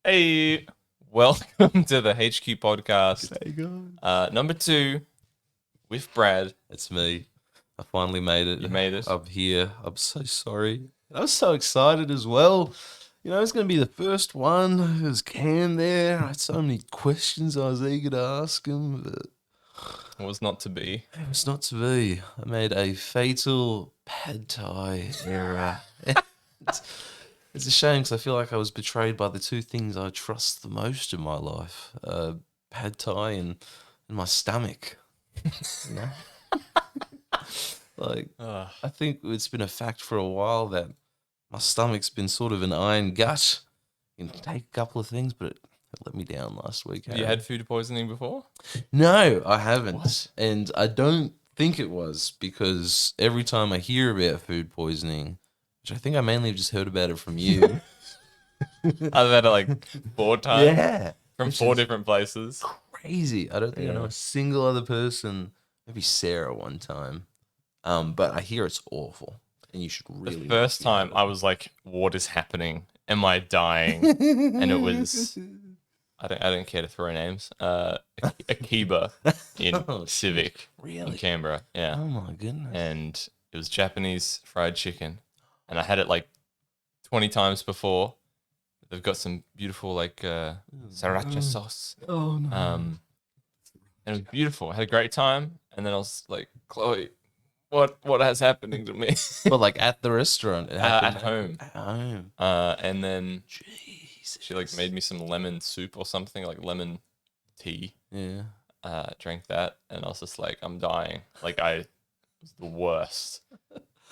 Hey, welcome to the HQ podcast. G'day, guys. Number 2 with Brad. It's me. I finally made it. You made it. I'm here. I'm so sorry. I was so excited as well. You know, it's going to be the first one. There's Cam there. I had so many questions I was eager to ask him, but It was not to be. it was not to be. I made a fatal pad thai error. It's a shame because I feel like I was betrayed by the two things I trust the most in my life: pad thai and my stomach. You know? Like, Ugh. I think it's been a fact for a while that my stomach's been sort of an iron gut. You can take a couple of things, but it let me down last week. Have you had food poisoning before? No, I haven't. What? And I don't think it was because every time I hear about food poisoning, which I think I mainly just heard about it from you. I've had it like 4 times Yeah. from Which 4 is different places. Crazy. I don't think I know Yeah. a single other person, maybe Sarah one time. But I hear it's awful. And you should really The not first be time having I it. was like, what is happening? Am I dying? And it was, I don't care to throw names. Akiba in Oh, Civic in really? Canberra. Yeah. Oh my goodness. And it was Japanese fried chicken. And I had it like 20 times before. They've got some beautiful like sriracha sauce. Oh no. And it was beautiful. I had a great time. And then I was like, Chloe, what has happening to me? But like at the restaurant, it happened At home. At home. And then Jeez. she like made me some lemon soup or something, like lemon tea. Yeah. Drank that, and I was just like, I'm dying. Like it was the worst.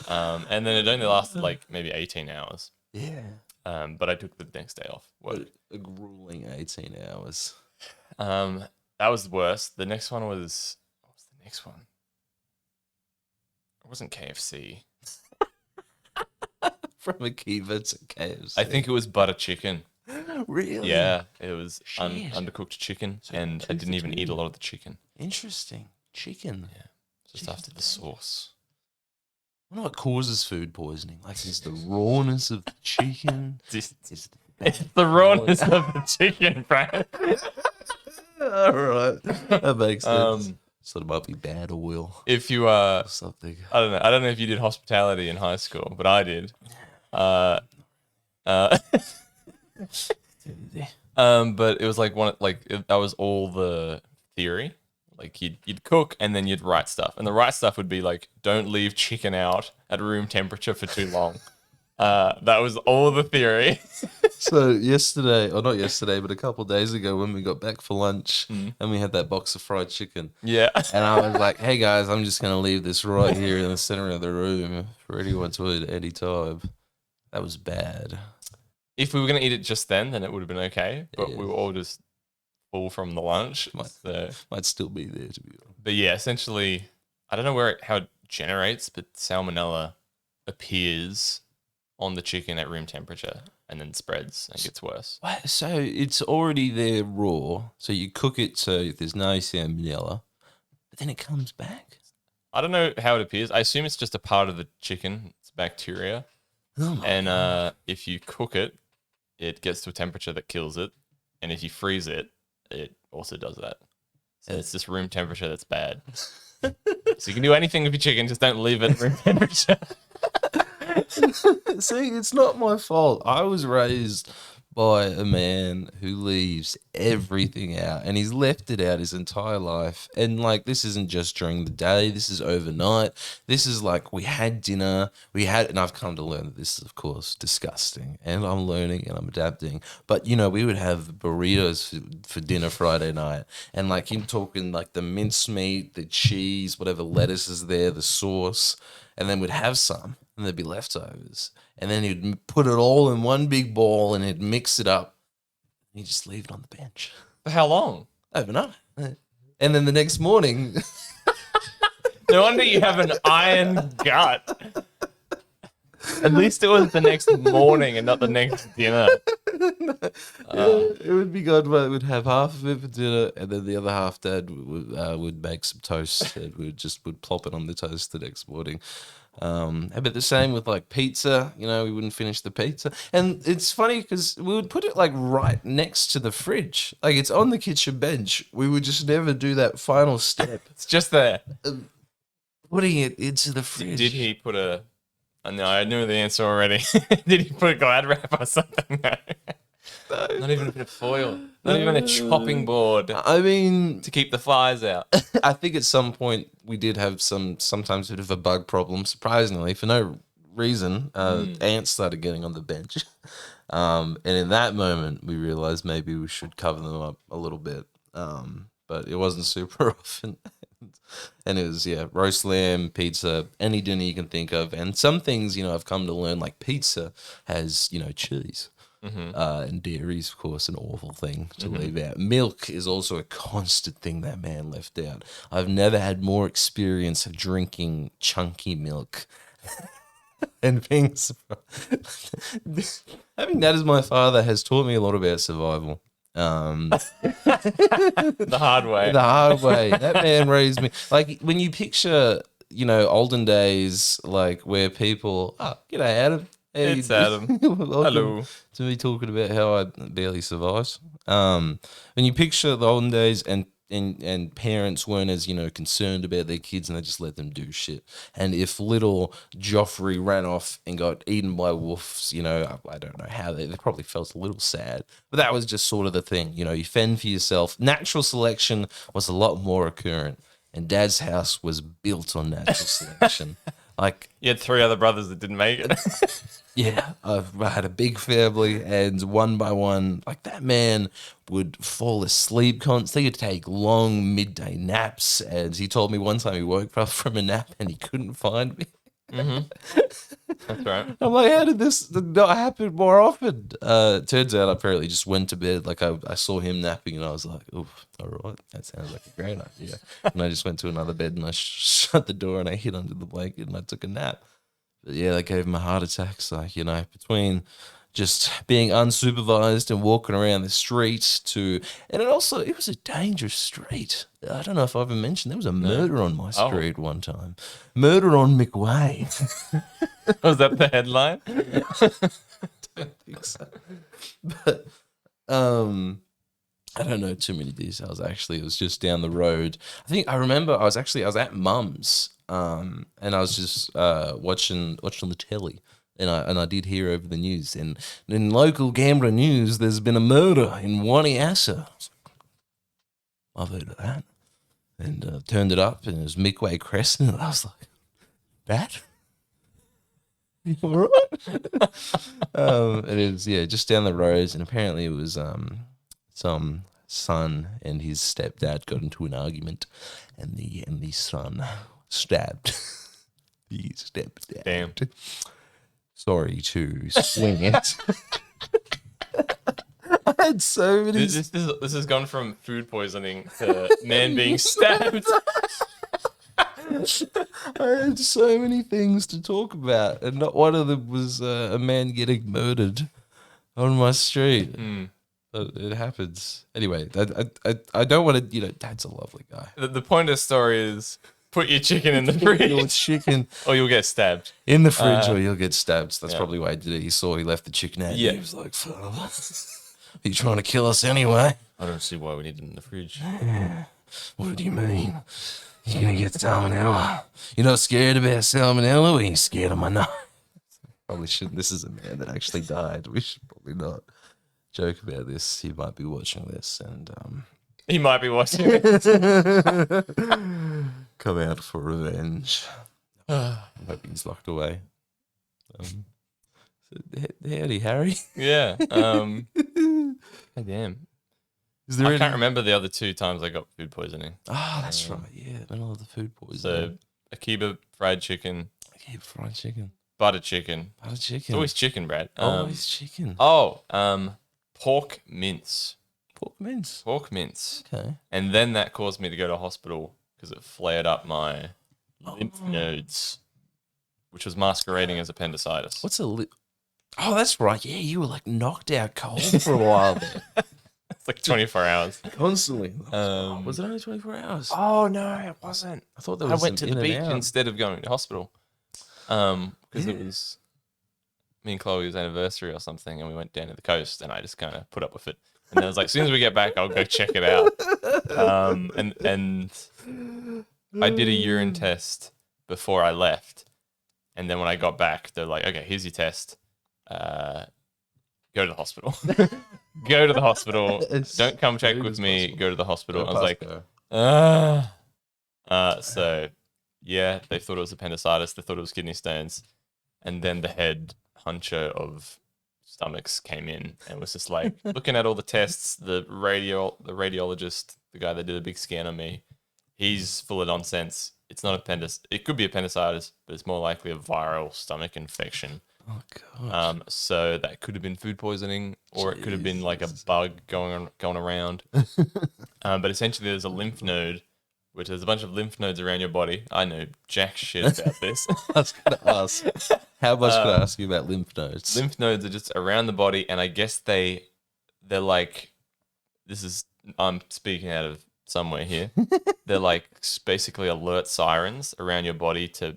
And then it only lasted like maybe 18 hours. Yeah. But I took the next day off work. A grueling 18 hours. That was the worst. The next one was, what was the next one? It wasn't KFC. From Akiva to KFC. I think it was butter chicken. Really? Yeah, it was Shit. undercooked chicken, So and I two didn't for even eat a two. lot of the chicken. Interesting. Chicken. Yeah, just Chicken after the for sauce. I wonder what causes food poisoning. Like, is the rawness of the chicken? It's Is the rawness of the chicken, Brad. All right, that makes sense. Um, So it might be bad oil If you or something. I don't know if you did hospitality in high school, but I did. Uh, but it was like that was all the theory. Like you'd cook and then you'd write stuff, and the right stuff would be like, don't leave chicken out at room temperature for too long. That was all the theory. So yesterday, or not yesterday, but a couple of days ago, when we got back for lunch Mm. and we had that box of fried chicken, Yeah. and I was like, "Hey guys, I'm just gonna leave this right here in the center of the room for anyone to eat at any time." That was bad. If we were gonna eat it just then it would have been okay. But Yeah. we were all just full from the lunch. Might- So, Might still be there to be honest. but yeah, essentially, I don't know how it generates, but salmonella appears on the chicken at room temperature and then spreads and gets worse. What? So it's already there raw. So you cook it so there's no salmonella, but then it comes back. I don't know how it appears. I assume it's just a part of the chicken. It's bacteria. Oh my And God. if you cook it, it gets to a temperature that kills it. And if you freeze it, it also does that. So it's just room temperature that's bad. So you can do anything with your chicken, just don't leave it at room temperature. See, it's not my fault. I was raised by a man who leaves everything out, and he's left it out his entire life. And like, this isn't just during the day, this is overnight. This is like, we had dinner, and I've come to learn that this is, of course, disgusting. And I'm learning and I'm adapting. But, you know, we would have burritos for dinner Friday night. And like, him talking like the mincemeat, the cheese, whatever lettuce is there, the sauce. And then we'd have some, and there'd be leftovers. And then he'd put it all in one big ball and he'd mix it up. He'd just leave it on the bench For how long? overnight. And then the next morning, No wonder you have an iron gut. At least it was the next morning and not the next dinner. it would be good. But we'd have half of it for dinner, and then the other half, Dad would make some toast, and would plop it on the toast the next morning. But the same with like pizza, you know, we wouldn't finish the pizza. And it's funny because we would put it like right next to the fridge. Like it's on the kitchen bench. We would just never do that final step. It's just there. Putting it into the fridge. Did he put a... No, I knew the answer already. Did he put a Glad wrap or something? No. Not even a bit of foil. Not even a chopping board I mean, to keep the flies out. I think at some point we did have sometimes a bit of a bug problem. Surprisingly, for no reason, ants started getting on the bench. And in that moment, we realized maybe we should cover them up a little bit. But it wasn't super often. And it was, roast lamb, pizza, any dinner you can think of. And some things, I've come to learn, like pizza has, cheese. And dairy is, of course, an awful thing to leave out. Milk is also a constant thing that man left out. I've never had more experience of drinking chunky milk and being having that as my father has taught me a lot about survival. The hard way. The hard way. That man raised me. Like when you picture, olden days, like where people, g'day Adam. Hey, It's Adam. Hello. To me talking about how I barely survived. When you picture the olden days and parents weren't as, concerned about their kids and they just let them do shit. And if little Joffrey ran off and got eaten by wolves, I don't know how they probably felt a little sad. But that was just sort of the thing. You fend for yourself. Natural selection was a lot more occurrent. And Dad's house was built on natural selection. Like You had 3 other brothers that didn't make it. yeah, I had a big family, and one by one, like that man would fall asleep constantly. He'd take long midday naps, and he told me one time he woke up from a nap and he couldn't find me. That's right. I'm like, how did this not happen more often? Turns out I apparently just went to bed. Like I saw him napping, and I was like, "Oof, all right, that sounds like a great idea." And I just went to another bed and I shut the door and I hid under the blanket and I took a nap. But yeah, that gave him a heart attack. So, between just being unsupervised and walking around the street and it was a dangerous street. I don't know if I ever mentioned there was a murder on my street one time. Murder on McWay. Was that the headline? I don't think so. But, I don't know too many details actually. It was just down the road. I remember I was at Mum's, and I was just watching the telly, and I did hear over the news, and in local Canberra news, there's been a murder in Waniassa. I've heard of that, and turned it up, and it was Midway Crescent, and I was like, that. You all right? And it was just down the road, and apparently it was some son and his stepdad got into an argument, and the son stabbed the stepdad. Damn. Sorry to swing it. I had so many. This has gone from food poisoning to man being stabbed. I had so many things to talk about, and not one of them was a man getting murdered on my street. It happens. Anyway, I don't want to, Dad's a lovely guy. The point of the story is put your chicken in the fridge. Your chicken. Or you'll get stabbed. In the fridge or you'll get stabbed. So that's probably why he did it. He left the chicken out. Yeah. He was like, "Father, are you trying to kill us anyway?" I don't see why we need it in the fridge. What do you mean? You're going to get salmonella. You're not scared about salmonella, or are you scared of my nose? Probably shouldn't. This is a man that actually died. We should probably not joke about this. He might be watching this, and He might be watching it. come out for revenge. I hope he's locked away. Howdy, Harry. Yeah. Damn. Is there I can't remember the other 2 times I got food poisoning. Oh, that's right. Yeah, middle of the food So, poisoning. Akiba fried chicken, Yeah, fried chicken. butter chicken. Butter chicken. It's always chicken, Brad. Always chicken. Pork mince. Pork mince. Pork mince. Okay. And then that caused me to go to hospital because it flared up my lymph nodes, which was masquerading as appendicitis. What's a lip? Oh, that's right. Yeah, you were like knocked out cold for a while there. It's like 24 hours. Constantly. Um, Was it only 24 hours? Oh, no, it wasn't. I thought there I was went to some the in beach and out. instead of going to hospital. Because it was me and Chloe's anniversary or something, and we went down to the coast, and I just kind of put up with it. And then I was like, as soon as we get back, I'll go check it out. And I did a urine test before I left, and then when I got back, they're like, okay, here's your test. Go to the hospital. Go to the hospital. Don't come check with me. Go to the hospital. I was like, so yeah, they thought it was appendicitis. They thought it was kidney stones. And then the head huncher of stomachs came in and was just like looking at all the tests. The radiologist, the guy that did a big scan on me, he's full of nonsense. It's not it could be appendicitis, but it's more likely a viral stomach infection. Oh god. So that could have been food poisoning, or it could have been like a bug going around. But essentially, there's a lymph node, which there's a bunch of lymph nodes around your body. I know jack shit about this. I was going to ask, how much can I ask you about lymph nodes? Lymph nodes are just around the body, and I guess they're like, I'm speaking out of somewhere here. They're like basically alert sirens around your body to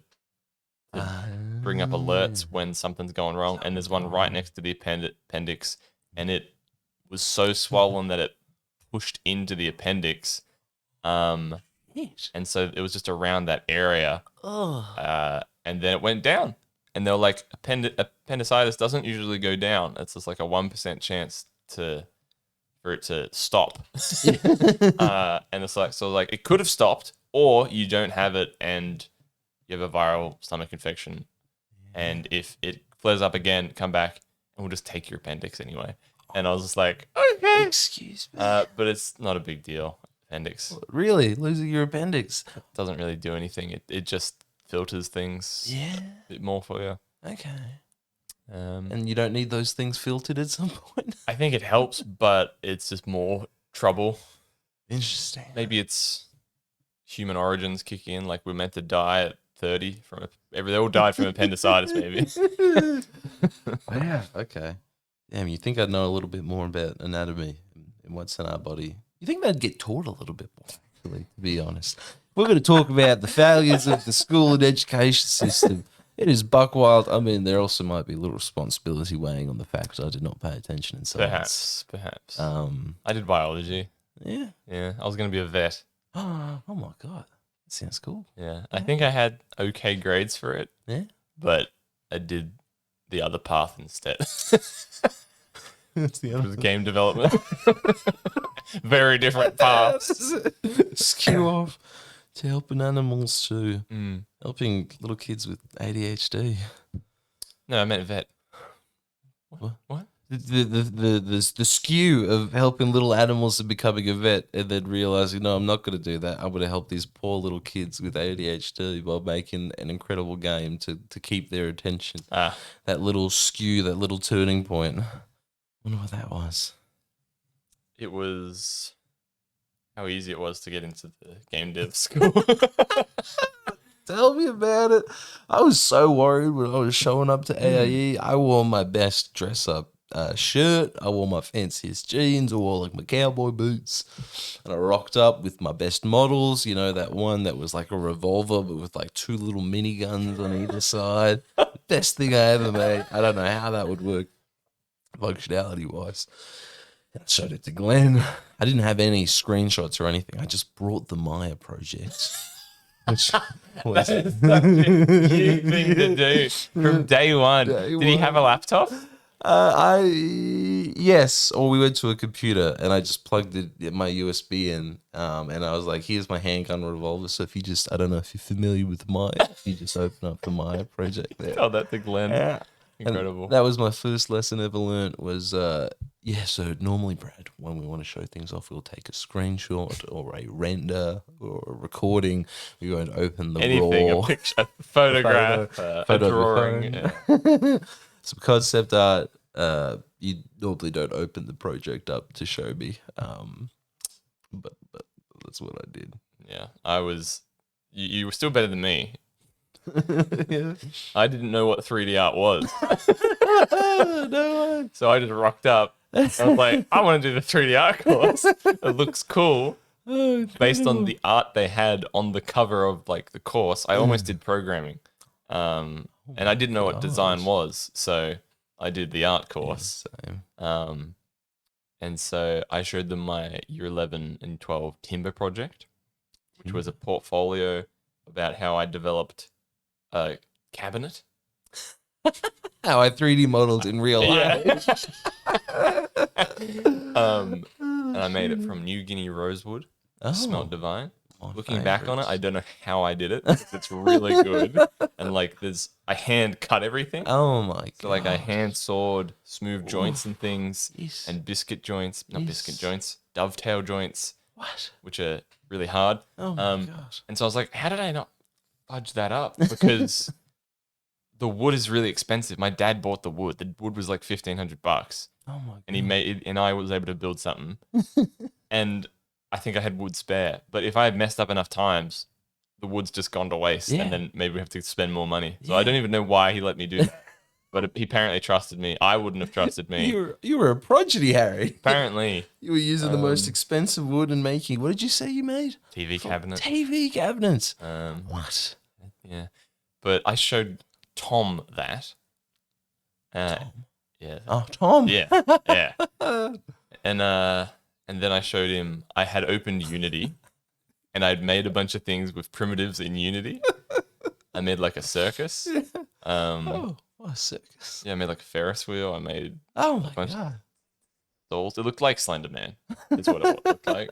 bring up alerts when something's going wrong. And there's one right next to the appendix, and it was so swollen that it pushed into the appendix. And so it was just around that area. And then it went down. And they were like, appendicitis doesn't usually go down. It's just like a 1% chance for it to stop. And it's like, so like it could have stopped, or you don't have it and you have a viral stomach infection. And if it flares up again, come back and we'll just take your appendix anyway. And I was just like, okay. Excuse me. But it's not a big deal. Appendix. Really? Losing your appendix? Doesn't really do anything. It just filters things a bit more for you. Okay. And you don't need those things filtered at some point? I think it helps, but it's just more trouble. Interesting. Maybe it's human origins kicking in, like we're meant to die at 30 they all died from appendicitis, maybe. Yeah. Okay. Damn, you think I'd know a little bit more about anatomy and what's in our body? You think they'd get taught a little bit more, actually, to be honest. We're going to talk about the failures of the school and education system. It is buck wild. I mean, there also might be a little responsibility weighing on the fact that I did not pay attention in science. Perhaps. I did biology. Yeah. Yeah, I was going to be a vet. Oh my God. That sounds cool. Yeah, I think I had okay grades for it. Yeah. But I did the other path instead. That's the It was game development. Very different paths. Skew off to helping animals to helping little kids with ADHD. No, I meant vet. What? The skew of helping little animals to becoming a vet and then realizing, no, I'm not going to do that. I'm going to help these poor little kids with ADHD by making an incredible game to keep their attention. That little skew, that little turning point. I wonder what that was. It was how easy it was to get into the game dev school. Tell me about it. I was so worried when I was showing up to AIE. I wore my best dress up shirt. I wore my fanciest jeans. I wore like my cowboy boots. And I rocked up with my best models. You know, that one that was like a revolver but with like two little miniguns on either side. Best thing I ever made. I don't know how that would work functionality wise. I showed it to Glenn. I didn't have any screenshots or anything. I just brought the Maya project. Which was That is such a cute thing to do from day one. Did he have a laptop? Yes, or we went to a computer and I just plugged my USB in, and I was like, "Here's my handgun revolver." So if you just, I don't know if you're familiar with Maya, if you just open up the Maya project there. Tell that to Glenn. Yeah. Incredible. And that was my first lesson ever learned was, so normally, Brad, when we want to show things off, we'll take a screenshot or a render or a recording. We won't open the Anything, raw. a picture, a photograph, a photo of your drawing. phone. Yeah. So concept art, you normally don't open the project up to show me, but that's what I did. Yeah, I was. You were still better than me. Yeah. I didn't know what 3D art was, No so I just rocked up. I was like, I want to do the 3D art course. It looks cool. Based on the art they had on the cover of like the course, I almost did programming. and I didn't know what design gosh. was, so I did the art Yeah, course. same. And so I showed them my year 11 and 12 timber project, which was a portfolio about how I developed a cabinet. How I 3D modeled in real life. And I made it from New Guinea rosewood. It smelled divine. My Looking back on it, I favorites. don't know how I did it. It's really good. And like I hand cut everything. Oh my god. So like I hand sawed smooth joints and things Yes. and biscuit joints, not biscuit Yes. joints, dovetail joints, What? which are really hard. Oh my god. And so I was like, how did I not fudge that up? Because the wood is really expensive. My dad bought the wood. The wood was like $1,500. Oh my god. And he made it, and I was able to build something. And I think I had wood spare. But if I had messed up enough times, the wood's just gone to waste. Yeah. And then maybe we have to spend more money. So I don't even know why he let me do that. But he apparently trusted me. I wouldn't have trusted me. You were a prodigy, Harry. Apparently. You were using the most expensive wood and making. What did you say you made? TV cabinet. TV cabinets. What? Yeah. But I showed Tom that. Tom. Yeah. Oh, Tom. Yeah. Yeah. And then I showed him I had opened Unity and I'd made a bunch of things with primitives in Unity. I made like a circus. Oh, what a circus. Yeah, I made like a Ferris wheel. I made Oh my bunch god. dolls. It looked like Slender Man. Is what it looked like.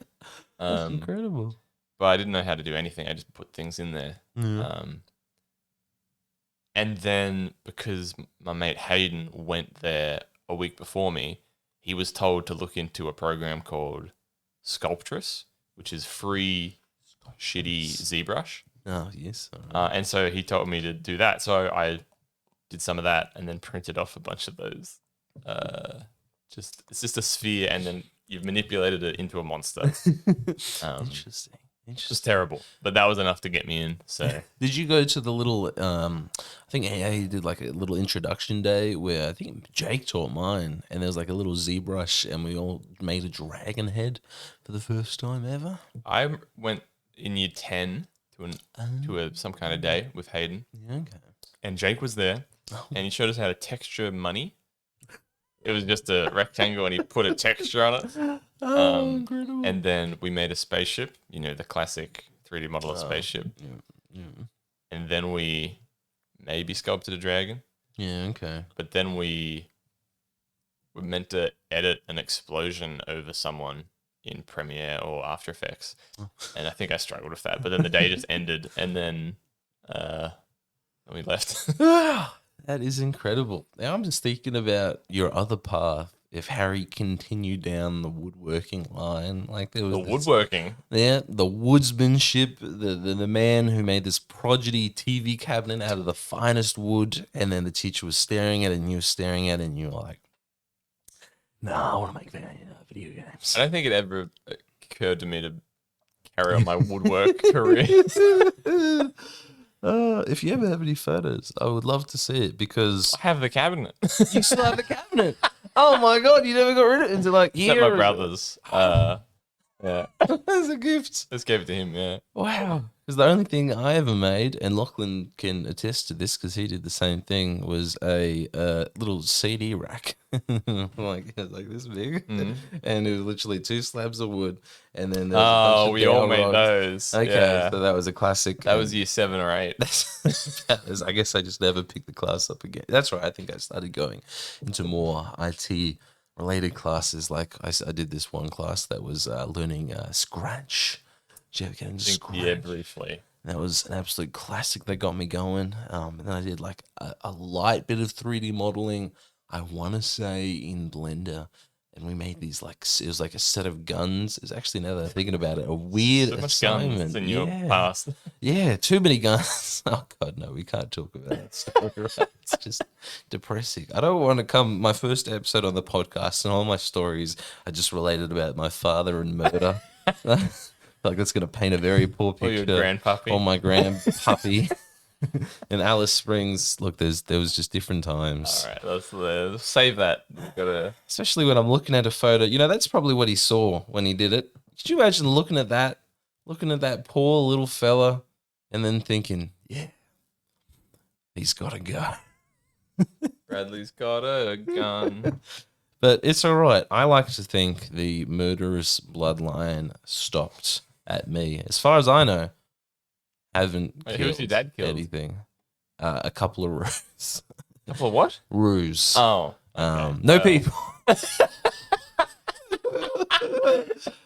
That's incredible. But I didn't know how to do anything. I just put things in there. Yeah. And then because my mate Hayden went there a week before me, he was told to look into a program called Sculptress, which is free, shitty ZBrush. Oh, yes. And so he told me to do that. So I did some of that and then printed off a bunch of those. It's just a sphere, and then you've manipulated it into a monster. Interesting. Just terrible, but that was enough to get me in. So did you go to the little? I think he did like a little introduction day where I think Jake taught mine, and there was like a little ZBrush, and we all made a dragon head for the first time ever. I went in year 10 to some kind of day with Hayden. Yeah, okay. And Jake was there, and he showed us how to texture money. It was just a rectangle, and he put a texture on it. Incredible. And then we made a spaceship, the classic 3D model of spaceship. Yeah. And then we maybe sculpted a dragon. Yeah, okay. But then we were meant to edit an explosion over someone in Premiere or After Effects. And I think I struggled with that. But then the day just ended, and then we left. That is incredible. Now I'm just thinking about your other path. If Harry continued down the woodworking line, like there was The woodworking. Yeah, the woodsmanship, the man who made this prodigy TV cabinet out of the finest wood, and then the teacher was staring at it, and you were staring at it, and you were like, "No, I want to make video games." I don't think it ever occurred to me to carry on my woodwork career. If you ever have any photos, I would love to see it because I have the cabinet. you still have the cabinet. Oh my god, you never got rid of it until like Except here. my brother's. Yeah. As a gift. Just gave it to him, yeah. Wow. Because the only thing I ever made, and Lachlan can attest to this because he did the same thing, was a little CD rack, like this big, and it was literally 2 slabs of wood, and then there was a bunch of we all dowel made rods. those. Okay, Yeah. so that was a classic. That was year 7 or 8. I guess I just never picked the class up again. That's right. I think I started going into more IT related classes. Like I did this one class that was learning Scratch. Did you ever get into Scratch? Yeah, briefly. That was an absolute classic that got me going. And then I did like a light bit of 3D modeling, I want to say in Blender. And we made these it was like a set of guns. It's actually, now that I'm thinking about it, a weird So much assignment. guns in your past. Yeah, too many guns. Oh God, no, we can't talk about that stuff. It's just depressing. I don't want to come. My first episode on the podcast and all my stories are just related about my father and murder. Like that's going to paint a very poor Or picture. your grandpuppy. Or my grandpuppy. In Alice Springs, look, there was just different times. All right, let's save that. Gotta. Especially when I'm looking at a photo. That's probably what he saw when he did it. Could you imagine looking at that poor little fella, and then thinking, yeah, he's got to go. Bradley's got a gun. But it's all right. I like to think the murderous bloodline stopped at me. As far as I know, haven't Wait, killed who was your dad killed? anything. A couple of roos. Couple of what? Roos. Oh. Okay. No people.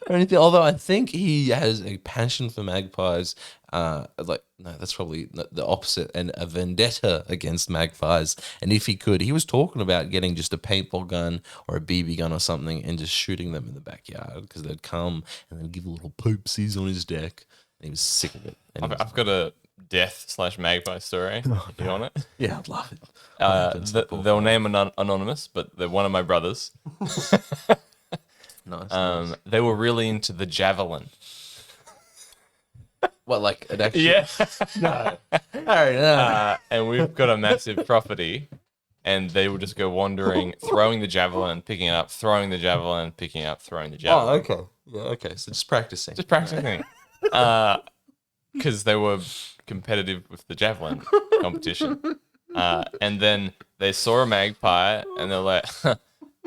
Or anything. Although I think he has a passion for magpies. No, that's probably the opposite, and a vendetta against magpies. And if he could, he was talking about getting just a paintball gun or a BB gun or something and just shooting them in the backyard because they'd come and they'd give little poopsies on his deck. And he was sick of it. And I've got a death/magpie story. You want it? yeah, I'd love it. They'll name anonymous, but they're one of my brothers. Nice. They were really into the javelin. What, like an actual? Yeah. No. All right. No. And we've got a massive property, and they would just go wandering, throwing the javelin, picking it up, throwing the javelin, picking it up, throwing the javelin. Okay. Yeah. Okay. So just practicing. Just practicing. Because they were competitive with the javelin competition. And then they saw a magpie, and they're like,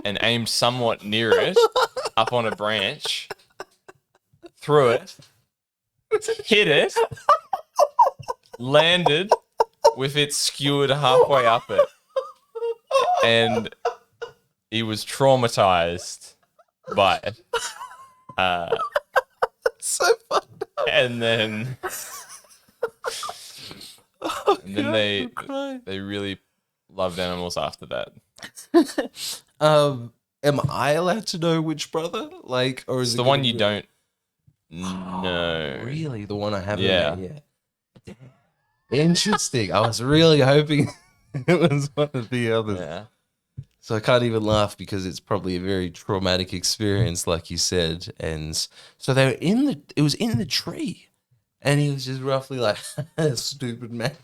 and aimed somewhat near it, up on a branch, threw it, hit it, landed with it skewered halfway up it. And he was traumatized by it. So fucked up. And then they really loved animals after that. Am I allowed to know which brother? Like, or is It's it the gonna one you be- don't know. Really, the one I haven't Yeah. met yet. Interesting. I was really hoping it was one of the others. Yeah. So I can't even laugh because it's probably a very traumatic experience, like you said. And so they were it was in the tree, and he was just roughly like, "Stupid man."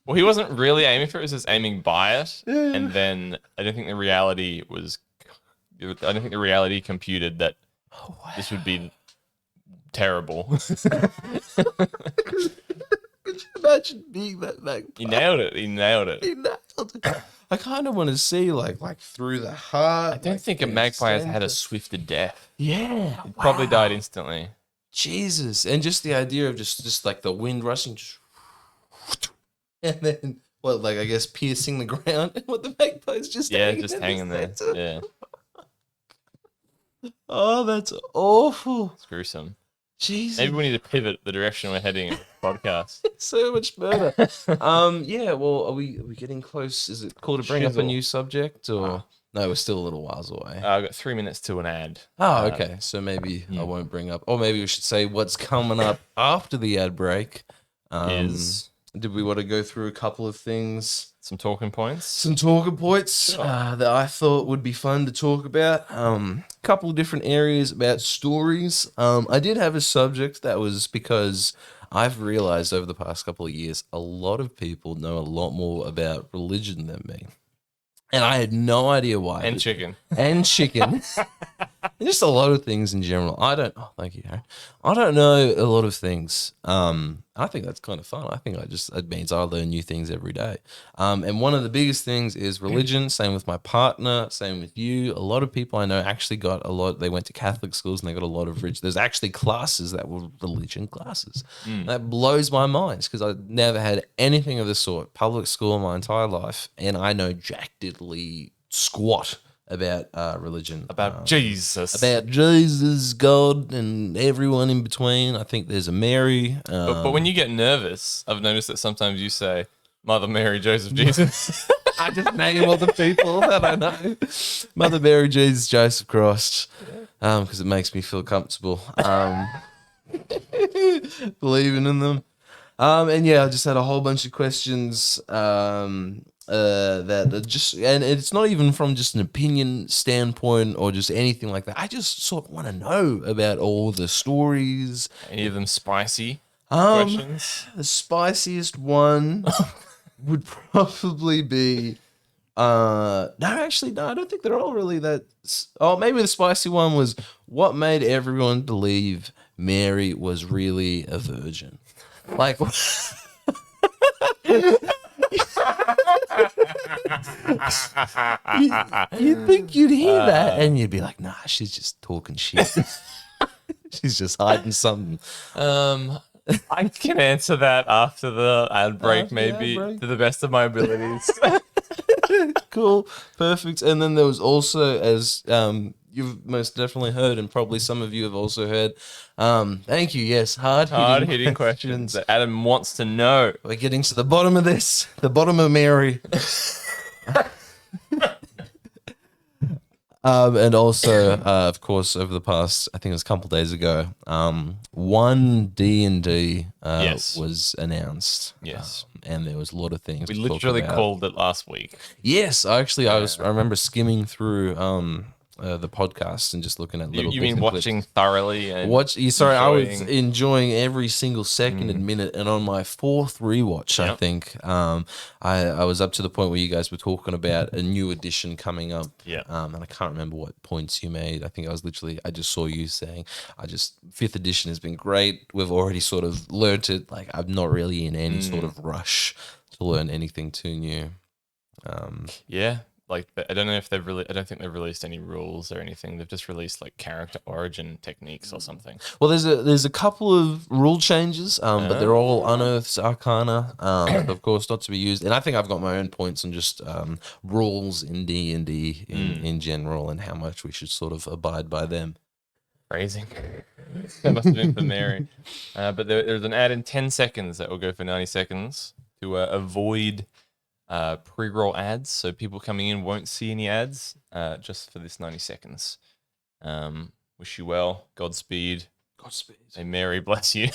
Well, he wasn't really aiming for it. He was just aiming by it. And then I don't think the reality computed that this would be terrible. Could you imagine being that magpie? He nailed it. He nailed it. I kind of want to see like through the heart. I don't think a magpie has had a swifter death. Yeah, It probably died instantly. Jesus, and just the idea of just like the wind rushing, and then like I guess piercing the ground, and what the magpie's just Hanging there. Yeah, Oh, that's awful. it's gruesome. Jesus, Maybe we need to pivot the direction we're heading in the podcast. so much murder. Yeah. Well, are we getting close? Is it cool to bring up a Chisel. new subject, or no? We're still a little whiles away. I've got 3 minutes to an ad. Oh, okay. So maybe I won't bring up, or maybe we should say what's coming up after the ad break. Did we want to go through a couple of things? Some talking points. Some talking points that I thought would be fun to talk about. A couple of different areas about stories. I did have a subject that was because I've realized over the past couple of years, a lot of people know a lot more about religion than me. And I had no idea why. And chicken. And chicken. And just a lot of things in general. Thank you, Harry. I don't know a lot of things. I think that's kind of fun. I think it means I learn new things every day. And one of the biggest things is religion. Same with my partner. Same with you. A lot of people I know actually got they went to Catholic schools and they got a lot of there's actually classes that were religion classes. That blows my mind because I've never had anything of the sort. Public school my entire life. And I know jack diddly squat about religion. About Jesus. About Jesus, God, and everyone in between. I think there's a Mary. But when you get nervous, I've noticed that sometimes you say, Mother Mary, Joseph, Jesus. I just name all the people that I know. Mother Mary, Jesus, Joseph, Christ. Because it makes me feel comfortable. Believing in them. And yeah, I just had a whole bunch of questions that are just, and it's not even from just an opinion standpoint or just anything like that. I just sort of want to know about all the stories. Any of them spicy questions? The spiciest one would probably be no, I don't think they're all really that. Oh, maybe the spicy one was what made everyone believe Mary was really a virgin. Like, You'd think you'd hear that, and you'd be like, "Nah, she's just talking shit. She's just hiding something." I can answer that after the ad break, After the ad maybe break. to the best of my abilities. Cool, perfect. And then there was also, as you've most definitely heard, and probably some of you have also heard. Thank you. Yes, hard Hitting questions that Adam wants to know. We're getting to the bottom of this, the bottom of Mary. And also, of course, over the past, I think it was a couple of days ago, One D&D Yes. was announced. Yes. And there was a lot of things. We to talk literally about. called it last week. Yes, I remember skimming through the podcast and just looking at little. You mean watching thoroughly and I was enjoying- enjoying every single second and minute, and on my fourth rewatch, I Yep. think I was up to the point where you guys were talking about a new edition coming up. Yeah. And I can't remember what points you made. I think I just saw you saying, fifth edition has been great. We've already sort of learnt it. Like, I'm not really in any sort of rush to learn anything too new. Yeah. Like, I don't know if I don't think they've released any rules or anything. They've just released like character origin techniques or something. Well, there's a couple of rule changes, but they're all unearths arcana, of course, not to be used. And I think I've got my own points on just rules in D&D in general, and how much we should sort of abide by them. Phrasing. That must have been for Mary. But there's an ad in 10 seconds that will go for 90 seconds to avoid pre-roll ads, so people coming in won't see any ads just for this 90 seconds. Wish you well. Godspeed. May Mary bless you.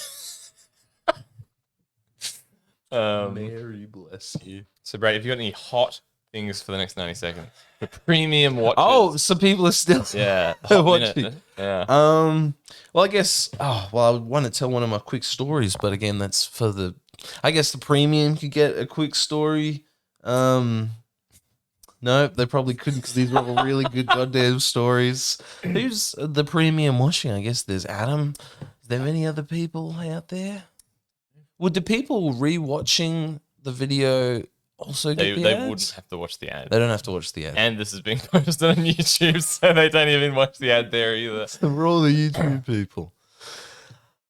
Mary bless you. So, Brad, if you got any hot things for the next 90 seconds, the premium watches. Oh, so people are still yeah, hot watching. minute. Yeah. Well, I guess. I want to tell one of my quick stories, but again, that's for the. I guess the premium could get a quick story. No, they probably couldn't, because these were all really good goddamn stories. Who's the premium watching? I guess there's Adam. Is there any other people out there? Would the people rewatching the video also get the They ads? wouldn't have to watch the ad. They don't have to watch the ad. And this is being posted on YouTube, so they don't even watch the ad there either. So we're all the YouTube people.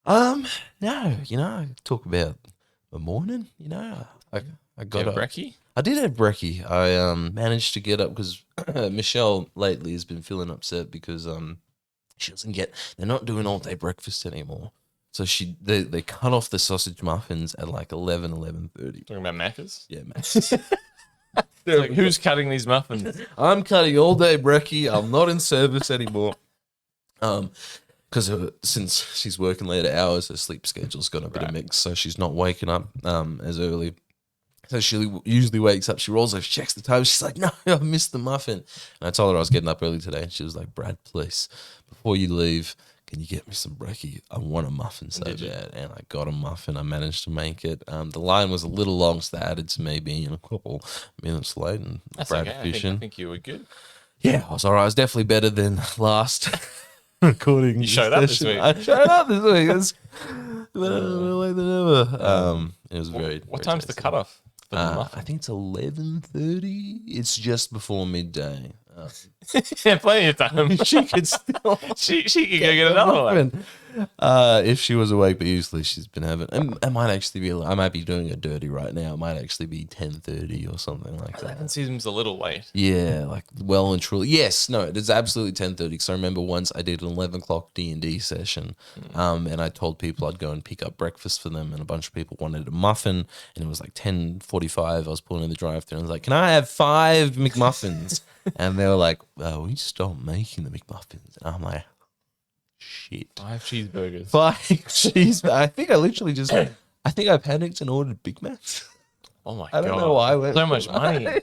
No, talk about the morning. I got up. Brekkie? I did have brekkie. I managed to get up because Michelle lately has been feeling upset because she doesn't get. They're not doing all day breakfast anymore. So they cut off the sausage muffins at like 11:30. Talking about Macca's? Yeah, man. It's like, who's cutting these muffins? I'm cutting all day brekkie. I'm not in service anymore. Because since she's working later hours, her sleep schedule's got a bit of mix, so she's not waking up as early. So she usually wakes up, she rolls over, she checks the time. She's like, no, I missed the muffin. And I told her I was getting up early today. And she was like, Brad, please, before you leave, can you get me some brekkie? I want a muffin so bad. And I got a muffin. I managed to make it. The line was a little long, so that added to me being a couple minutes late. And That's Brad okay. fishing. I think you were good. Yeah, I was all right. I was definitely better than last recording. You showed up this week. I showed up this week. It was better late than ever. It was very. What very time's the tasty. cutoff for the muffin? I think it's 11:30. It's just before midday. Yeah, plenty of time. She could still. she could go get another one. If she was awake, but usually she's been having. It might actually be. I might be doing a dirty right now. It might actually be 10:30 or something like that. That seems a little late. Yeah, like well and truly. Yes, no, it is absolutely 10:30. Because I remember once I did an 11 o'clock D&D session, and I told people I'd go and pick up breakfast for them, and a bunch of people wanted a muffin, and it was like 10:45. I was pulling in the drive-thru, and I was like, "Can I have 5 McMuffins?" And they were like, "We stopped making the McMuffins," and I'm like, "Shit, 5 cheeseburgers. 5 cheese." I think I literally just. I think I panicked and ordered Big Macs. Oh my god! I don't know why I went so for much that. money.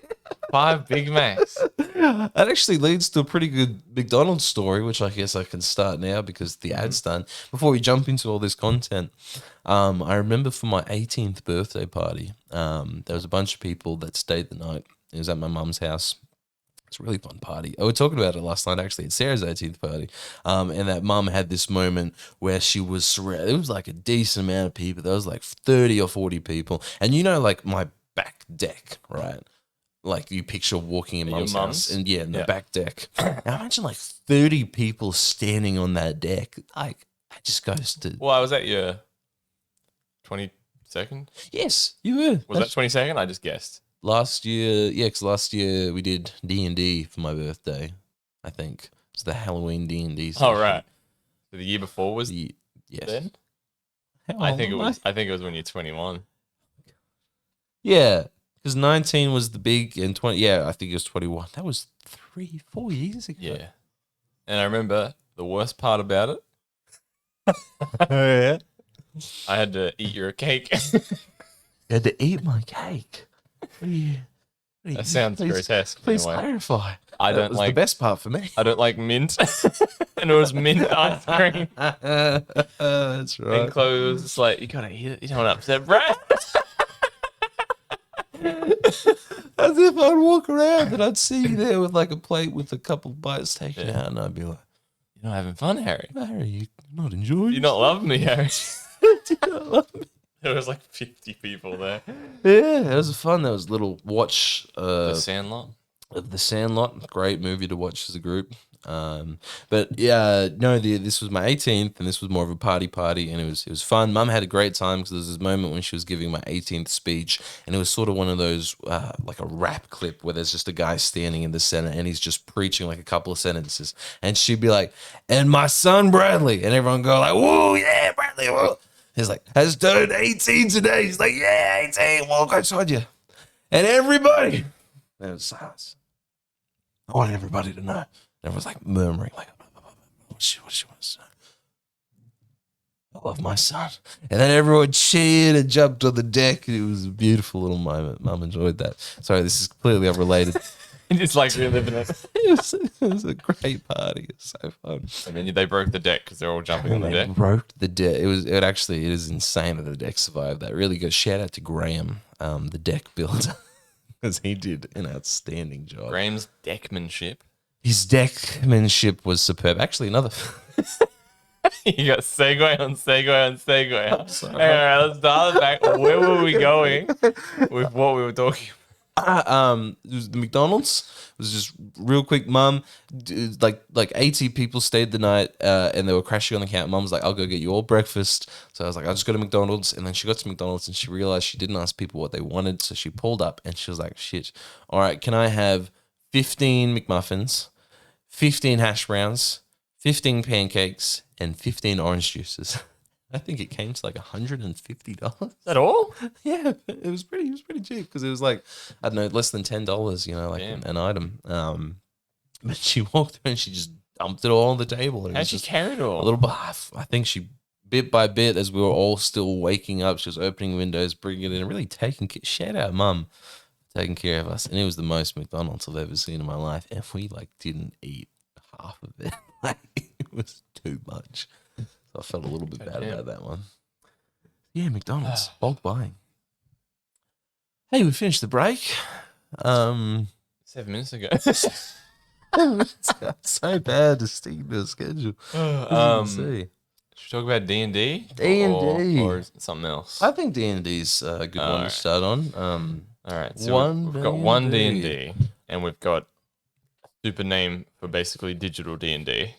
5 Big Macs. That actually leads to a pretty good McDonald's story, which I guess I can start now because the ad's done. Before we jump into all this content, I remember for my 18th birthday party, there was a bunch of people that stayed the night. It was at my mum's house. It's a really fun party. We were talking about it last night, actually, at Sarah's 18th party. And that mum had this moment where she was surrounded. It was like a decent amount of people. There was like 30 or 40 people. And like my back deck, right? like you picture walking in At your mum's house, mum's? and in the Yeah. back deck. Now imagine like 30 people standing on that deck. Like it just goes to Well, I was at your 22nd. yes, you were. Was that 22nd? I just guessed. Last year? Yeah, because last year we did D&D for my birthday. I think it's the Halloween D&D. Oh, right. So the year before was Yes. then? How I old think it am was. I think it was when you're 21. Yeah, because 19 was the big, and 20. Yeah, I think it was 21. That was 4 years ago. Yeah. And I remember the worst part about it. Yeah. I had to eat your cake. You had to eat my cake. What do you? That sounds grotesque. Please in a way. clarify. I That don't was like the best part for me. I don't like mint, and it was mint ice cream. That's right. And Chloe was just like, "You gotta eat it. You don't want to upset Brad." As if I'd walk around and I'd see you there with like a plate with a couple bites taken out, and I'd be like, You're not having fun, Harry. Harry, you're not enjoying You're not loving me, Harry. Do you not love me? There was like 50 people there. Yeah, it was fun. There was a little watch The Sandlot. of The Sandlot. Great movie to watch as a group. But yeah, no, this was my 18th, and this was more of a party, and it was fun. Mum had a great time because there was this moment when she was giving my 18th speech, and it was sort of one of those like a rap clip where there's just a guy standing in the center and he's just preaching like a couple of sentences, and she'd be like, "And my son Bradley," and everyone go like, "Whoa, yeah, Bradley!" Whoa. He's like, "Has turned 18 today." He's like, "Yeah, 18. Walk outside you," and everybody. And it was silence. I want everybody to know. Everyone's like murmuring, like, what she wants to know. I love my son. And then everyone cheered and jumped on the deck. It was a beautiful little moment. Mum enjoyed that. Sorry, this is completely unrelated. It's like reliving it. It was a great party. It was so fun. And then they broke the deck because they're all jumping on the They deck. broke the deck. It is insane that the deck survived that. Really good. Shout out to Graham, the deck builder, because he did an outstanding job. Graham's deckmanship. His deckmanship was superb. Actually, another. You got segue on segue on segue. sorry. All right, let's dial it back. Where were we going with what we were talking about? It was the McDonald's. It was just real quick. Mum, like 80 people stayed the night, and they were crashing on the couch. Mum was like, "I'll go get you all breakfast." So I was like, "I'll just go to McDonald's." And then she got to McDonald's and she realized she didn't ask people what they wanted. So she pulled up and she was like, "Shit, all right, can I have 15 McMuffins, 15 hash browns, 15 pancakes, and 15 orange juices?" I think it came to like $150. Is that all? Yeah, it was pretty cheap because it was like, I don't know, less than $10, you know, like Damn. an item. But she walked through and she just dumped it all on the table. And it How'd was she just carry it a all? little bit. I think she, bit by bit, as we were all still waking up, she was opening windows, bringing it in, really taking care. Shout out, Mum, taking care of us. And it was the most McDonald's I've ever seen in my life. And we like didn't eat half of it. Like, it was too much. So I felt a little bit bad about that one. Yeah, McDonald's, bulk buying. Hey, we finished the break. 7 minutes ago. It's so bad to stick to a schedule. Should we talk about D&D? D&D. Or something else? I think D&D's a good one to start on. All right, so we've got one D&D, and we've got a super name for basically digital D&D.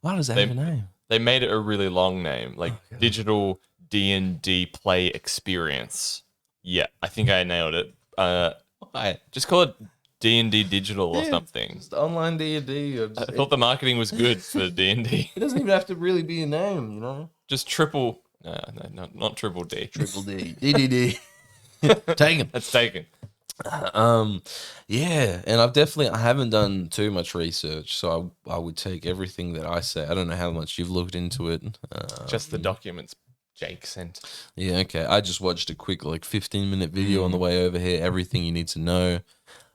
Why does that have a name? They made it a really long name, like Digital D&D Play Experience. Yeah, I think I nailed it. Why? Just call it D&D Digital or something. Just online D&D. I thought the marketing was good for D&D. It doesn't even have to really be a name, you know? Just triple... No, not triple D. Triple D. DDD. Taken. That's taken. Yeah, and I haven't done too much research, so I would take everything that I say. I don't know how much you've looked into it. Just the documents Jake sent. Yeah, okay. I just watched a quick 15-minute video on the way over here. Everything you need to know.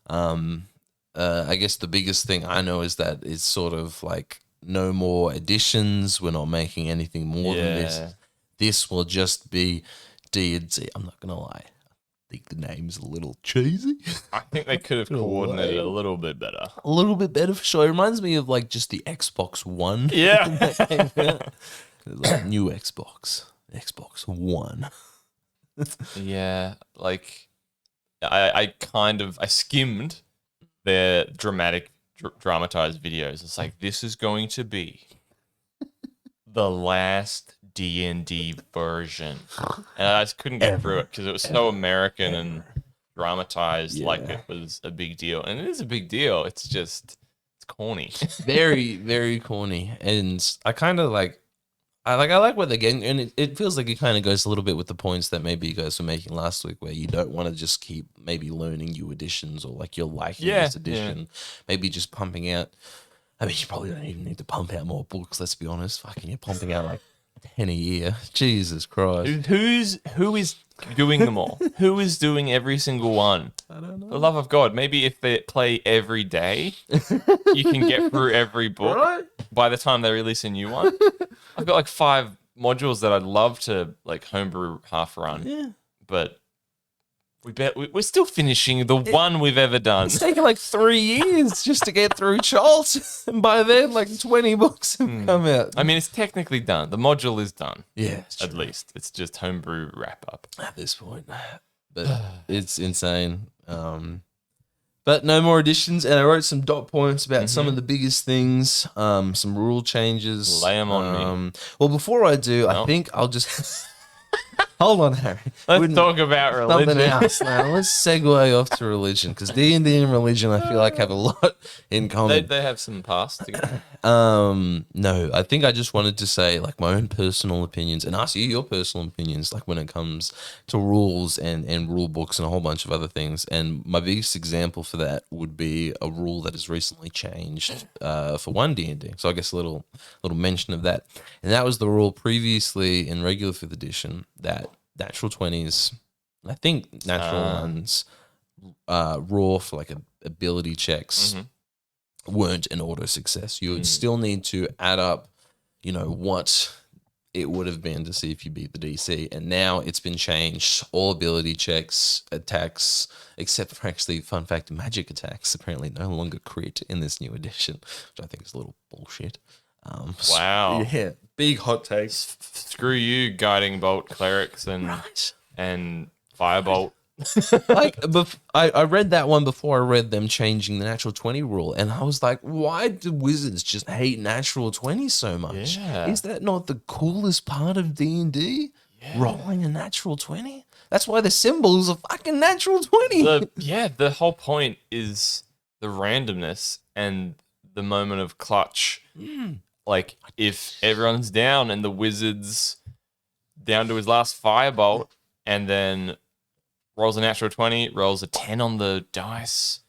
I guess the biggest thing I know is that it's sort of like no more additions. We're not making anything more than this. This will just be D&D. I'm not gonna lie. I think the name's a little cheesy. I think they could have coordinated a little bit better. A little bit better for sure. It reminds me of just the Xbox One. Yeah. New Xbox One. Yeah, I skimmed their dramatized videos. It's like, this is going to be the last D&D version, and I just couldn't get through it because it was so American and dramatized, like it was a big deal, and it is a big deal. It's just it's corny. Very, very corny, and I kind of like. I like what they're getting, and it feels like it kind of goes a little bit with the points that maybe you guys were making last week, where you don't want to just keep maybe learning new editions or like you're liking this edition, maybe just pumping out. I mean, you probably don't even need to pump out more books. Let's be honest. Fucking, you're pumping out like 10 a year. Jesus Christ. Who is doing them all? Who is doing every single one? I don't know. For the love of God, maybe if they play every day, you can get through every book Right? by the time they release a new one. I've got like 5 modules that I'd love to like homebrew half run. Yeah. But we're still finishing the one we've ever done. It's taken like 3 years just to get through Charles, and by then, like 20 books have come out. I mean, it's technically done. The module is done. Yeah, At least. It's just homebrew wrap up. at this point, but it's insane. But no more additions, and I wrote some dot points about some of the biggest things, some rule changes. Lay 'em on me. Well, before I do, I No. think I'll just hold on, Harry. Let's talk about religion. Something else now. Let's segue off to religion, because D&D and religion, I feel like, have a lot in common. They have some past together. No, I think I just wanted to say like my own personal opinions and ask you your personal opinions, like when it comes to rules and rule books and a whole bunch of other things. And my biggest example for that would be a rule that has recently changed for One D&D. So I guess a little mention of that. And that was the rule previously in regular 5th edition that natural 20s, I think natural ones, raw for like ability checks weren't an auto success. You would still need to add up, what it would have been to see if you beat the DC. And now it's been changed. All ability checks, attacks, except for actually, fun fact, magic attacks apparently no longer crit in this new edition, which I think is a little bullshit. Wow. Yeah, big hot takes. Screw you, guiding bolt clerics and firebolt. I read that one before I read them changing the natural 20 rule, and I was like, why do wizards just hate natural 20 so much? Yeah. Is that not the coolest part of D&D? Rolling a natural 20? That's why the symbol's a fucking natural 20. The whole point is the randomness and the moment of clutch. Like, if everyone's down and the wizard's down to his last firebolt and then rolls a natural 20, rolls a 10 on the dice,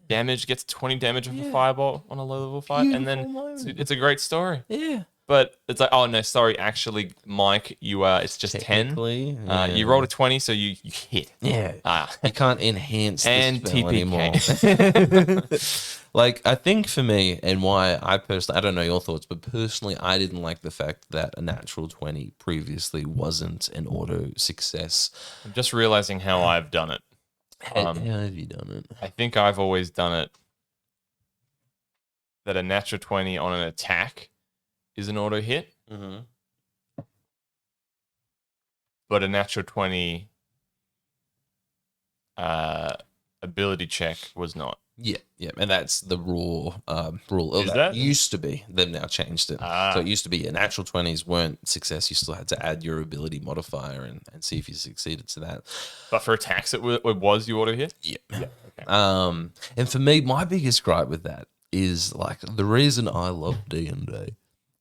damage, gets 20 damage off a firebolt on a low level fight, and then it's a great story. Yeah. But it's like, oh no, sorry, actually, Mike, it's just 10. You rolled a 20, so you hit. Yeah. You can't enhance and the spell TPK. anymore. Like, I think for me, and why I personally, I don't know your thoughts, but personally, I didn't like the fact that a natural 20 previously wasn't an auto success. I'm just realizing how I've done it. How have you done it? I think I've always done it that a natural 20 on an attack is an auto hit, but a natural 20 ability check was not. Yeah, and that's the rule. Is that? Used to be. They've now changed it. So it used to be natural 20s weren't success. You still had to add your ability modifier and see if you succeeded to that. But for attacks, it was you auto hit? Yeah. Okay. And for me, my biggest gripe with that is like the reason I love D&D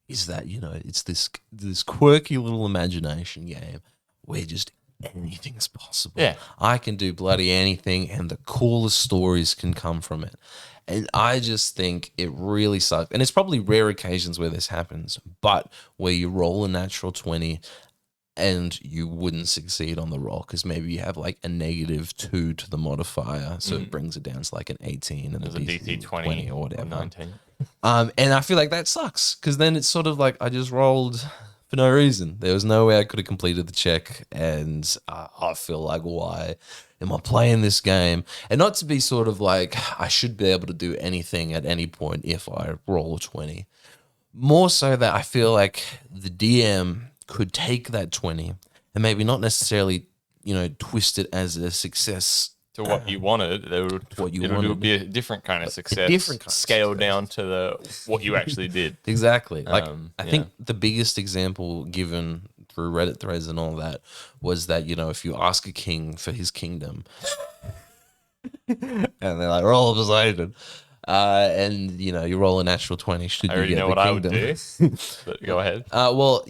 is that, it's this quirky little imagination game where just anything's possible. Yeah. I can do bloody anything and the coolest stories can come from it. And I just think it really sucks. And it's probably rare occasions where this happens, but where you roll a natural 20 and you wouldn't succeed on the roll because maybe you have like a -2 to the modifier, so it brings it down to like an 18 and There's a DC 20 or whatever. 19. And I feel like that sucks because then it's sort of like I just rolled for no reason. There was no way I could have completed the check, and I feel like, why am I playing this game? And not to be sort of like I should be able to do anything at any point if I roll a 20. More so that I feel like the DM could take that 20 and maybe not necessarily, twist it as a success to what you wanted, it would be a different kind of success, scaled down to what you actually did. Exactly. Like I Yeah. think the biggest example given through Reddit threads and all that was that, if you ask a king for his kingdom and they're like, roll Poseidon, and you roll a natural 20, should I you already get know the what kingdom? I would do. But go ahead. What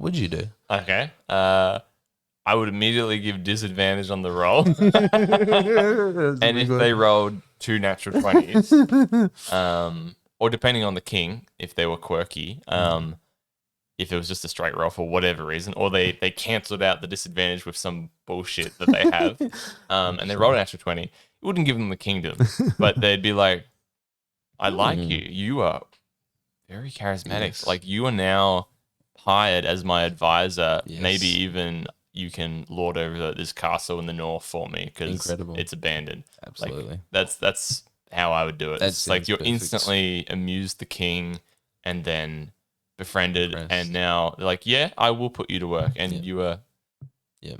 would you do? Okay. I would immediately give disadvantage on the roll. And if they rolled 2 natural 20s, or depending on the king, if they were quirky, if it was just a straight roll for whatever reason, or they cancelled out the disadvantage with some bullshit that they have, and they rolled an natural 20, it wouldn't give them the kingdom, but they'd be like, I like you. You are very charismatic. Yes. Like, you are now hired as my advisor. Yes. Maybe even you can lord over this castle in the north for me because it's abandoned. Absolutely. Like, that's how I would do it. It's like you're perfect. instantly amused the king and then befriended, and now they're like, yeah, I will put you to work, and you are.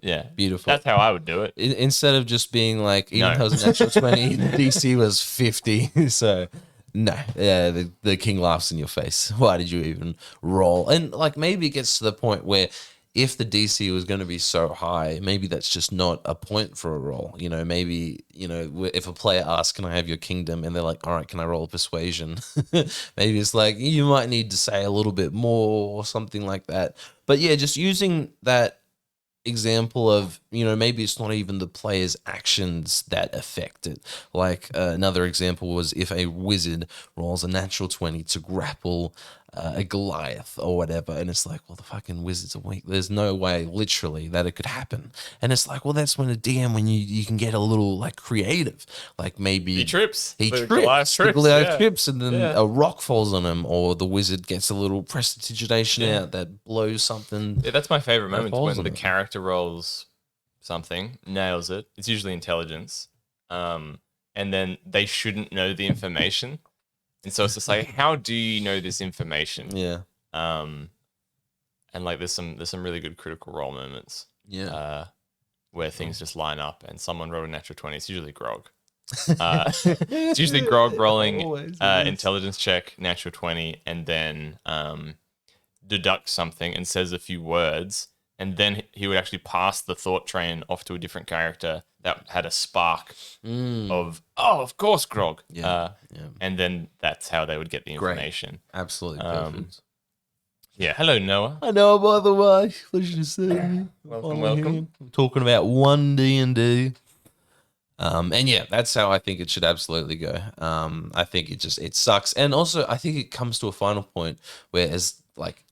Yeah, beautiful. That's how I would do it. Instead of just being like, even though it was a natural 20, the DC was 50. So, no. Yeah, the king laughs in your face. Why did you even roll? And like maybe it gets to the point where if the DC was going to be so high, maybe that's just not a point for a roll. Maybe, if a player asks, can I have your kingdom? And they're like, all right, can I roll persuasion? Maybe it's like, you might need to say a little bit more or something like that. But yeah, just using that example of, maybe it's not even the player's actions that affect it. Like another example was if a wizard rolls a natural 20 to grapple a Goliath or whatever, and it's like, well, the fucking wizards are weak. There's no way, literally, that it could happen. And it's like, well, that's when when you can get a little like creative, like maybe he trips, Goliath trips, and then a rock falls on him, or the wizard gets a little prestidigitation out that blows something. Yeah, that's my favorite moment, when the character rolls something, nails it. It's usually intelligence, and then they shouldn't know the information. And so it's just like, how do you know this information? Yeah. And like there's some really good critical role moments. Yeah. Where things just line up and someone rolled a natural 20. It's usually Grog. It's usually Grog rolling intelligence check, natural 20, and then deducts something and says a few words. And then he would actually pass the thought train off to a different character that had a spark of course, Grog. And then that's how they would get the information. Great. Absolutely perfect. Yeah. Hello, Noah. I know, by the way. Pleasure to see you. Welcome. I'm talking about One D&D. And yeah, that's how I think it should absolutely go. I think it sucks. And also, I think it comes to a final point where, as like,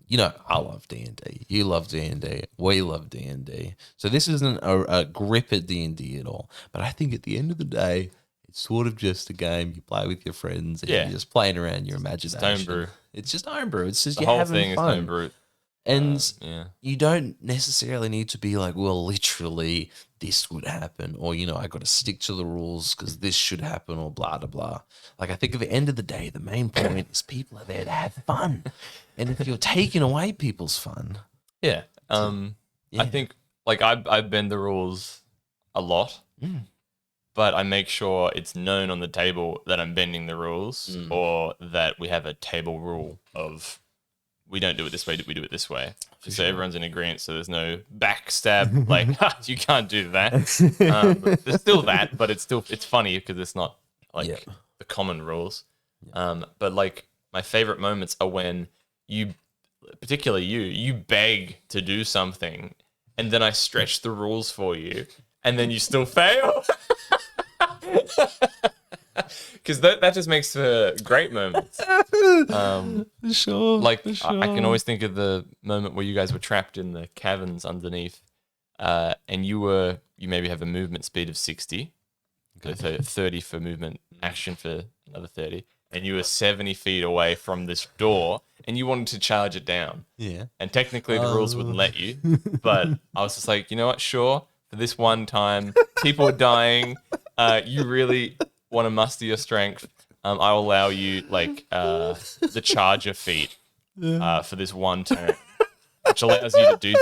I love D&D. You love D&D. We love D&D. So this isn't a grip at D&D at all. But I think at the end of the day, it's sort of just a game you play with your friends, and you're just playing around your imagination. It's homebrew. It's just homebrew. It's just the whole thing is homebrew. And you don't necessarily need to be like, well, literally this would happen, or, I got to stick to the rules because this should happen, or blah, blah, blah. Like, I think at the end of the day, the main point is people are there to have fun. And if you're taking away people's fun. Yeah. I think, like, I bend the rules a lot, but I make sure it's known on the table that I'm bending the rules, or that we have a table rule of, we don't do it this way, we do it this way. So everyone's in agreement, so there's no backstab, like, you can't do that. There's still that, but it's funny because it's not like the common rules. But like, my favorite moments are when particularly you beg to do something, and then I stretch the rules for you, and then you still fail. Because that just makes for great moments. Sure. Like, I can always think of the moment where you guys were trapped in the caverns underneath, and you maybe have a movement speed of 60, so 30 for movement, action for another 30, and you were 70 feet away from this door, and you wanted to charge it down. Yeah. And technically the rules wouldn't let you, but I was just like, you know what? Sure, for this one time, people are dying. You really want to muster your strength, I'll allow you like the charger feat for this one turn, which allows you to do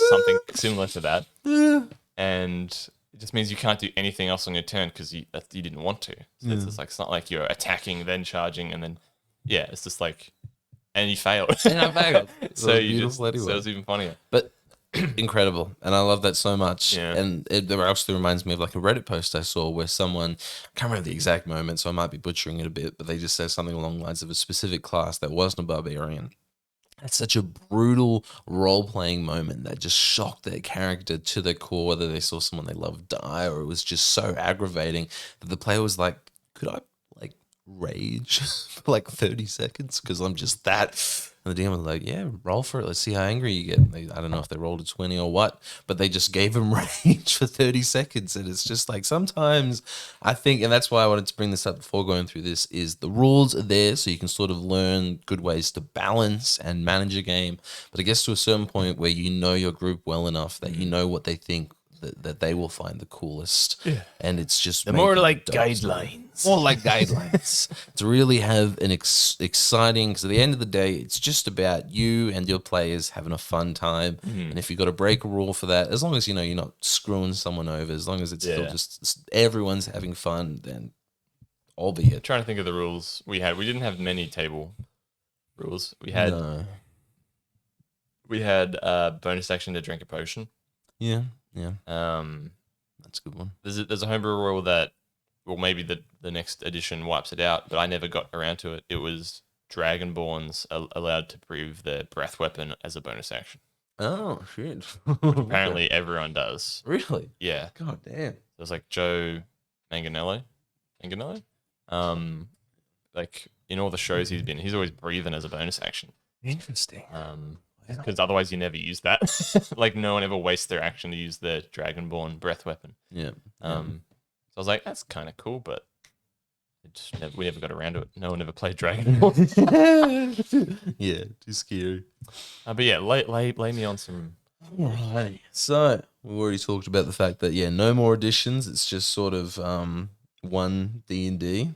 something similar to that. And it just means you can't do anything else on your turn because you didn't want to. So it's just like, it's not like you're attacking, then charging, and then, yeah, it's just like, and you failed. And I failed. It So was you beautiful just, so anyway. it's even funnier. But incredible, and I love that so much. Yeah. And it actually reminds me of like a Reddit post I saw where someone, I can't remember the exact moment, so I might be butchering it a bit, but they just said something along the lines of a specific class that wasn't a barbarian. It's such a brutal role playing moment that just shocked their character to the core, whether they saw someone they loved die or it was just so aggravating that the player was like, could I like rage for like 30 seconds? Because I'm just that. And the DM was like, yeah, roll for it. Let's see how angry you get. I don't know if they rolled a 20 or what, but they just gave him rage for 30 seconds. And it's just like sometimes I think, and that's why I wanted to bring this up before going through this, is the rules are there so you can sort of learn good ways to balance and manage a game. But it gets to a certain point where you know your group well enough that you know what they think that they will find the coolest. Yeah. And it's just They're more making like adults- guidelines. More like guidelines. To really have an exciting, because at the end of the day, it's just about you and your players having a fun time. And if you've got to break a rule for that, as long as you know you're not screwing someone over, as long as it's still Yeah. just everyone's having fun, then albeit. Trying to think of the rules we had. We didn't have many table rules. We had No. bonus action to drink a potion. Yeah, That's a good one. There's a homebrew rule that, well, maybe the next edition wipes it out, but I never got around to it. It was Dragonborns allowed to prove their breath weapon as a bonus action. Oh, shit. Apparently, everyone does. Really? Yeah. God damn. There's like Joe Manganello. Like in all the shows he's been, he's always breathing as a bonus action. Interesting. Because otherwise you never use that. Like no one ever wastes their action to use the Dragonborn breath weapon. Yeah. So I was like, that's kind of cool, but we never got around to it. No one ever played Dragonborn. Yeah, too scary. But yeah, lay me on some. Alrighty. So we already talked about the fact that no more additions. It's just sort of one D&D.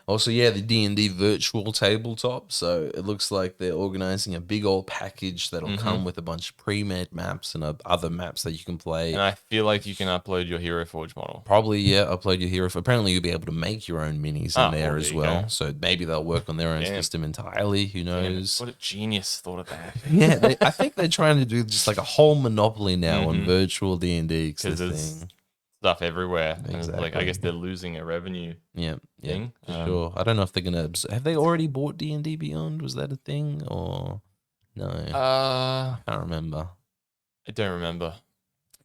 Also, the D&D virtual tabletop. So it looks like they're organizing a big old package that'll come with a bunch of pre-made maps and other maps that you can play. And I feel like you can upload your Hero Forge model. Probably, upload your hero. Apparently, you'll be able to make your own minis in there as well. So maybe they'll work on their own system entirely. Who knows? What a genius thought of that. Yeah, I think they're trying to do just like a whole monopoly now on virtual D&D. Because there's stuff everywhere. And it's like, I Exactly. guess they're losing a revenue thing. For sure. I don't know if they're gonna. Have they already bought D&D Beyond? Was that a thing or no? I I can't remember. don't remember.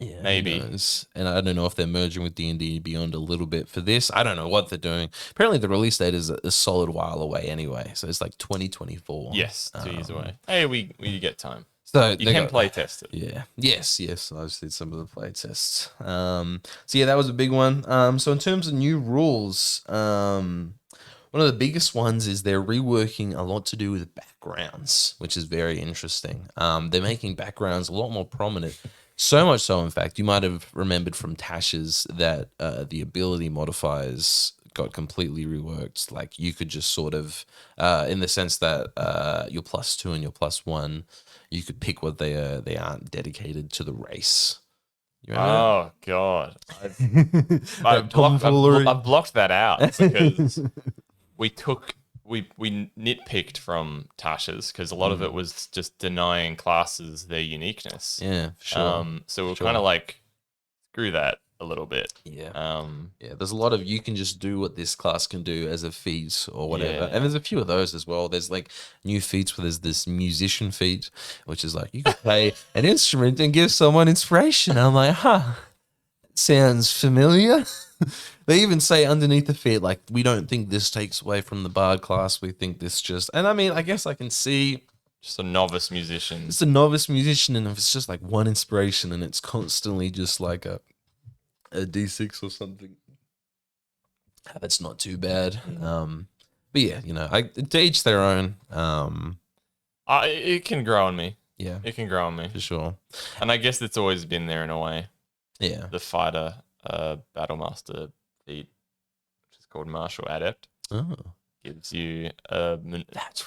Yeah, who Maybe. knows? And I don't know if they're merging with D&D Beyond a little bit for this. I don't know what they're doing. Apparently, the release date is a solid while away anyway. So it's like 2024. Yes, 2 years away. Hey, we get time. So You can play test it. Yeah. Yes. I've did some of the play tests. So that was a big one. So in terms of new rules, one of the biggest ones is they're reworking a lot to do with backgrounds, which is very interesting. They're making backgrounds a lot more prominent. So much so, in fact, you might have remembered from Tasha's that the ability modifiers got completely reworked. Like you could just sort of, in the sense that your +2 and your +1, you could pick what they are. They aren't dedicated to the race. You remember Oh god, that? I've blocked that out because we nitpicked from Tasha's because a lot of it was just denying classes their uniqueness. Yeah, for sure. So we're kind of like, screw that a little bit. Yeah. There's a lot of you can just do what this class can do as a feat or whatever. Yeah. And there's a few of those as well. There's like new feats where there's this musician feat, which is like you can play an instrument and give someone inspiration. I'm like, sounds familiar. They even say underneath the feat, like, we don't think this takes away from the bard class. We think this just, and I mean, I guess I can see Just a novice musician. it's a novice musician, and if it's just like one inspiration and it's constantly just like a D6 or something, that's not too bad. But yeah, to each their own. It can grow on me. Yeah, It can grow on me. for sure. And I guess it's always been there in a way. Yeah. The fighter battlemaster feat, which is called martial adept, Oh, gives you a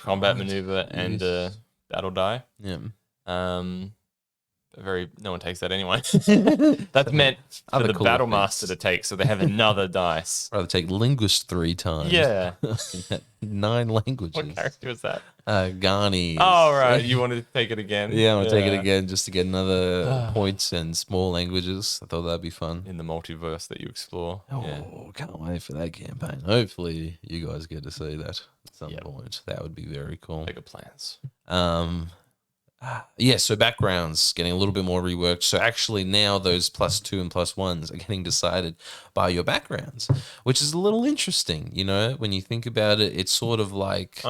combat maneuver and a battle die. yeah. no one takes that anyway. That's meant for Other the cool battle effects. master to take, so they have another dice. Rather take linguist 3 times. Yeah. 9 What languages. character is that? Ghani. Oh, right. You wanted to take it again? Yeah, I'm gonna take it again just to get another Ah. points and small languages. I thought that'd be fun. In the multiverse that you explore. Yeah. Oh, can't wait for that campaign. Hopefully, you guys get to see that at some Yep. point. That would be very cool. Bigger plans. Yeah, so backgrounds getting a little bit more reworked. So actually now those +2 and +1s are getting decided by your backgrounds, which is a little interesting. You know, when you think about it, it's sort of like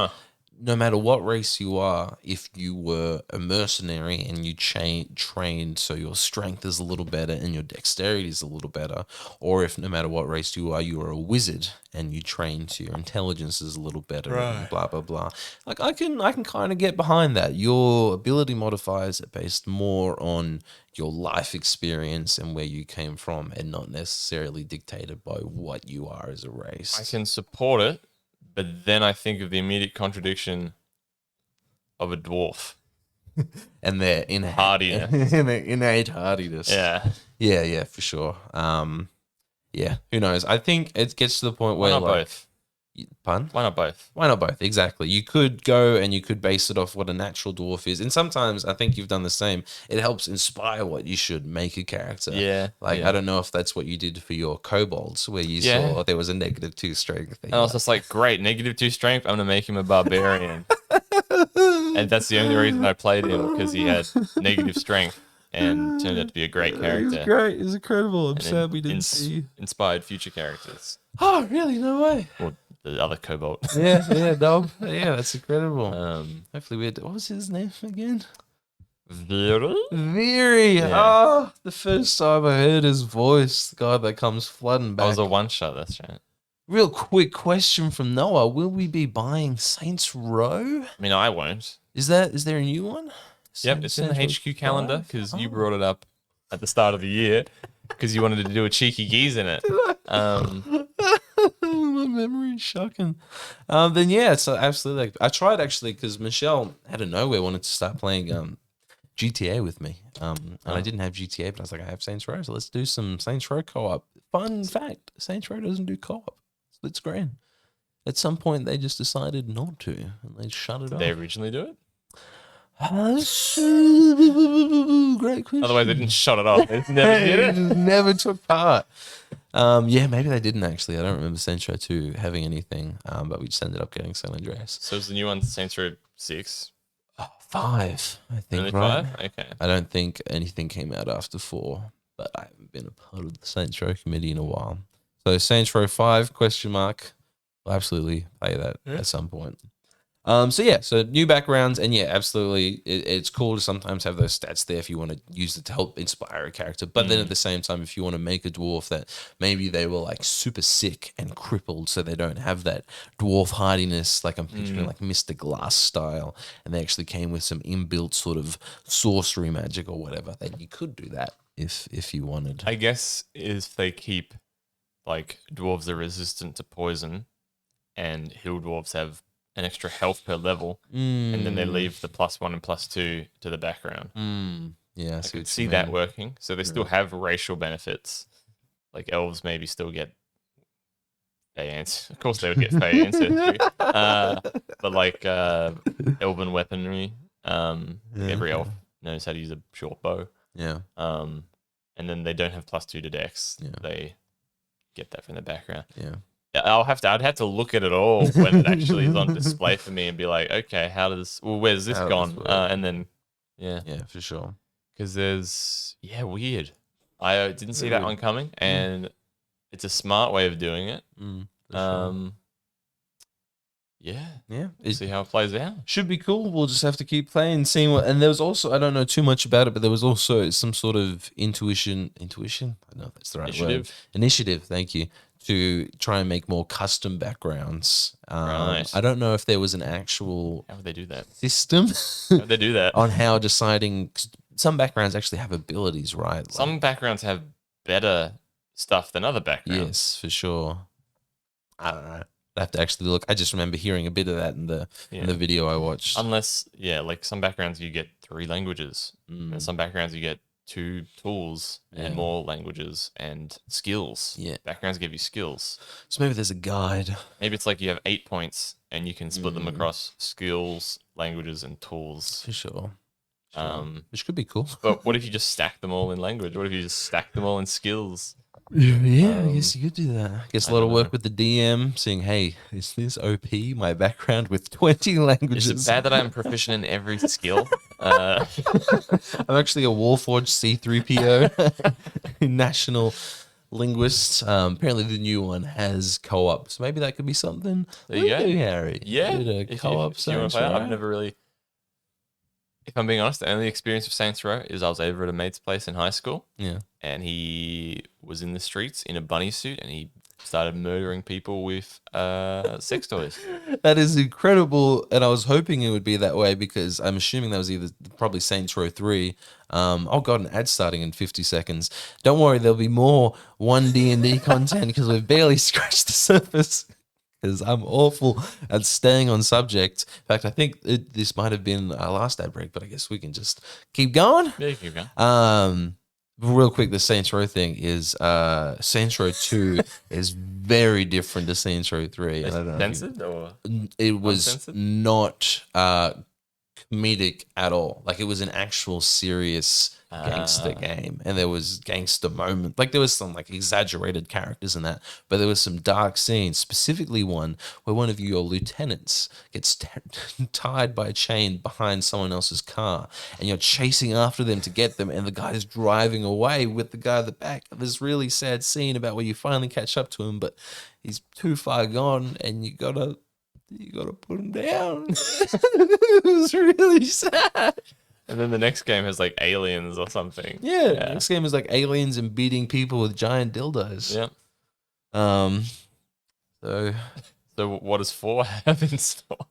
no matter what race you are, if you were a mercenary and you trained so your strength is a little better and your dexterity is a little better, or if no matter what race you are a wizard and you train so your intelligence is a little better, and blah blah blah. Like I can kind of get behind that. Your ability modifiers are based more on your life experience and where you came from, and not necessarily dictated by what you are as a race. I can support it, but then I think of the immediate contradiction of a dwarf. And their innate Hardiness. innate hardiness. Yeah. For sure. Yeah, who knows? I think it gets to the point Why where not like, both? pun? Why not both? Why not both? Exactly. You could go and you could base it off what a natural dwarf is, and sometimes I think you've done the same. It helps inspire what you should make a character. Yeah. Like I don't know if that's what you did for your kobolds, where you saw there was a -2 strength thing. And I was just like, great, -2 strength. I'm gonna make him a barbarian, and that's the only reason I played him, because he had negative strength and turned out to be a great character. It's great. It's incredible. I'm And sad we didn't see. inspired future characters. Oh, really? No way. Or the other kobold. Yeah, dog. Yeah, that's incredible. Hopefully What was his name again? Vera? Veery. Yeah. Oh, the first time I heard his voice, the guy that comes flooding That back. was a one shot. That's right. Real quick question from Noah: will we be buying Saints Row? I mean, I won't. Is there a new one? Yep, it's in the Saints Row HQ calendar, 5? because you brought it up at the start of the year because you wanted to do a cheeky geese in it. My memory is shocking. Then yeah, so absolutely. I tried actually because Michelle out of nowhere wanted to start playing GTA with me. And I didn't have GTA, but I was like, I have Saints Row, so let's do some Saints Row co-op. Fun fact: Saints Row doesn't do co-op. Split screen. At some point, they just decided not to, and they shut it Did off. they originally do it? Great question. Otherwise, they didn't shut it off. They just never did it. Just never took part. Yeah, maybe they didn't actually. I don't remember Saints Row 2 having anything, but we just ended up getting San Andreas. So is the new one Saints Row 6? 5, I think, Only right? 5? Okay. I don't think anything came out after 4, but I haven't been a part of the Saints Row committee in a while. So Saints Row 5, question mark. I'll absolutely play that at some point. So new backgrounds, and yeah, absolutely, it's cool to sometimes have those stats there if you want to use it to help inspire a character. But then at the same time, if you want to make a dwarf that maybe they were like super sick and crippled, so they don't have that dwarf hardiness, like I'm picturing like Mr. Glass style, and they actually came with some inbuilt sort of sorcery magic or whatever, then you could do that if you wanted. I guess if they keep, like, dwarves are resistant to poison, and hill dwarves have an extra health per level, and then they leave the +1 and +2 to the background. Yeah, I could see that working. So they still have racial benefits. Like elves maybe still get Fey ancestry. Of course they would get Fey ancestry. But like elven weaponry, every elf knows how to use a short bow. Yeah. And then they don't have +2 to dex. Yeah. They get that from the background. Yeah. I'd have to look at it all when it actually is on display for me and be like, okay, where's this gone? And then, yeah, for sure. Because weird. I didn't see that one coming, and it's a smart way of doing it. Sure. Yeah. See how it plays out. Should be cool. We'll just have to keep playing, seeing what. And there was also, I don't know too much about it, but there was also some sort of intuition. I don't know if that's the right word. Initiative. Thank you. To try and make more custom backgrounds. Right. I don't know if there was an actual How would they do that? system How would they do that? on how deciding. Some backgrounds actually have abilities, right? Some backgrounds have better stuff than other backgrounds. Yes, for sure. I don't know. I have to actually look. I just remember hearing a bit of that in the video I watched. Unless, like some backgrounds you get 3 languages. Mm. And some backgrounds you get 2 tools and more languages and skills. Yeah. Backgrounds give you skills. So maybe there's a guide. Maybe it's like you have 8 points and you can split them across skills, languages, and tools. For sure. Which could be cool. But what if you just stack them all in language? What if you just stack them all in skills? Yeah, I guess you could do that. I guess a lot of don't work know. with the DM, saying, "Hey, is this OP? My background with 20 languages." Is it bad that I'm proficient in every skill? I'm actually a Warforged C3PO, national linguist. Apparently, the new one has co-op, so maybe that could be something. There you go. Harry. Yeah. Bit of co-op. If you want to play it, I've never really. If I'm being honest, the only experience with Saints Row is I was over at a mate's place in high school. Yeah. And he was in the streets in a bunny suit and he started murdering people with sex toys. That is incredible, and I was hoping it would be that way because I'm assuming that was probably Saints Row 3. Oh god, an ad starting in 50 seconds. Don't worry, there'll be more One D&D content because we've barely scratched the surface. Because I'm awful at staying on subject. In fact, I think this might have been our last ad break, but I guess we can just keep going. Yeah, you keep going. Real quick, the Saints Row thing is Saints Row 2 is very different to Saints Row 3. Is I it don't know censored or it was uncensored? not comedic at all. Like, it was an actual serious gangster game, and there was gangster moment. Like, there was some like exaggerated characters in that, but there was some dark scenes, specifically one where one of your lieutenants gets tied by a chain behind someone else's car, and you're chasing after them to get them, and the guy is driving away with the guy at the back. This really sad scene about where you finally catch up to him, but he's too far gone, and you gotta put him down. It was really sad. And then the next game has like aliens or something. Yeah. Next game is like aliens and beating people with giant dildos. Yeah. So what does 4 have in store?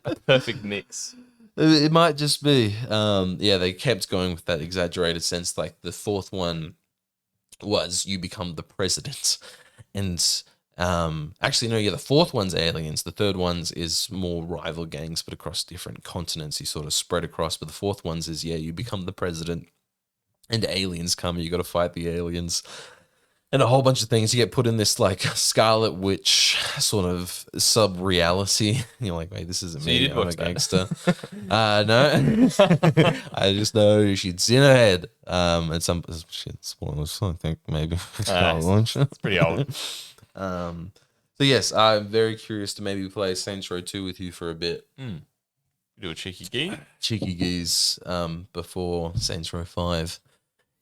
A perfect mix. it might just be. They kept going with that exaggerated sense. Like, the fourth one was you become the president. And the fourth one's aliens. The third one's is more rival gangs, but across different continents. You sort of spread across. But the fourth one's is, you become the president, and aliens come. You got to fight the aliens, and a whole bunch of things. You get put in this like Scarlet Witch sort of sub-reality. You're like, wait, this isn't So me. you did I'm watch a that? gangster. No, I just know she's in her head. And some spoilers, I think maybe. It's pretty old. So yes, I'm very curious to maybe play Saints Row 2 with you for a bit. Do a cheeky gee. Cheeky geese before Saints Row 5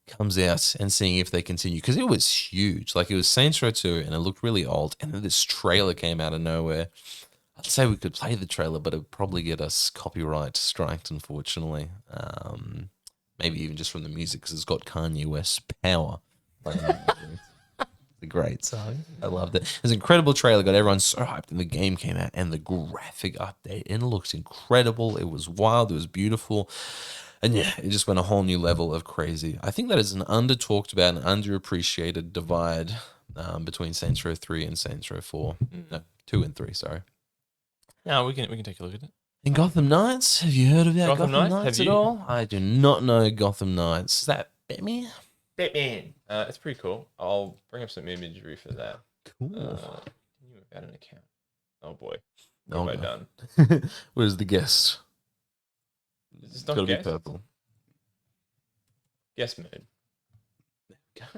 comes out, and seeing if they continue, because it was huge. Like, it was Saints Row 2 and it looked really old, and then this trailer came out of nowhere. I'd say we could play the trailer, but it would probably get us copyright striked, unfortunately. Maybe even just from the music, because it's got Kanye West's Power. The great song. I loved it. It was an incredible trailer. Got everyone so hyped, and the game came out, and the graphic update, and it looked incredible. It was wild. It was beautiful. And yeah, it just went a whole new level of crazy. I think that is an under-talked about and underappreciated divide between Saints Row 3 and Saints Row 4. No, 2 and 3, sorry. Yeah, we can take a look at it. In Gotham Knights, have you heard about Gotham Knights Have at you? all? I do not know Gotham Knights. Is that Batman? Batman. It's pretty cool. I'll bring up some imagery for that. Cool. Continue without an account. Oh boy. What Oh, have I no. done? Where's the guest? It's Got not to be guess. purple. Guess mode.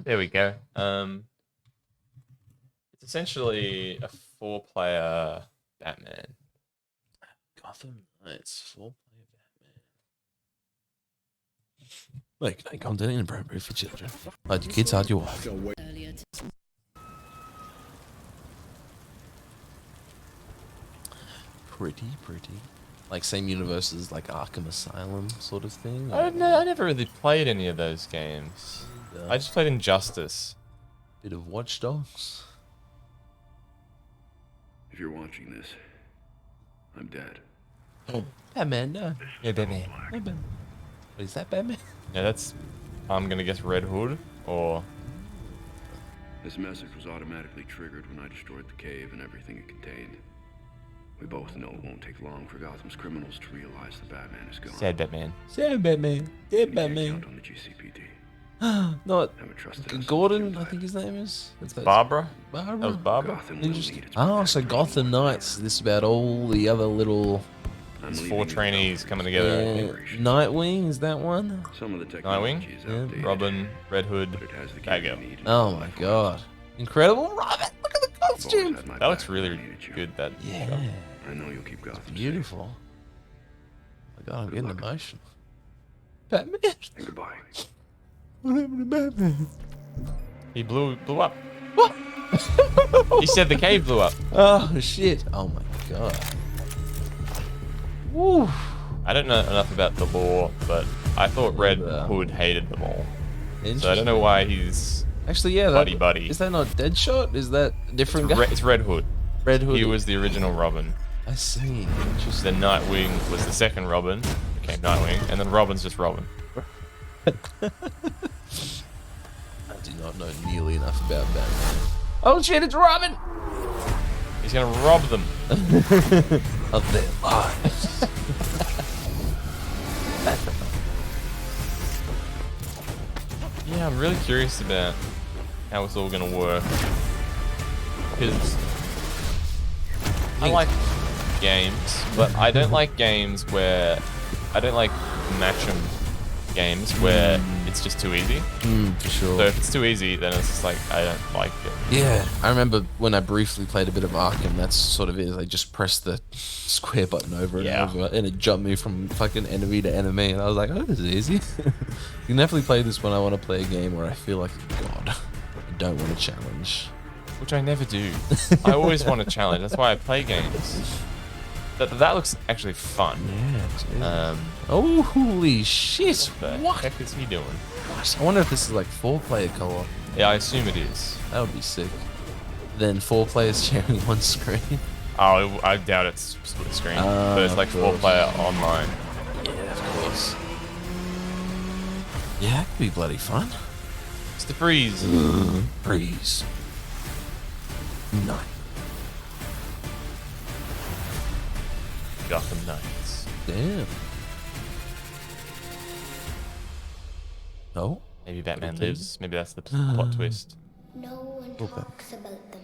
There we go. It's essentially a 4-player Batman. Gotham Knights 4-player Batman. Wait, can I content inappropriate for children? Hide your kids, hide your wife. Pretty. Like, same universe as like Arkham Asylum sort of thing. I never really played any of those games. I just played Injustice. Bit of Watch Dogs. If you're watching this, I'm dead. Batman, no. Yeah, Batman. Batman. Is that Batman? Yeah, that's. I'm gonna guess Red Hood or. This message was automatically triggered when I destroyed the cave and everything it contained. We both know it won't take long for Gotham's criminals to realize the Batman is gone. Sad Batman. Sad Batman. Dead We can't Batman. count on the GCPD. Not Haven't trusted us Gordon, since I Jim think died. his name is. That's Barbara? Barbara. That was Barbara? Gotham will need its Oh, so protector Gotham even more than Knights. This about all the other little ever. I'm There's leaving 4 you trainees without coming reason. together. Nightwing, is that one? Some of the Nightwing? technology is Yeah. outdated, Robin, Red Hood, but it has the gear Batgirl. you need. Oh my god. Incredible Robin! Look at the You've always costume! had my That looks back when I really needed you. good, that Yeah. shot. I know you'll keep Gotham safe. Beautiful. Oh my god, I'm Good getting luck. emotional. Batman? And goodbye. What happened to Batman? He blew up. What? He said the cave blew up. Oh shit. Oh my god. Woo. I don't know enough about the lore, but I thought Red Yeah. Hood hated them all. So I don't know why he's... Actually, yeah. Buddy. Is that not Deadshot? Is that a different guy? It's Red Hood. Red Hood. He was the original Robin. I see. Interesting. Then Nightwing was the second Robin, became Nightwing, and then Robin's just Robin. I do not know nearly enough about Batman. Oh shit, it's Robin! He's gonna rob them. Of their lives. Yeah, I'm really curious about how it's all gonna work. Because I like games, but I don't like games where I don't like match 'em games where it's just too easy. For sure. So if it's too easy, then it's just like I don't like it. Yeah, I remember when I briefly played a bit of Arkham, that's sort of it. I just pressed the square button over and Yeah. over, and it jumped me from fucking enemy to enemy, and I was like, oh, this is easy. You can definitely play this when I want to play a game where I feel like a god. I don't want a challenge. Which I never do. I always want a challenge. That's why I play games. That looks actually fun. Yeah. Oh, holy shit. The What? heck is he doing? I wonder if this is like 4-player co-op. Yeah, I assume it is. That would be sick. Then 4 players sharing one screen. Oh, I doubt it's split screen. Ah, But it's like of course. 4-player online. Yeah, of course. Yeah, that could be bloody fun. It's the freeze. Breeze. No. Gotham Knights. Damn. Oh? Maybe Batman Okay. lives. Maybe that's the plot twist. No one talks about them.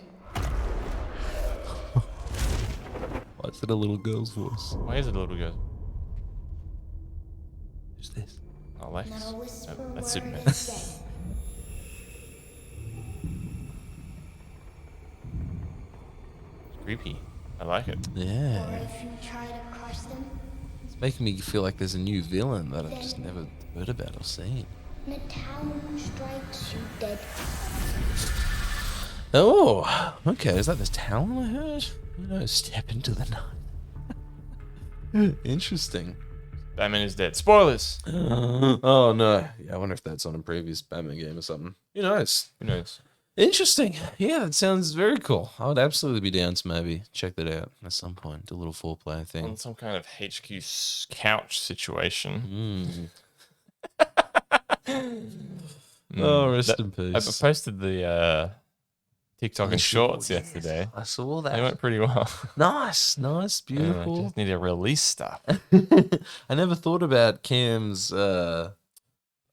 Why is it a little girl's voice? Why is it a little girl? Who's this? Oh, Lex. Not a whisper No, that's word Superman. is said. Creepy. I like it. Or Yeah. if you try to crush them, It's making me feel like there's a new villain that I've just never heard about or seen. and a town strikes you dead. Oh, okay. Is that the talent I heard? Who knows? Step into the night. Interesting. Batman is dead. Spoilers. Oh no. Yeah, I wonder if that's on a previous Batman game or something. Who knows? Who knows? Interesting. Yeah, that sounds very cool. I would absolutely be down to maybe check that out at some point. Do a little 4-player On thing. some kind of HQ couch situation. Oh, rest That- in I peace. posted the TikTok and shorts yesterday. I saw They that. went pretty well. Nice, I beautiful. just need to release stuff. I never thought about Cam's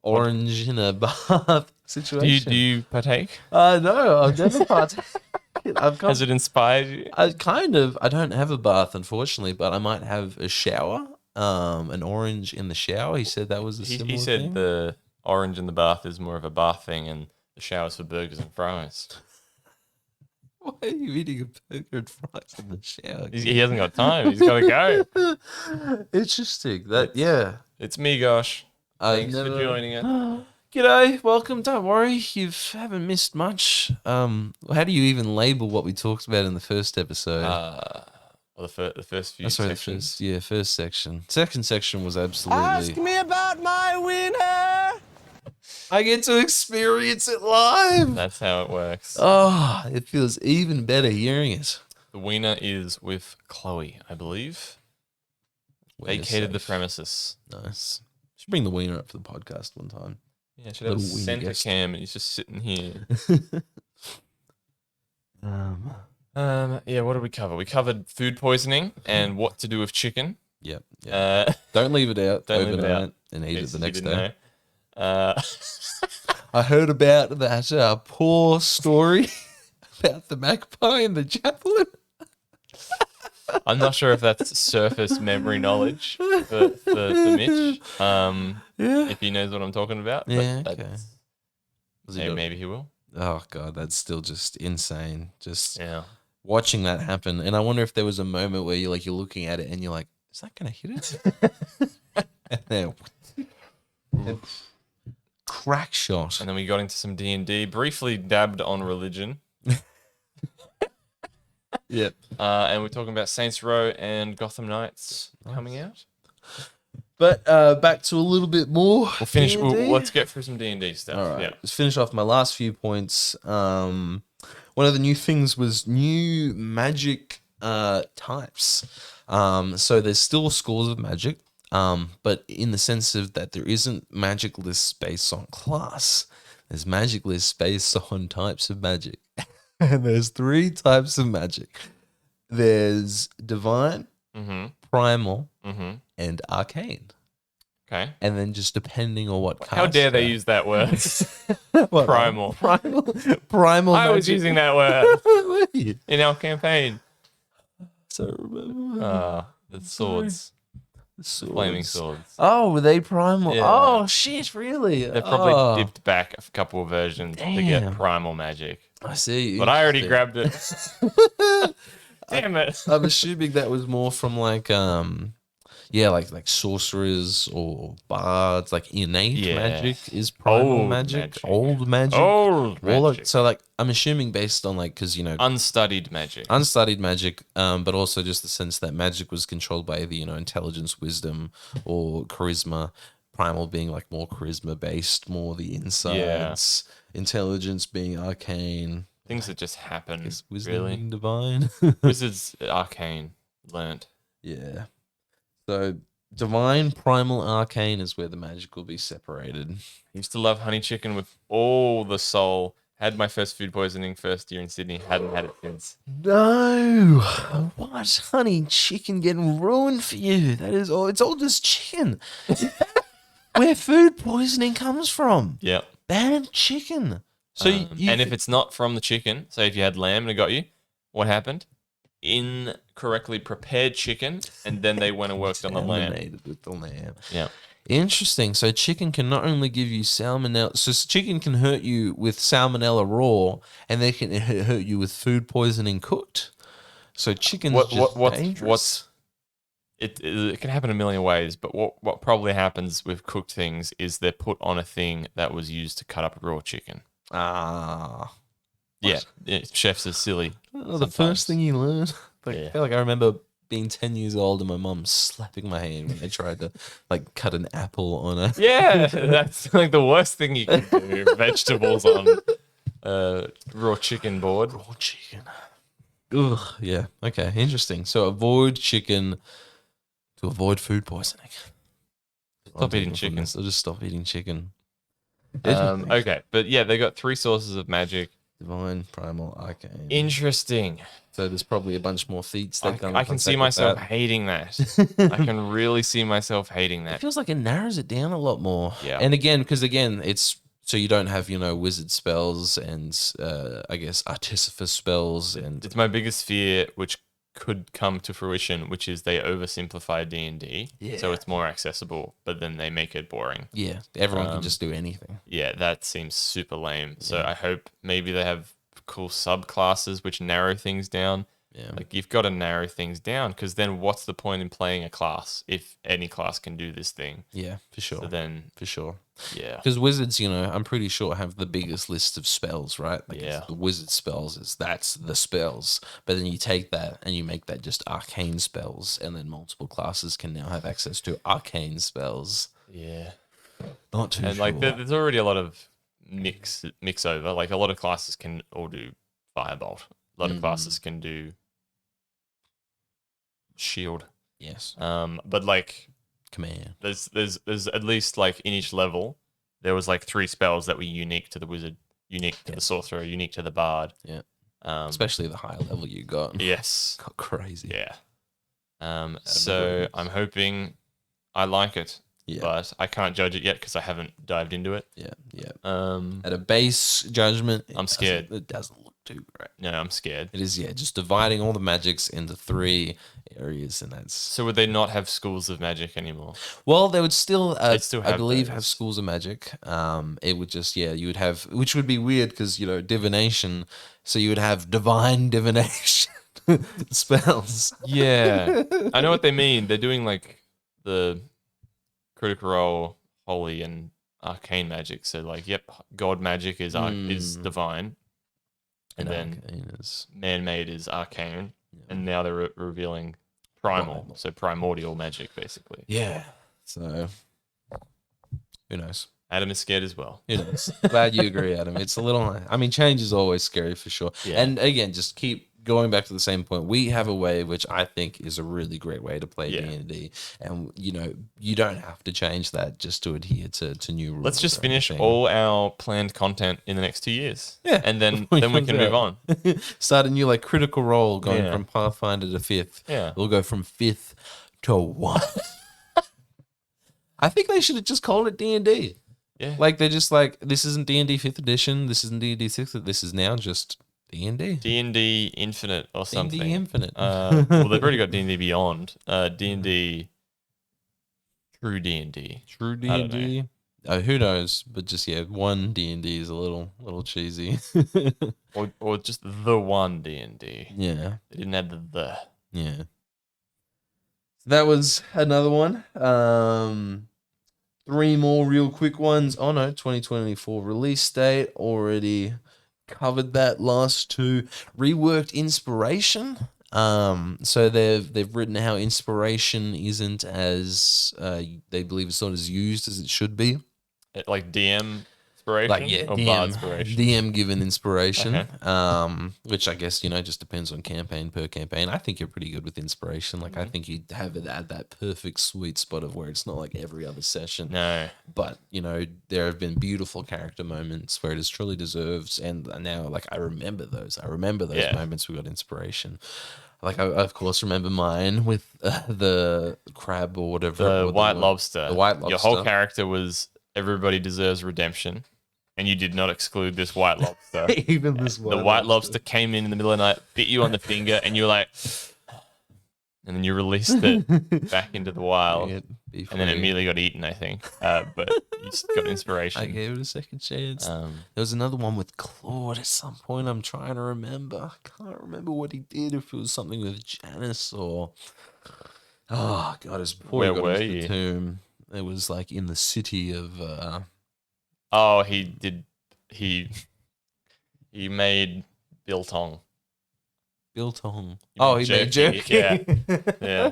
orange in a bath situation. Do you partake? No, I've never partaken. Has it inspired you? I don't have a bath, unfortunately, but I might have a shower. An orange in the shower. He said that was a similar He said thing. the orange in the bath is more of a bath thing, and the shower's for burgers and fries. Why are you eating a burger and fries in the shower? He hasn't got time. He's got to go. Interesting. Yeah. It's me, gosh. I've Thanks for joining it. G'day, welcome. Don't worry, you haven't missed much. How do you even label what we talked about in the first episode? Well, the first few Sorry, sections. first section. Second section was absolutely. me about my winner. I get to experience it live. That's how it works. Oh, it feels even better hearing it. The wiener is with Chloe, I believe. Vacated the safe. premises. Nice. Should bring the wiener up for the podcast one time. Yeah, should have a Little wiener center guest. cam, and he's just sitting here. Yeah, what did we cover? We covered food poisoning and what to do with chicken. Yep. Don't leave it out Don't leave it overnight out. and eat it Case the you next didn't day. know. I heard about that poor story about the magpie and the javelin. I'm not sure if that's surface memory knowledge for Mitch. Yeah. If he knows what I'm talking about. But Yeah, okay. that's- Was he got- maybe he will. Oh god, that's still just insane. Just Yeah. watching that happen, and I wonder if there was a moment where you're looking at it and you're like, "Is that gonna hit it?" And then crack shot. And then we got into some D&D, briefly dabbed on religion. Yep. And we're talking about Saints Row and Gotham Knights coming out. But back to a little bit more. We'll finish. D&D. Let's get through some D&D stuff. All right. Yeah. Let's finish off my last few points. One of the new things was new magic types. So there's still scores of magic, but in the sense of that there isn't magic lists based on class. There's magic lists based on types of magic. And there's 3 types of magic. There's divine, Mm-hmm. primal, Mm-hmm. and arcane. Okay. And then just depending on what How dare they use that word? Primal. Primal I was magic. using that word Were you? in our campaign. So remember The swords. swords. Flaming swords. Oh, were they primal? Yeah. Oh shit, really? They probably Oh, dipped back a couple of versions to get Damn. primal magic. I see. But I already Interesting. grabbed it. Damn it. I'm assuming that was more from like sorcerers or bards, like innate Yeah. magic is primal Old magic, magic. old magic. Old Warlock. magic. So like I'm assuming based on like because Unstudied magic. unstudied magic, but also just the sense that magic was controlled by the intelligence, wisdom, or charisma. Primal being like more charisma based, more the insides. Intelligence being arcane. Things that just happen. Is wisdom Really. being divine? Wizards arcane learnt. Yeah. So divine, primal, arcane is where the magic will be separated. Used to love honey chicken with all the soul. Had my first food poisoning first year in Sydney. Hadn't had it since. No, what honey chicken getting ruined for you? That is all. It's all just chicken. Where food poisoning comes from? Yep. Bad chicken. So And if it's not from the chicken, say if you had lamb and it got you, what happened? Incorrectly prepared chicken, and then they went and worked on the lamb. contaminated with the lamb. Yeah. Interesting. So chicken can not only give you salmonella, so chicken can hurt you with salmonella raw, and they can hurt you with food poisoning cooked. So chicken's just dangerous. It can happen a million ways, but what probably happens with cooked things is they're put on a thing that was used to cut up raw chicken. Ah. Yeah, chefs are silly. Oh, the sometimes. first thing you learn. Like, Yeah. I feel like I remember being 10 years old and my mum slapping my hand when I tried to like cut an apple on a Yeah, that's like the worst thing you can do. Vegetables on raw chicken board. raw chicken. Ugh. Yeah. Okay. Interesting. So avoid chicken to avoid food poisoning. Stop eating chicken. So just stop eating chicken. Okay, but yeah, they got 3 sources of magic. Divine, primal, arcane. Interesting. So there's probably a bunch more feats that come. I can see myself hating that. I can really see myself hating It that. feels like it narrows it down a lot more. Yeah. And again, because it's so you don't have wizard spells and I guess artificer spells and It's my biggest fear, which could come to fruition, which is they oversimplify D&D, so Yeah. it's more accessible, but then they make it boring. yeah, everyone can just do anything. Yeah, that seems super lame. So I hope maybe they have cool subclasses which narrow things down. Yeah. Like you've got to narrow things down because then what's the point in playing a class if any class can do this thing? Yeah, for sure. So then, For sure. yeah. Because wizards, I'm pretty sure have the biggest list of spells, right? Like Yeah. it's the wizard spells that's the spells. But then you take that and you make that just arcane spells, and then multiple classes can now have access to arcane spells. Yeah. Not too And sure. like there's already a lot of mix over. Like a lot of classes can all do firebolt. A lot of classes can do shield. yes, But like command. there's at least like in each level there was like 3 spells that were unique to the wizard, unique to the sorcerer, unique to the bard. Yeah. Especially the higher level you got. Yes. Got crazy. Yeah. So I'm hoping I like it, Yeah. but I can't judge it yet because I haven't dived into it. Yeah. Yeah. Um, At a base judgment, I'm scared. It doesn't look too great. No, I'm scared. It is, yeah, just dividing all the magics into 3 areas, and that's So would they not have schools of magic anymore? well. They would still, They'd still I have believe, those. have schools of magic. It would just, yeah, you would have, which would be weird because divination. So you would have divine divination spells. Yeah, I know what they mean. They're doing like the Critical Role, holy, and arcane magic. So like, yep, god magic is is divine, and then arcane is man-made is arcane, and now they're revealing primal, so primordial magic, basically. yeah. So who knows? Adam is scared as well. Who knows? Glad you agree, Adam. It's a little. I mean, change is always scary for sure. Yeah. And again, just keep going back to the same point. We have a way which I think is a really great way to play D&D, and you don't have to change that just to adhere to new rules. Let's just or finish anything. all our planned content in the next 2 years. Yeah, and then before then it we comes can move out. on. Start a new Critical Role going Yeah. from Pathfinder to 5th. Yeah. We'll go from 5th to 1. I think they should have just called it D&D. Yeah. Like they're just this isn't D&D 5th edition. This isn't D&D 6th. This is now just D&D. D&D Infinite or something. D&D Infinite. Well, they've already got D&D Beyond. D&D True D&D. True I don't D&D. Who knows? But just one D&D is a little cheesy. Or just the one D&D. Yeah. They didn't add the. Yeah. So that was another one. 3 more real quick ones. Oh no, 2024 release date. Already covered that last 2. Reworked inspiration. So they've written how inspiration isn't as they believe it's not as used as it should be. Like DM inspiration? Or DM, Bard inspiration? DM given inspiration. Okay. Which I guess just depends on campaign per campaign. I think you're pretty good with inspiration. Like I think you have it at that perfect sweet spot of where it's not like every other session. No. But there have been beautiful character moments where it is truly deserved, and now I remember those. Yeah. Moments we got inspiration. I of course remember mine with the crab or whatever. The white lobster. The white lobster. Your whole character was everybody deserves redemption. And you did not exclude this white lobster. Even this The white lobster came in the middle of the night, bit you on the finger, and you were like, and then you released it back into the wild, and then it immediately got eaten, I think. But you just got inspiration. I gave it a second chance. Um, There was another one with Claude at some point. I'm trying to remember. I can't remember what he did. If it was something with Janice or oh god, it's before Where he got were into you? the tomb. It was in the city of oh, he did. He made biltong. Biltong. He Oh, made he made jerky, jerky. Yeah.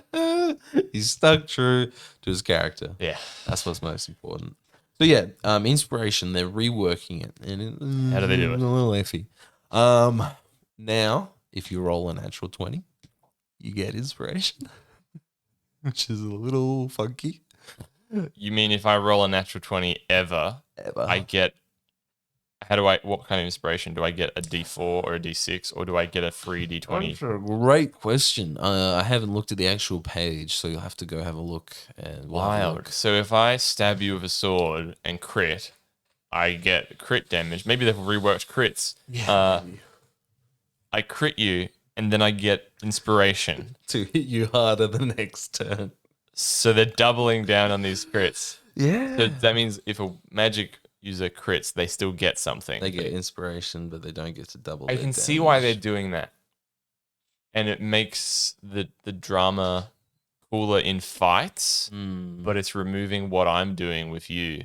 He stuck true to his character. Yeah. That's what's most important. So yeah, inspiration. They're reworking it, and How do they do it? A little iffy. Now if you roll a natural 20, you get inspiration, which is a little funky. You mean if I roll a natural 20 ever, I get. What kind of inspiration? Do I get a D4 or a D6, or do I get a free D20? That's a great question. I haven't looked at the actual page, so you'll have to go have a look. And we'll have a Wild. look. So if I stab you with a sword and crit, I get crit damage. Maybe they've reworked crits. I crit you, and then I get inspiration. To hit you harder the next turn. So they're doubling down on these crits. Yeah. So that means if a magic user crits, they still get something. They get inspiration, but they don't get to double. I their can see damage. why they're doing that. And it makes the drama cooler in fights, but it's removing what I'm doing with you.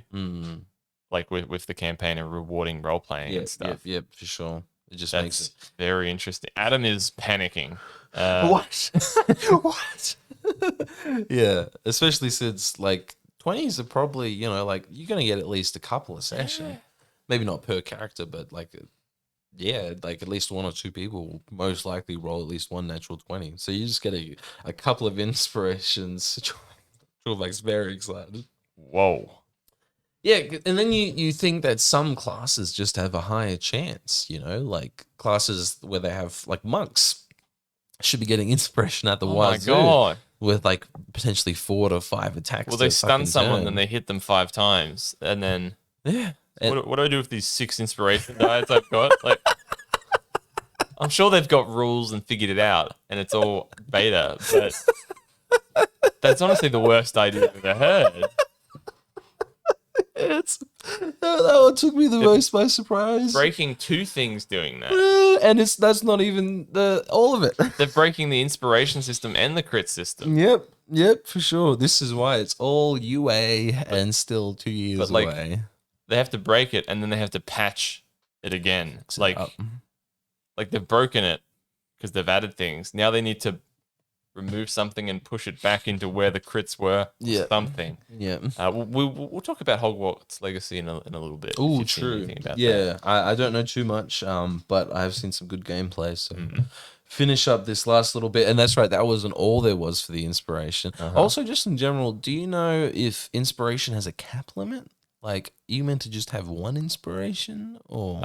Like with the campaign and rewarding role playing and stuff. Yep, for sure. It just That's makes it. very interesting. Adam is panicking. What? What? Yeah, especially since 20s are probably you're gonna get at least a couple a session, maybe not per character, but at least 1 or 2 people will most likely roll at least 1 natural 20. So you just get a couple of inspirations. Which makes very excited. Whoa. Yeah, and then you think that some classes just have a higher chance, like classes where they have like monks should be getting inspiration at the Oh my wazoo god. with like potentially 4 to 5 attacks. Well, they to stun fucking someone, turn. then they hit them 5 times, and then Yeah. And- what do I do with these 6 inspiration diets I've got? Like, I'm sure they've got rules and figured it out, and it's all beta, but that's honestly the worst idea I've ever heard. that one took me the most by surprise. Breaking 2 things doing that. And that's not even all of it. They're breaking the inspiration system and the crit system. Yep, for sure. This is why it's all UA and still 2 years but, like, away. They have to break it, and then they have to patch it again. It's like Up. they've broken it because they've added things. Now they need to remove something and push it back into where the crits were. Yeah. Something. Yeah. We'll talk about Hogwarts Legacy in a little bit. if Oh, you've seen true. anything about that. Yeah, I don't know too much, but I've seen some good gameplay. So finish up this last little bit, and that's right. That wasn't all there was for the inspiration. Also, just in general, do you know if inspiration has a cap limit? Like, are you meant to just have 1 inspiration, or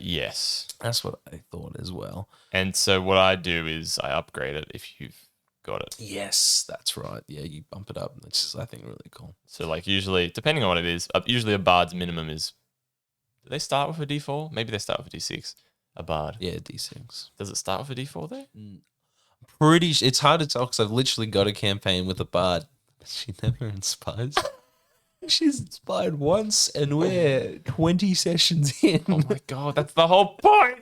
Yes. that's what I thought as well. And so what I do is I upgrade it if you've got it. Yes, that's right. Yeah, you bump it up, which is I think really cool. So like usually, depending on what it is, usually a bard's minimum is. Do they start with a D4? Maybe they start with a D6. A bard. Yeah, D6. Does it start with a D4 though? It's hard to tell because I've literally got a campaign with a bard, but she never inspires. She's inspired once, and we're 20 sessions in. Oh my god, that's the whole point.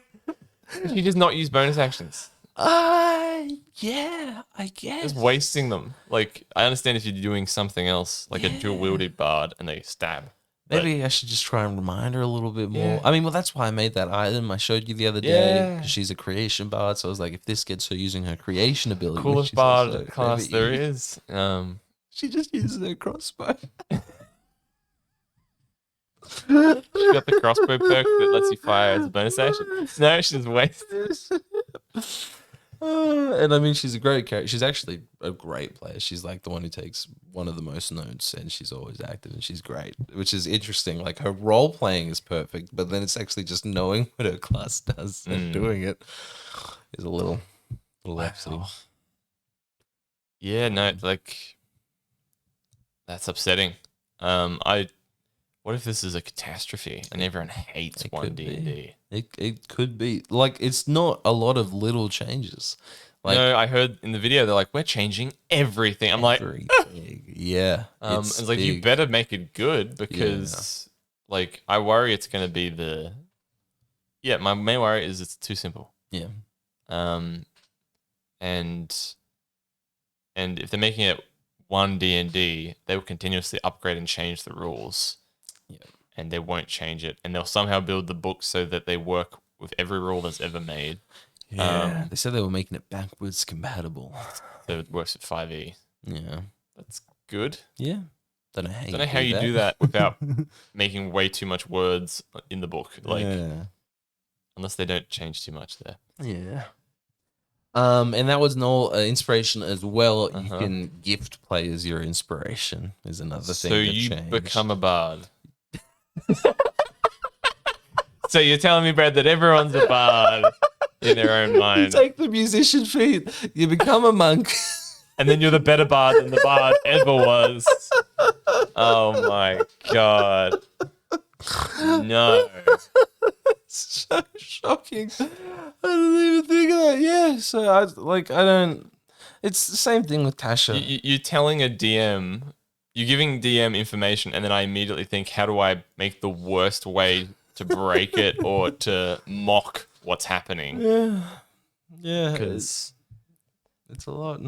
She does not use bonus actions. Yeah, I guess. Just wasting them. Like, I understand if you're doing something else, like a dual wielded bard, and they stab. But Maybe I should just try and remind her a little bit more. Yeah. I mean, well, that's why I made that item I showed you the other day. Yeah. 'Cause she's a creation bard, so I was like, if this gets her using her creation ability, which coolest she's also bard class never there used, is. She just uses her crossbow. She's got the crossbow perk that lets you fire as a bonus action. No, she's wasted. And I mean, she's a great character. She's actually a great player. She's like the one who takes one of the most notes, and she's always active, and she's great, which is interesting. Like, her role playing is perfect, but then it's actually just knowing what her class does and doing it is a little upsetting. Yeah, no, like that's upsetting. What if this is a catastrophe and everyone hates It One could be. D&D? It could be like it's not a lot of little changes. Like, No, I heard in the video they're like, we're changing everything. I'm like, very big. Yeah, it's like you big. better make it good because, like, I worry it's gonna be my main worry is it's too simple. Yeah, And if they're making it One D&D, they will continuously upgrade and change the rules. Yeah. And they won't change it, and they'll somehow build the book so that they work with every rule that's ever made. yeah. They said they were making it backwards compatible. So it works with 5e. Yeah, That's good. yeah. Don't know how You do that without making way too much words in the book. Like, yeah. unless they don't change too much there. Yeah. And that was no inspiration as well. You can gift players your inspiration is another thing. So that you changed. become a bard. So you're telling me, Brad, that everyone's a bard in their own You mind, take the musician feat. You become a monk. and then you're the better bard than the bard ever was. Oh my god! No. So shocking. I didn't even think of that. Yeah. So I don't. It's the same thing with Tasha. You're telling a DM, you're giving DM information, and then I immediately think, how do I make the worst way to break it or to mock what's happening? Yeah. Because It's a lot.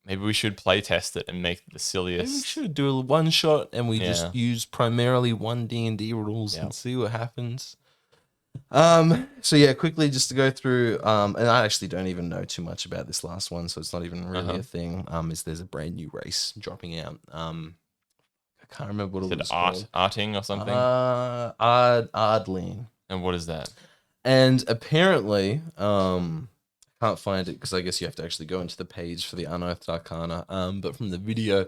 maybe we should play test it and make the Maybe we silliest. should do a one shot and we Yeah. just use primarily One D&D rules Yeah. and see what happens. So yeah, quickly just to go through, and I actually don't even know too much about this last one, so it's not even really a thing. Is there's a brand new race dropping out. I can't remember what Is it it was called. arting or something? Ardling. And what is that? And apparently, can't find it because I guess you have to actually go into the page for the Unearthed Arcana. But from the video,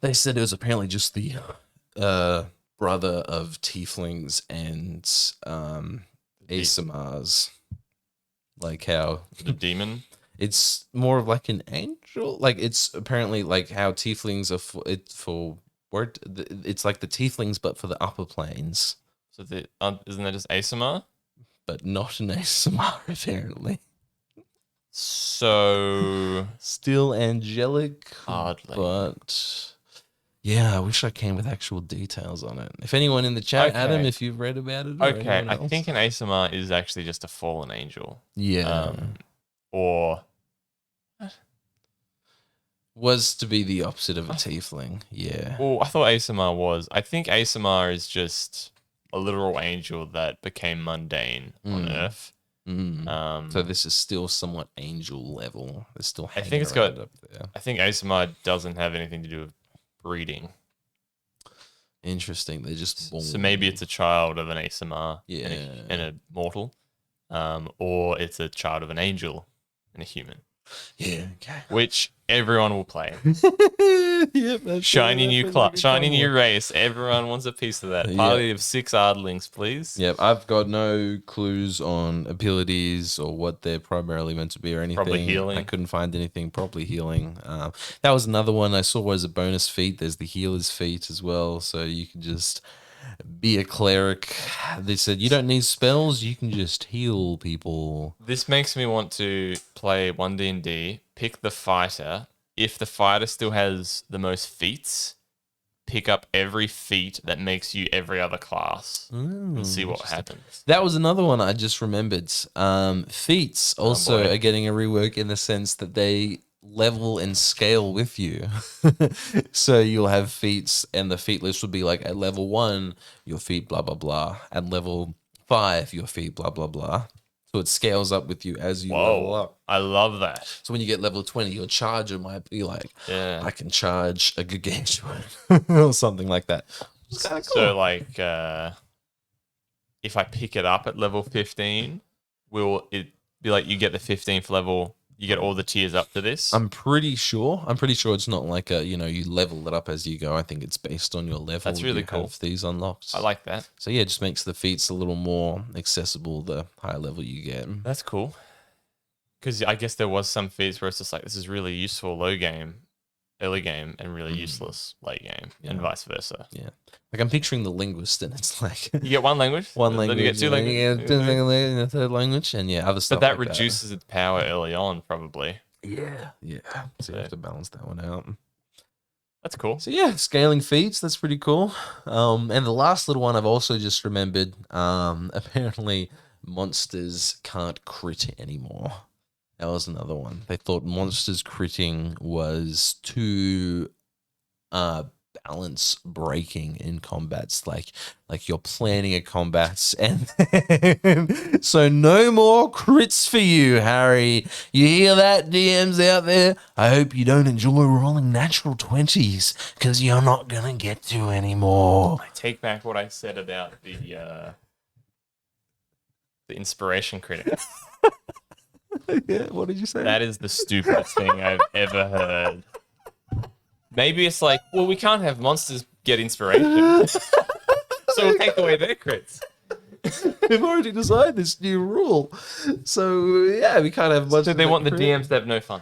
they said it was apparently just the brother of tieflings and ASMRs. Like how The demon. it's more of like an angel. Like it's apparently like how tieflings are it's like the tieflings, but for the upper planes, So isn't that just ASMR? but not an ASMR apparently. So Still angelic, hardly. but yeah, I wish I came with actual details on it. If anyone in the chat, Okay. Adam, if you've read about it, or Okay, anyone I else. think an ASMR is actually just a fallen angel. Yeah, Or was to be the opposite of a tiefling. Yeah, well, I thought ASMR was. I think ASMR is just a literal angel that became mundane on Earth. so this is still somewhat angel level. It's still I hanging think it's around got. up there. I think ASMR doesn't have anything to do with breeding. Interesting. They're just born. So maybe it's a child of an ASMR Yeah. and a mortal, or it's a child of an angel and a human, Yeah. Okay. which everyone will play. Yep, that's Shiny new that's a class, good shiny combo. new race. Everyone wants a piece of that. Yeah. Party of 6 Ardlings, please. Yep, I've got no clues on abilities or what they're primarily meant to be or anything. Probably healing. I couldn't find anything properly healing. That was another one I saw as a bonus feat. There's the healer's feat as well, so you can just be a cleric. They said you don't need spells; you can just heal people. This makes me want to play 1D&D, pick the fighter. If the fighter still has the most feats, pick up every feat that makes you every other class and see what happens. That was another one I just remembered. Feats also boy. are getting a rework in the sense that they level and scale with you. So you'll have feats, and the feat list would be like at level 1, your feat blah blah blah. At level 5, your feat blah blah blah. So it scales up with you as you level Whoa, up. I love that. So when you get level 20, your charger might be like, Yeah. I can charge a gargantuan or something like that. It's kind of cool. So, like, if I pick it up at level 15, will it be like you get the 15th level, you get all the tiers up to this? I'm pretty sure it's not like you level it up as you go. I think it's based on your level. That's really you cool. have these unlocked. I like that. So yeah, it just makes the feats a little more accessible the higher level you get. That's cool. Because I guess there was some feats where it's just like, this is really useful early game, and really useless late game, and vice versa. Yeah. Like I'm picturing the linguist, and it's like You get one language, one then language, you get two and then you languages. get a third language, and yeah, other stuff. But that like reduces its power early on, probably. Yeah. So you have to balance that one out. That's cool. So yeah, scaling feats, that's pretty cool. And the last little one I've also just remembered, apparently monsters can't crit anymore. That was another one. They thought monsters critting was too balance breaking in combats. Like you're planning a combat, and so no more crits for you, Harry. You hear that, DMs out there? I hope you don't enjoy rolling natural 20s, because you're not gonna get to anymore. I take back what I said about the inspiration critic. Yeah, what did you say? That is the stupidest thing I've ever heard. Maybe it's like, well, we can't have monsters get inspiration, so we'll take away their crits. We've already decided this new rule. So, yeah, we can't have much. So they want the DMs to have no fun.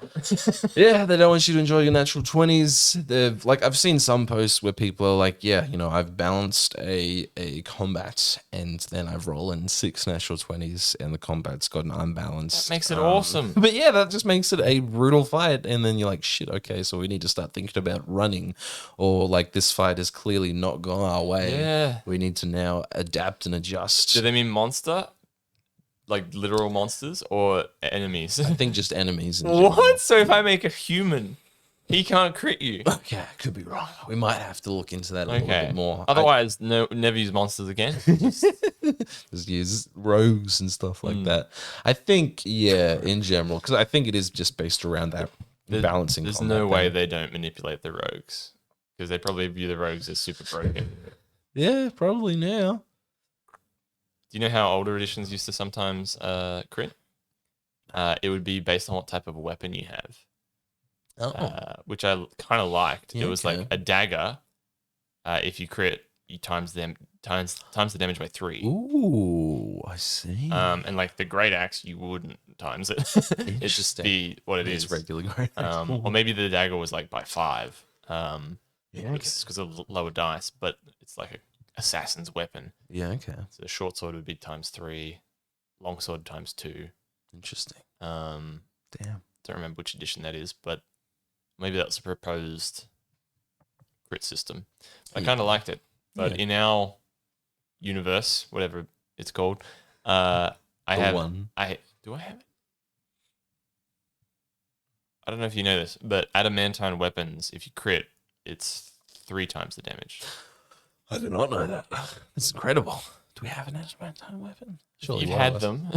Yeah, they don't want you to enjoy your natural 20s. They've, like, I've seen some posts where people are like, yeah, I've balanced a combat, and then I've rolled in 6 natural 20s, and the combat's gotten unbalanced. That makes it awesome. But yeah, that just makes it a brutal fight. And then you're like, shit, okay, so we need to start thinking about running. Or, like, this fight has clearly not gone our way. Yeah. We need to now adapt and adjust. Do they mean monster? Like literal monsters or enemies? I think just enemies. In general. What? So if I make a human, he can't crit you. Okay, I could be wrong. We might have to look into that a little Okay. bit more. Otherwise, never use monsters again. Just use rogues and stuff like that. I think, yeah, in general, because I think it is just based around that balancing. There's combat no way thing. they don't manipulate the rogues, because they probably view the rogues as super broken. Yeah, probably now. Do you know how older editions used to sometimes crit? It would be based on what type of weapon you have, Oh, which I kind of liked. Yeah, It was okay. like a dagger. If you crit, you times the damage by 3. Ooh, I see. And like the great axe, you wouldn't times it. It'd just be what it It's is. regular great axe. Or maybe the dagger was like by 5. Yeah, Because of lower dice, but it's like a assassin's weapon. Yeah, okay. So the short sword would be times 3, long sword times 2. Interesting. Damn. Damn. Don't remember which edition that is, but maybe that's a proposed crit system. I kind of liked it, but in our universe, whatever it's called, I have it. I don't know if you know this, but adamantine weapons, if you crit, it's 3 times the damage. I did not know that. That's incredible. Do we have an adamantine weapon? Surely You've one had of them.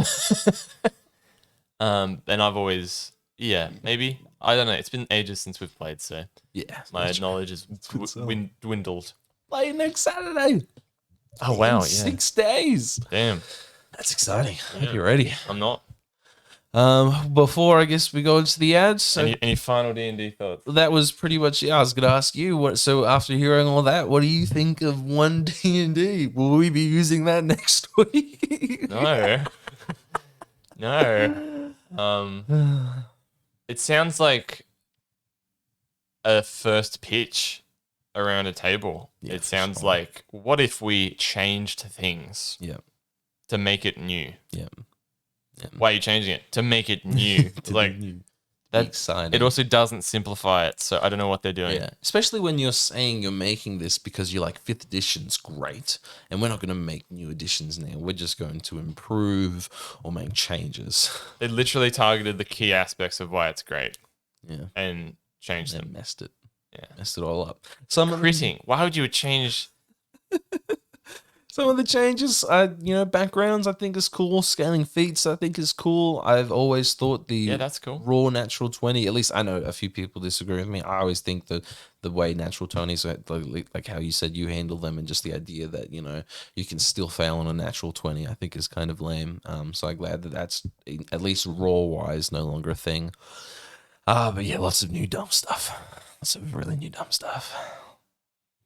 And I've always, maybe. I don't know. It's been ages since we've played, so yeah, my knowledge has dwindled. Play next Saturday. Oh, wow. In 6 days. Damn. That's exciting. I hope you're ready. I'm not. Before I guess we go into the ads. So Any final D&D thoughts? that was pretty much. Yeah, I was going to ask you what. So after hearing all that, what do you think of One D&D? Will we be using that next week? No. No. It sounds like a first pitch around a table. Yeah, it sounds like, what if we changed things Yeah. to make it new? Yeah. Why are you changing it? To make it new. Like, that's exciting. It also doesn't simplify it, so I don't know what they're doing. Yeah, especially when you're saying you're making this because you're like 5th edition's great, and we're not going to make new editions now. We're just going to improve or make changes. They literally targeted the key aspects of why it's great. Yeah, and changed them. Messed it. Yeah, messed it all up. Some critting. Why would you change? Some of the changes, backgrounds I think is cool. Scaling feats I think is cool. I've always thought that's cool. Raw natural 20. At least I know a few people disagree with me. I always think that the way natural 20s, like how you said you handle them, and just the idea that you can still fail on a natural 20, I think is kind of lame. So I'm glad that that's at least raw wise no longer a thing. But yeah, lots of new dumb stuff. Lots of really new dumb stuff.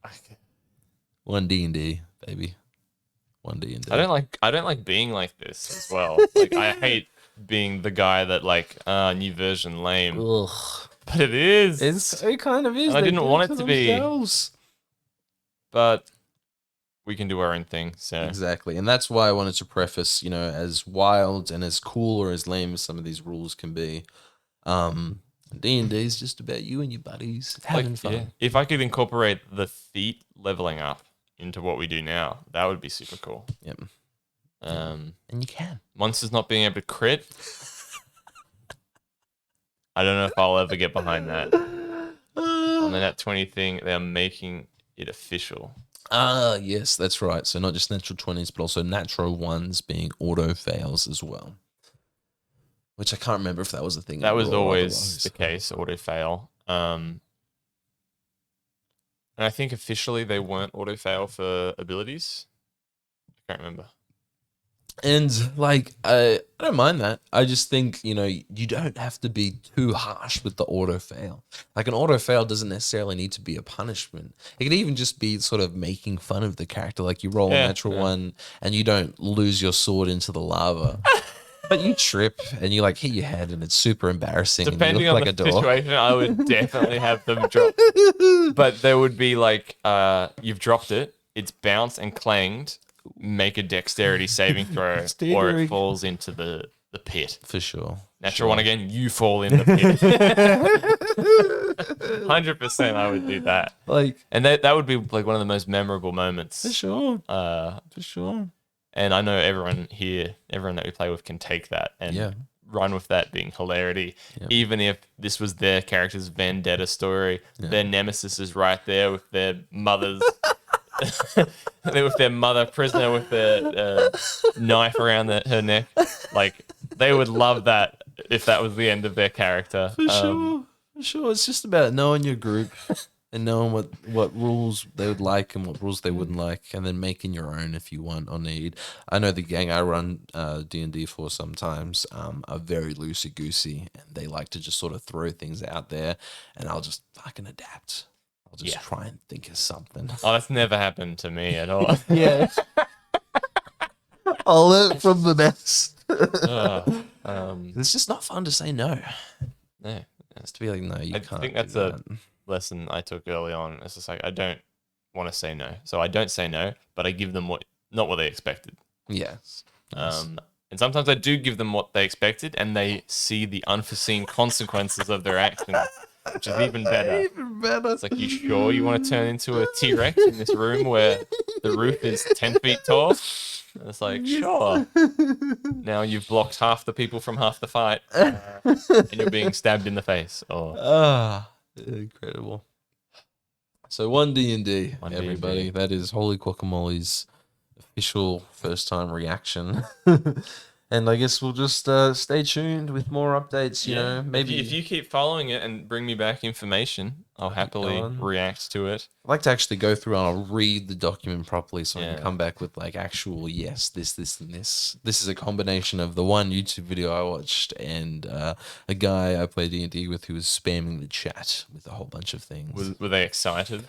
Okay. One D&D, baby. One D&D. I don't like being like this as well. Like, I hate being the guy that like new version lame. Ugh. But it is. It kind of is. And I didn't want it to be. Themselves. But we can do our own thing. So exactly, and that's why I wanted to preface, as wild and as cool or as lame as some of these rules can be. D&D is just about you and your buddies having fun. Yeah. If I could incorporate the feat leveling up into what we do now, that would be super cool. Yep. And you can. Monsters not being able to crit. I don't know if I'll ever get behind that. On the Nat 20 thing, they're making it official. Yes, that's right. So not just natural 20s, but also natural ones being auto fails as well. Which I can't remember if that was a thing. That was always the case, auto fail. And I think officially they weren't auto fail for abilities. I can't remember. And I don't mind that. I just think, you don't have to be too harsh with the auto fail. Like, an auto fail doesn't necessarily need to be a punishment. It can even just be sort of making fun of the character. Like, you roll a natural one and you don't lose your sword into the lava. But you trip and you hit your head and it's super embarrassing. Depending and you on look the like a situation, I would definitely have them drop. But there would be you've dropped it, it's bounced and clanged, make a dexterity saving throw, or it falls into the pit. For sure. Natural one again, you fall in the pit. 100% I would do that. And that would be one of the most memorable moments. For sure. For sure. And I know everyone that we play with can take that and run with that being hilarity. Yep. Even if this was their character's vendetta story, their nemesis is right there with their mother's, with their mother prisoner with their knife around her neck. They would love that if that was the end of their character. For sure. It's just about knowing your group. And knowing what rules they would like and what rules they wouldn't like, and then making your own if you want or need. I know the gang I run D&D for sometimes are very loosey-goosey, and they like to just sort of throw things out there, and I'll just fucking adapt. I'll just try and think of something. Oh, that's never happened to me at all. Yeah. I'll learn from the best. It's just not fun to say no. No. It's to be like, no, you I can't. think that's a lesson I took early on. It's just like, I don't want to say no. So I don't say no, but I give them not what they expected. Yes. And sometimes I do give them what they expected, and they see the unforeseen consequences of their actions, which is even better. Even better. It's like, you sure you want to turn into a T-Rex in this room where the roof is 10 feet tall? And it's like, sure. Now you've blocked half the people from half the fight, and you're being stabbed in the face. Incredible. So One D&D, One everybody. D&D. That is Holy Guacamole's official first-time reaction. And I guess we'll just stay tuned with more updates, you know. Maybe if you keep following it and bring me back information, I'll happily react to it. I'd like to actually go through and I'll read the document properly so I can come back with like actual, yes, this, and this. This is a combination of the one YouTube video I watched and a guy I play D&D with who was spamming the chat with a whole bunch of things. Were they excited?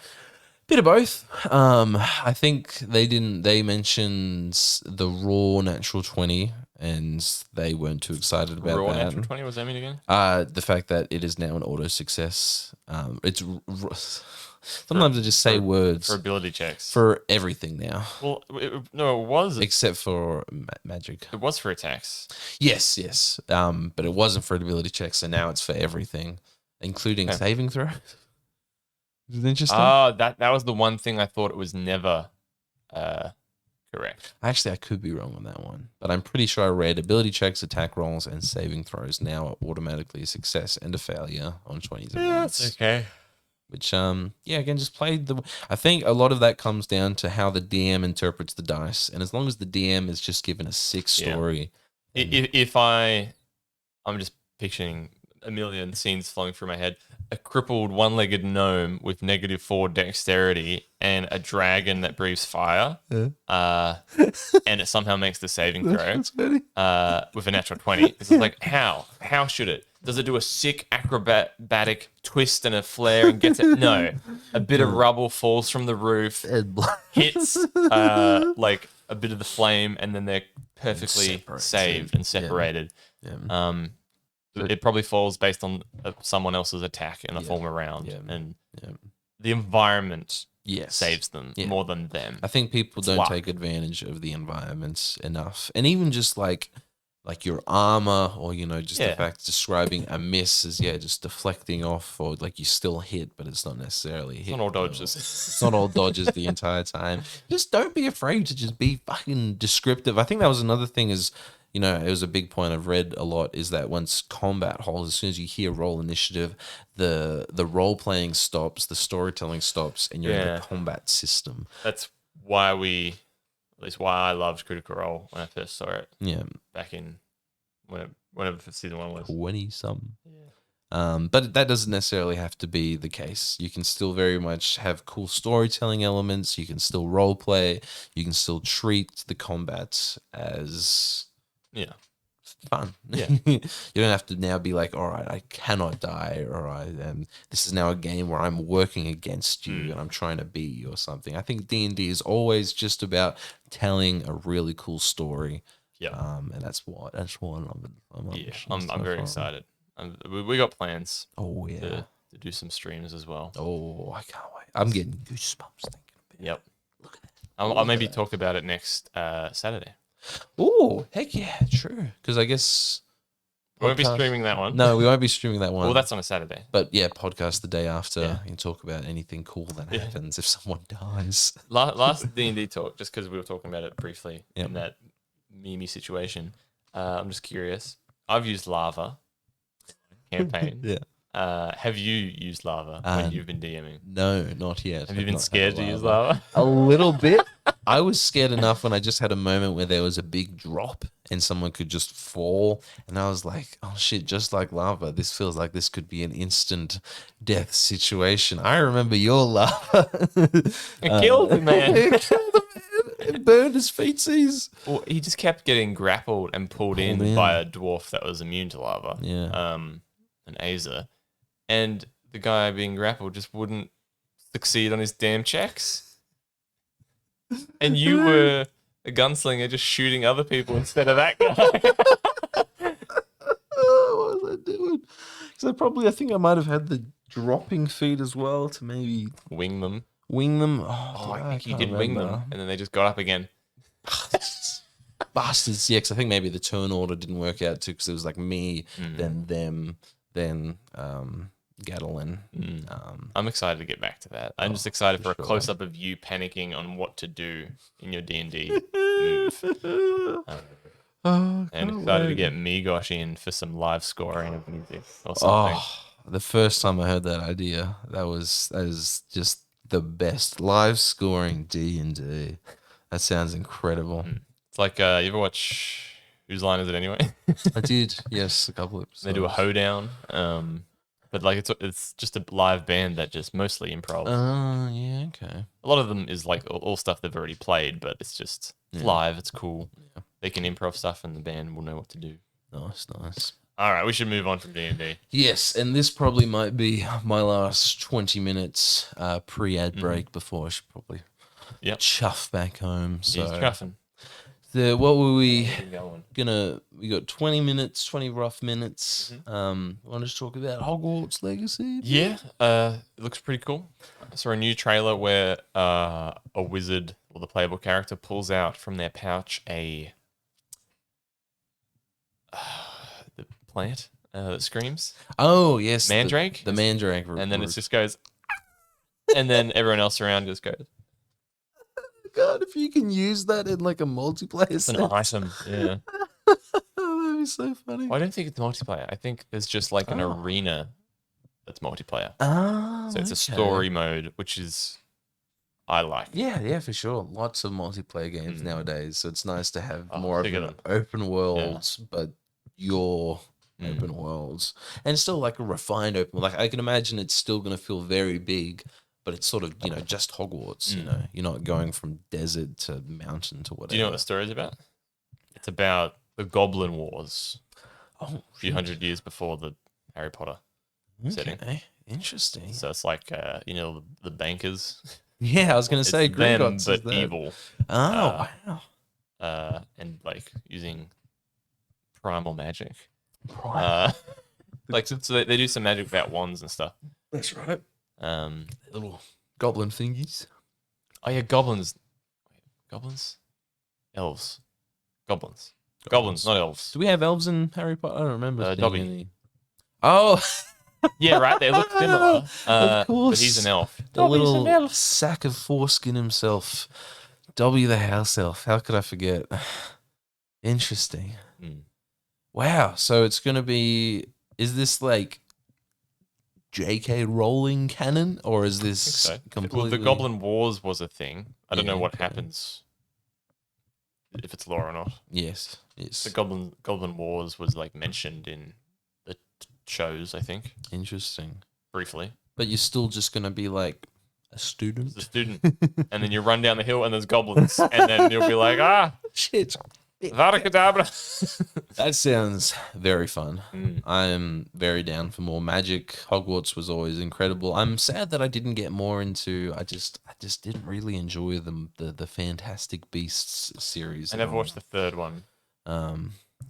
Bit of both. I think they mentioned the raw natural 20 and they weren't too excited about Raw that. natural 20, what does that mean again? The fact that it is now an auto success. Sometimes I just say words For ability checks. for everything now, Well, no, it was. except for magic. It was for attacks. Yes. But it wasn't for ability checks, so now it's for everything, including saving throws. Is it interesting? That was the one thing I thought it was never correct. Actually, I could be wrong on that one, but I'm pretty sure I read ability checks, attack rolls, and saving throws now are automatically a success and a failure on 20s and ones. Okay. Which, again, just played the. I think a lot of that comes down to how the DM interprets the dice, and as long as the DM is just given a sick story, If I'm just picturing a million scenes flowing through my head. A crippled one-legged gnome with -4 dexterity and a dragon that breathes fire, and it somehow makes the saving throw with a natural 20. It's like, how should it? Does it do a sick acrobatic twist and a flare and gets it? No, a bit of rubble falls from the roof, hits like a bit of the flame, and then they're perfectly saved and separated. It probably falls based on someone else's attack in a former round, and the environment saves them more than them. I think people don't take advantage of the environments enough, and even just like your armor, or just the fact describing a miss as just deflecting off, or like you still hit, but it's not necessarily hit. It's not all dodges. It's not all dodges the entire time. Just don't be afraid to just be fucking descriptive. I think that was another thing is. It was a big point I've read a lot is that once combat halts, as soon as you hear roll initiative, the role playing stops, the storytelling stops, and you're in a combat system. That's why at least why I loved Critical Role when I first saw it. Yeah. Back in whenever season 1 was. 20-something. Yeah. But that doesn't necessarily have to be the case. You can still very much have cool storytelling elements. You can still role play. You can still treat the combat as fun. Yeah. You don't have to now be like, all right, I cannot die, or this is now a game where I'm working against you and I'm trying to beat you or something. I think D&D is always just about telling a really cool story. Yeah. And that's what I'm very excited. We got plans. Oh yeah. To do some streams as well. Oh, I can't wait. I'm getting goosebumps thinking about it. Yep. Look at that. I'll maybe talk about it next Saturday. Oh, heck yeah, true. Because I guess We won't be streaming that one. No, we won't be streaming that one. Well, that's on a Saturday. But yeah, podcast the day after. You can talk about anything cool that happens if someone dies. Last D&D talk, just because we were talking about it briefly in that Mimi situation. I'm just curious. I've used lava campaign. Have you used lava when you've been DMing? No, not yet. Have you been scared to use lava? A little bit. I was scared enough when I just had a moment where there was a big drop and someone could just fall. And I was like, oh shit, just like lava. This feels like this could be an instant death situation. I remember your lava. It killed the man. It killed the man. It burned his feetsies. Well, he just kept getting grappled and pulled in by a dwarf that was immune to lava. Yeah. An Azer. And the guy being grappled just wouldn't succeed on his damn checks. And you were a gunslinger just shooting other people instead of that guy. What was I doing? Because I think I might have had the dropping feet as well to maybe Wing them. wing them. Oh, I think you can't did wing them. remember. And then they just got up again. Bastards. Yeah, because I think maybe the turn order didn't work out too, because it was like me, then them, then Gatlin. I'm excited to get back to that. I'm just excited for a sure. close-up of you panicking on what to do in your D&D move. Oh, And can't excited to wait. get Migosh in for some live scoring of music or something. Oh, the first time I heard that idea, that is just the best live scoring D&D. That sounds incredible. It's like, you ever watch Whose Line Is It Anyway? I did, yes, a couple of episodes. They do a hoedown, but like it's just a live band that just mostly improv. Oh, yeah, okay. A lot of them is like all stuff they've already played, but it's just live. It's cool. Yeah. They can improv stuff, and the band will know what to do. Nice. All right, we should move on from D&D. Yes, and this probably might be my last 20 minutes pre-ad break before I should probably chuff back home. So He's chuffing. what were we Keep going. we got 20 minutes, 20 rough minutes. Want to just talk about Hogwarts Legacy? Yeah, it looks pretty cool. I saw a new trailer where a wizard or the playable character pulls out from their pouch the plant that screams, Oh, yes. Mandrake, The Mandrake. and then it just goes, and then everyone else around just goes. God, if you can use that in like a multiplayer It's an sense. item, yeah. That'd be so funny. I don't think it's multiplayer. I think there's just like an arena that's multiplayer. Oh, So it's a okay. story mode, which is I like. Yeah, for sure. Lots of multiplayer games nowadays, so it's nice to have more of sick of an them. open worlds, but your open worlds, and still like a refined open. Like I can imagine it's still going to feel very big, but it's sort of just Hogwarts. You're not going from desert to mountain to whatever. Do you know what the story is about? It's about the Goblin Wars. Oh, A few hundred years before the Harry Potter setting. okay, interesting. So it's like the bankers. Yeah, I was going to say It's them, Gringotts is but that. evil. Oh, wow. And like using primal magic. Like so they do some magic without wands and stuff. That's right. Little goblin thingies. Oh yeah, goblins. Elves. Goblins, not elves. Do we have elves in Harry Potter? I don't remember. seeing Dobby. any. Oh, Yeah, right. They look similar. Of course. But he's an elf. the little sack of foreskin himself. Dobby the house elf. How could I forget? Interesting. Wow. So it's going to be. Is this like J.K. Rowling canon, or is this So, completely? well, the Goblin Wars was a thing. I don't Yeah, know what okay. happens if it's lore or not. Yes. The Goblin Wars was like mentioned in the shows, I think, Interesting. briefly. But you're still just going to be like a student. The student, and then you run down the hill, and there's goblins, and then you'll be like, Shit. Vada Kedavra. That sounds very fun. I'm very down for more magic. Hogwarts was always incredible. I'm sad that I didn't get more into. I just didn't really enjoy the Fantastic Beasts series. I at never all. watched the third one. I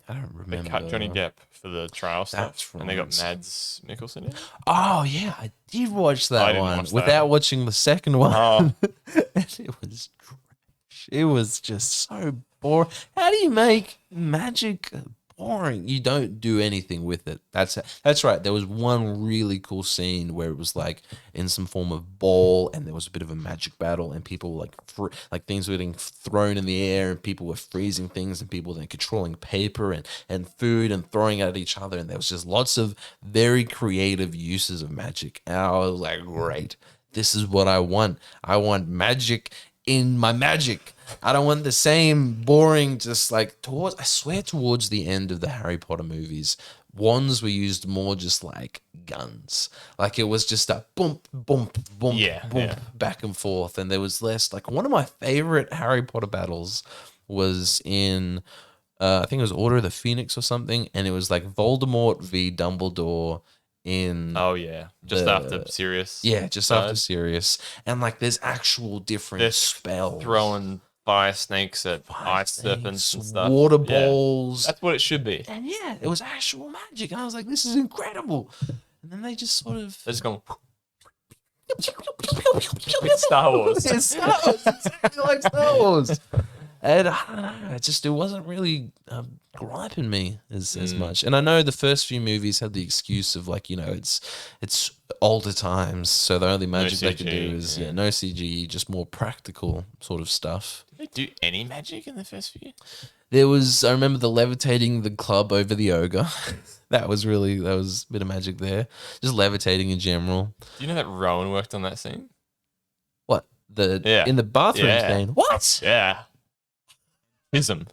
don't They remember. cut Johnny Depp for the trial stuff, That's and they got right. Mads Mikkelsen in. Oh yeah, I did watch I that didn't one watch that. without watching the second one. Oh. And it was trash. It was just so boring. How do you make magic boring? You don't do anything with it. That's right. There was one really cool scene where it was like in some form of ball, and there was a bit of a magic battle, and people were like things were getting thrown in the air, and people were freezing things, and people then controlling paper and food and throwing it at each other, and there was just lots of very creative uses of magic. And I was like, great. This is what I want. I want magic in my magic. I don't want the same boring, just like I swear towards the end of the Harry Potter movies, wands were used more just like guns. Like it was just a bump, bump, bump, Yeah. back and forth. And there was less, like one of my favorite Harry Potter battles was in, I think it was Order of the Phoenix or something. And it was like Voldemort v. Dumbledore in Oh yeah, just after Sirius. just died. after Sirius, and like there's actual different They're spells, throwing fire snakes at fire ice serpents snakes, and stuff. water Yeah. balls, That's what it should be. and yeah, it was actual magic. And I was like, this is incredible. And then they just sort of They're just going. It's Star Wars. It's Star Wars. It's exactly like Star Wars. And I don't know, it wasn't really griping me as much. And I know the first few movies had the excuse of like, it's older times, so the only magic they could do is no CG, just more practical sort of stuff. Did they do any magic in the first few? I remember the levitating the club over the ogre. that was a bit of magic there. Just levitating in general. Do you know that Rowan worked on that scene? What? In the bathroom scene? What? Yeah. Hism.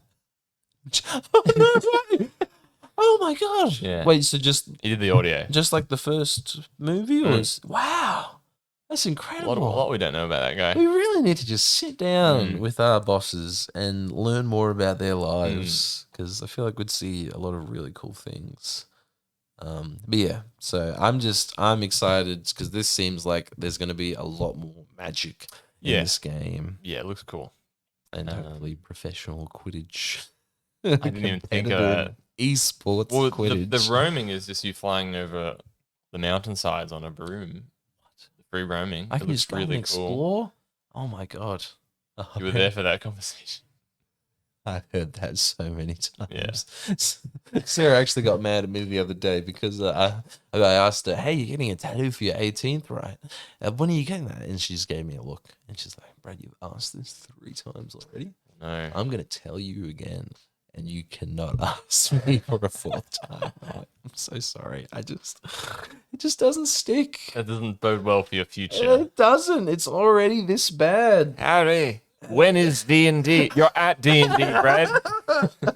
Oh my god! Yeah. Wait, so just He did the audio. just like the first movie, or wow, that's A incredible. lot we don't know about that guy. We really need to just sit down with our bosses and learn more about their lives, because I feel like we'd see a lot of really cool things. But yeah, so I'm excited because this seems like there's going to be a lot more magic in this game, Yeah, it looks cool. and hopefully professional Quidditch. I didn't even think of that. Esports Well, Quidditch. the roaming is just you flying over the mountainsides on a broom. Free roaming. I It can looks just go and really explore. cool. Oh my god! You were there for that conversation. I heard that so many Yeah. times. Sarah actually got mad at me the other day because I asked her, "Hey, you're getting a tattoo for your 18th, right? When are you getting that?" And she just gave me a look, and she's like, "Brad, you've asked this 3 times already. No. I'm gonna tell you again, and you cannot ask me for a 4th time." I'm so sorry. It just doesn't stick. That doesn't bode well for your future. It doesn't. It's already this bad. Howdy. When is D&D? You're at D&D, Brad.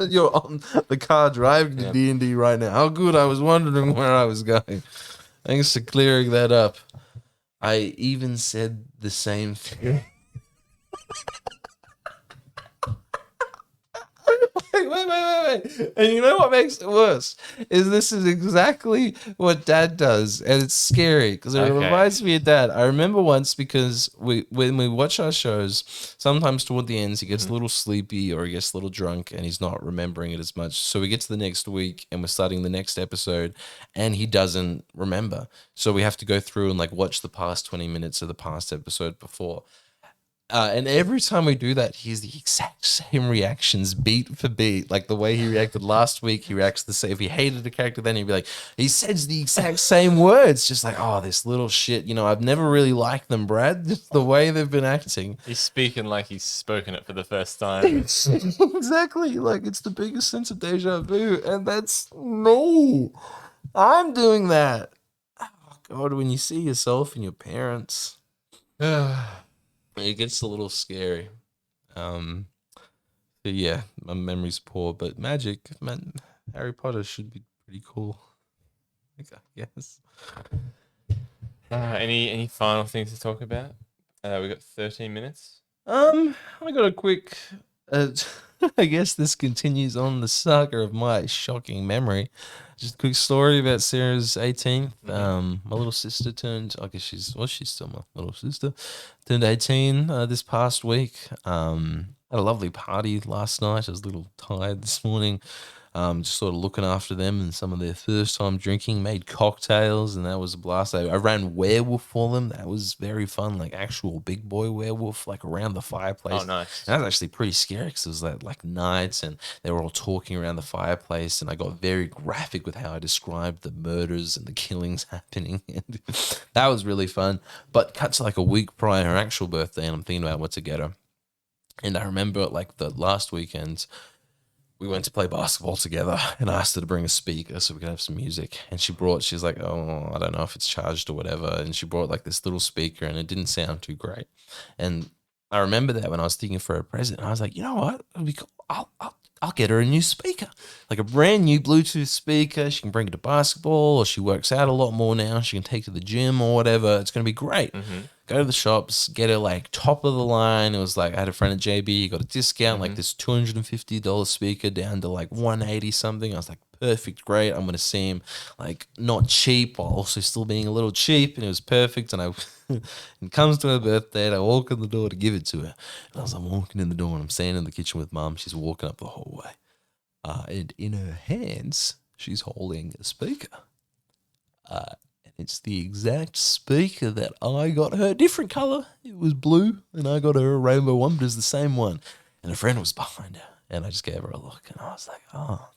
You're on the car driving to D&D right now. How good. I was wondering where I was going. Thanks for clearing that up. I even said the same thing. Wait. And you know what makes it worse? Is this is exactly what Dad does. And it's scary because it reminds me of Dad. I remember once because when we watch our shows, sometimes toward the ends he gets a little sleepy or he gets a little drunk and he's not remembering it as much. So we get to the next week and we're starting the next episode and he doesn't remember. So we have to go through and like watch the past 20 minutes of the past episode before. And every time we do that, he has the exact same reactions, beat for beat. Like the way he reacted last week, he reacts the same. If he hated a character, then he'd be like, he says the exact same words, just like, "Oh, this little shit. I've never really liked them, Brad." Just the way they've been acting. He's speaking like he's spoken it for the first time. Exactly. Like it's the biggest sense of deja vu, and that's no. I'm doing that. Oh God, when you see yourself and your parents. It gets a little scary. But yeah, my memory's poor, but magic, man, Harry Potter should be pretty cool. I guess. Any final things to talk about? We got 13 minutes. I got a quick. I guess this continues on the saga of my shocking memory. Just a quick story about Sarah's 18th. My little sister turned. I guess she's still my little sister. Turned 18 this past week. Had a lovely party last night. I was a little tired this morning. Just sort of looking after them and some of their first time drinking, made cocktails, and that was a blast. I ran werewolf for them. That was very fun, like actual big boy werewolf, like around the fireplace. Oh, nice. And that was actually pretty scary because it was like nights and they were all talking around the fireplace, and I got very graphic with how I described the murders and the killings happening. And that was really fun. But cut to like a week prior to her actual birthday, and I'm thinking about what to get her. And I remember like the last weekend, we went to play basketball together and I asked her to bring a speaker so we could have some music. And she's like, "Oh, I don't know if it's charged or whatever." And she brought like this little speaker and it didn't sound too great. And I remember that when I was thinking for a present, I was like, you know what? It'll be cool. I'll get her a new speaker, like a brand new Bluetooth speaker. She can bring it to basketball, or she works out a lot more now. She can take it to the gym or whatever. It's going to be great. go to the shops, get it like top of the line. It was like I had a friend at JB, got a discount, like this $250 speaker down to like 180 something. I was like, perfect, great. I'm gonna see him like not cheap while also still being a little cheap, and it was perfect. And I it comes to her birthday, and I walk in the door to give it to her. And as I'm walking in the door, and I'm standing in the kitchen with Mum, she's walking up the hallway, and in her hands, she's holding a speaker. And it's the exact speaker that I got her. Different color. It was blue, and I got her a rainbow one, but it was the same one. And a friend was behind her, and I just gave her a look, and I was like, oh.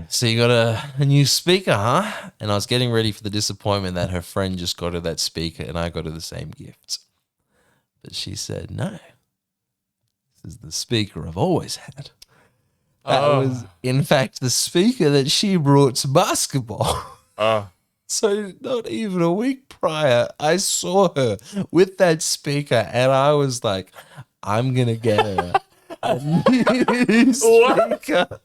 So you got a new speaker, huh? And I was getting ready for the disappointment that her friend just got her that speaker, and I got her the same gift. But she said, no. This is the speaker I've always had. That was, in fact, the speaker that she brought to basketball. So not even a week prior, I saw her with that speaker, and I was like, I'm going to get her a new speaker.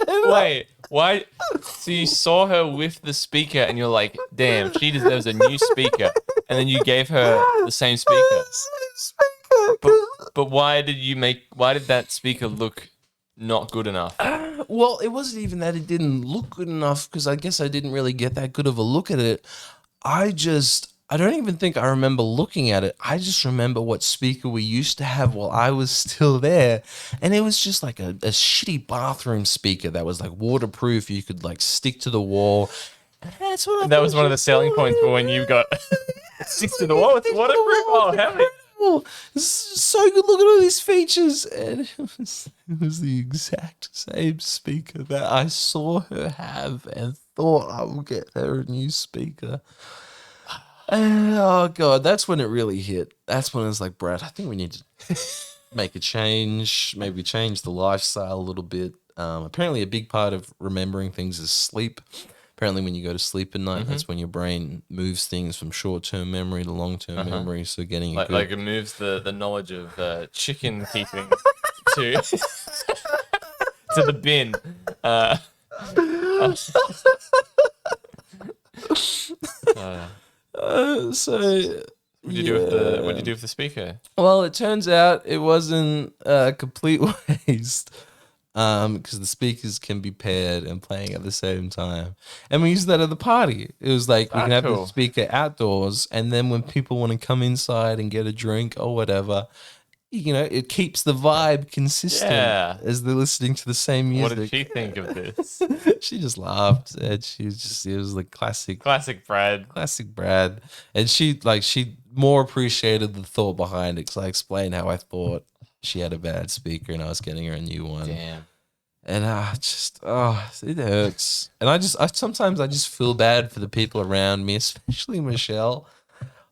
Wait, why? So you saw her with the speaker, and you're like, damn, she deserves a new speaker. And then you gave her the same speaker. But why did that speaker look not good enough? Well, it wasn't even that it didn't look good enough, because I guess I didn't really get that good of a look at it. I don't even think I remember looking at it. I just remember what speaker we used to have while I was still there. And it was just like a shitty bathroom speaker that was like waterproof. You could like stick to the wall. That's what That was one of the selling points for when you got six to the wall. It's waterproof. Oh, hell yeah. This is so good. Look at all these features. And it was the exact same speaker that I saw her have and thought I would get her a new speaker. Oh, God, that's when it really hit. That's when it's like, Brad, I think we need to make a change, maybe change the lifestyle a little bit. Apparently, a big part of remembering things is sleep. Apparently, when you go to sleep at night, that's when your brain moves things from short-term memory to long-term memory. So getting like it moves the knowledge of chicken keeping to to the bin. What did you do with the speaker? Well, it turns out it wasn't a complete waste. Because the speakers can be paired and playing at the same time. And we used that at the party. It was like we can have the speaker outdoors, and then when people want to come inside and get a drink or whatever, you know, it keeps the vibe consistent as they're listening to the same music. What did she think of this? She just laughed, and it was like classic Brad. And she more appreciated the thought behind it, because I explained how I thought she had a bad speaker and I was getting her a new one. Damn. And it hurts. And I sometimes feel bad for the people around me, especially Michelle.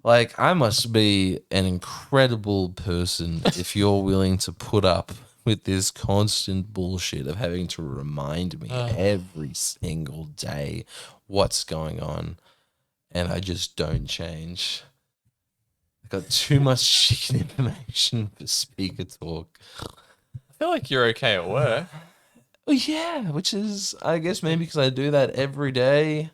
Like, I must be an incredible person if you're willing to put up with this constant bullshit of having to remind me every single day what's going on. And I just don't change. Got too much chicken information for speaker talk. I feel like you're okay at work. Well, yeah, which is, I guess, maybe because I do that every day.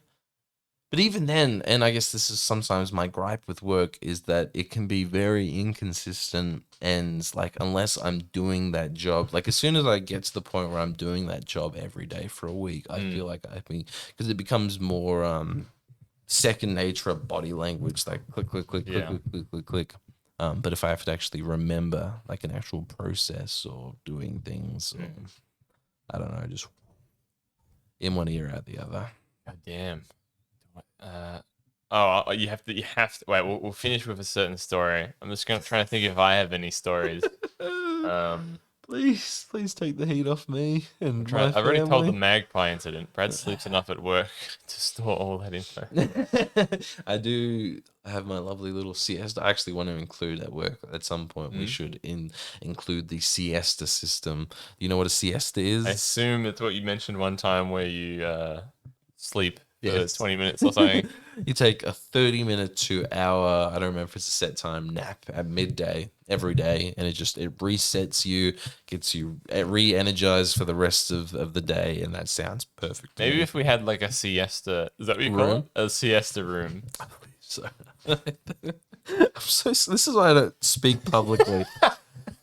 But even then, and I guess this is sometimes my gripe with work, is that it can be very inconsistent. And like, unless I'm doing that job, like as soon as I get to the point where I'm doing that job every day for a week, I feel like because it becomes more second nature of body language, like click, click, click, click, click, click, click, click. But if I have to actually remember like an actual process or doing things, or, I don't know, just in one ear out the other. God damn. You have to wait. We'll finish with a certain story. I'm just trying to think if I have any stories. Please take the heat off me. And I've already told the Magpie incident. Brad sleeps enough at work to store all that info. I do have my lovely little siesta. I actually want to include at work at some point. We should include the siesta system. Do you know what a siesta is? I assume it's what you mentioned one time, where you sleep for 20 minutes or something. You take a 30-minute to hour, I don't remember if it's a set time, nap at midday every day, and it resets you, gets you re-energized for the rest of the day, and that sounds perfect. Maybe if we had like a siesta, is that what you call it? A siesta room. So This is why I don't speak publicly.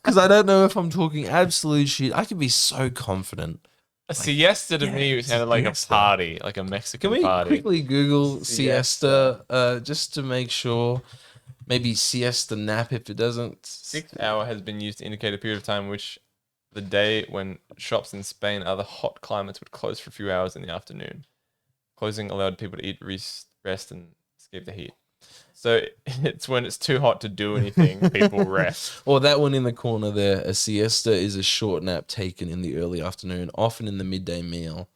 Because I don't know if I'm talking absolute shit. I can be so confident. A siesta to me sounded like siesta. a party, like a Can Mexican we party. quickly Google siesta, just to make sure? Maybe siesta nap if it doesn't. 6 hour has been used to indicate a period of time which the day when shops in Spain, other hot climates would close for a few hours in the afternoon. Closing allowed people to eat, rest, and escape the heat. So it's when it's too hot to do anything, people rest. Or that one in the corner there. A siesta is a short nap taken in the early afternoon, often in the midday meal.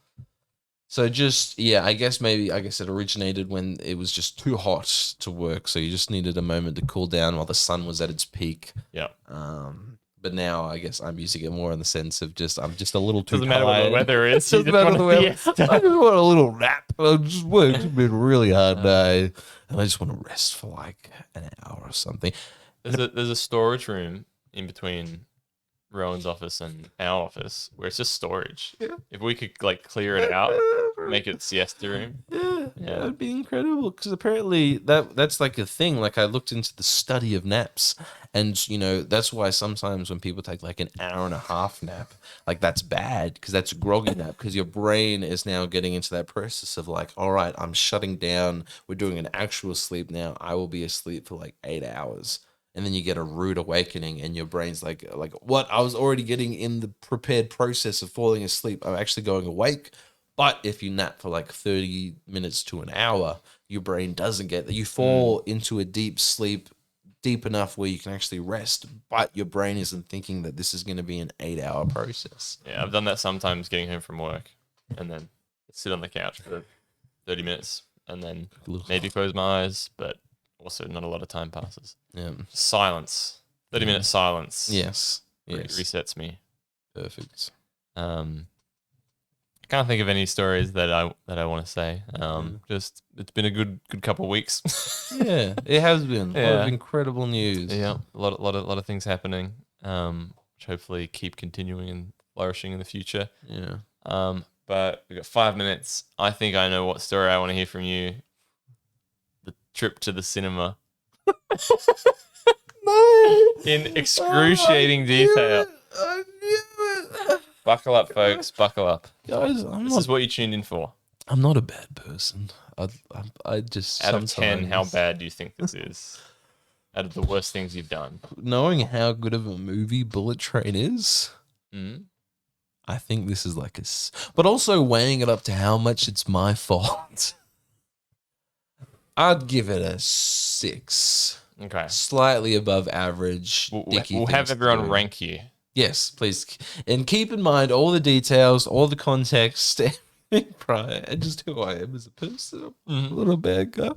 So just, yeah, I guess it originated when it was just too hot to work. So you just needed a moment to cool down while the sun was at its peak. Yeah. But now I guess I'm using it more in the sense of I'm just a little too Doesn't matter what the tired. weather is. Doesn't matter the weather. I just want a little nap. I just worked. It's been a really hard day, and I just want to rest for like an hour or something. There's a storage room in between Rowan's office and our office where it's just storage. Yeah. If we could like clear it out, make it siesta room. Yeah, Yeah. that'd be incredible. Because apparently that's like a thing. Like I looked into the study of naps, and that's why sometimes when people take like an hour and a half nap, like that's bad because that's a groggy nap because your brain is now getting into that process of like, all right, I'm shutting down. We're doing an actual sleep now. I will be asleep for like 8 hours. And then you get a rude awakening, and your brain's like what? I was already getting in the prepared process of falling asleep. I'm actually going awake. But if you nap for like 30 minutes to an hour, your brain doesn't get that. You fall into a deep sleep, deep enough where you can actually rest, but your brain isn't thinking that this is going to be an 8-hour process. Yeah, I've done that sometimes getting home from work and then sit on the couch for 30 minutes and then maybe close my eyes, but also not a lot of time passes. Yeah. Silence. 30-minute silence. Yes. Yes. Resets me. Perfect. I can't think of any stories that I want to say. Just it's been a good couple of weeks. Yeah, it has been. A lot Yeah. of incredible news. Yeah, a lot of things happening. Which hopefully keep continuing and flourishing in the future. Yeah. But we've got 5 minutes. I think I know what story I want to hear from you. The trip to the cinema. No. In excruciating detail. I knew it. Buckle up, folks. Buckle up. Guys, This is what you tuned in for. I'm not a bad person. I just Out of 10, how sometimes- bad do you think this is? Out of the worst things you've done. Knowing how good of a movie Bullet Train is, Mm? I think this is like but also weighing it up to how much it's my fault. I'd give it a 6. Okay. Slightly above average. Dicky We'll things have to everyone do. rank you. Yes, please. And keep in mind all the details, all the context, everything prior, and just who I am as a person. I'm a little bad guy.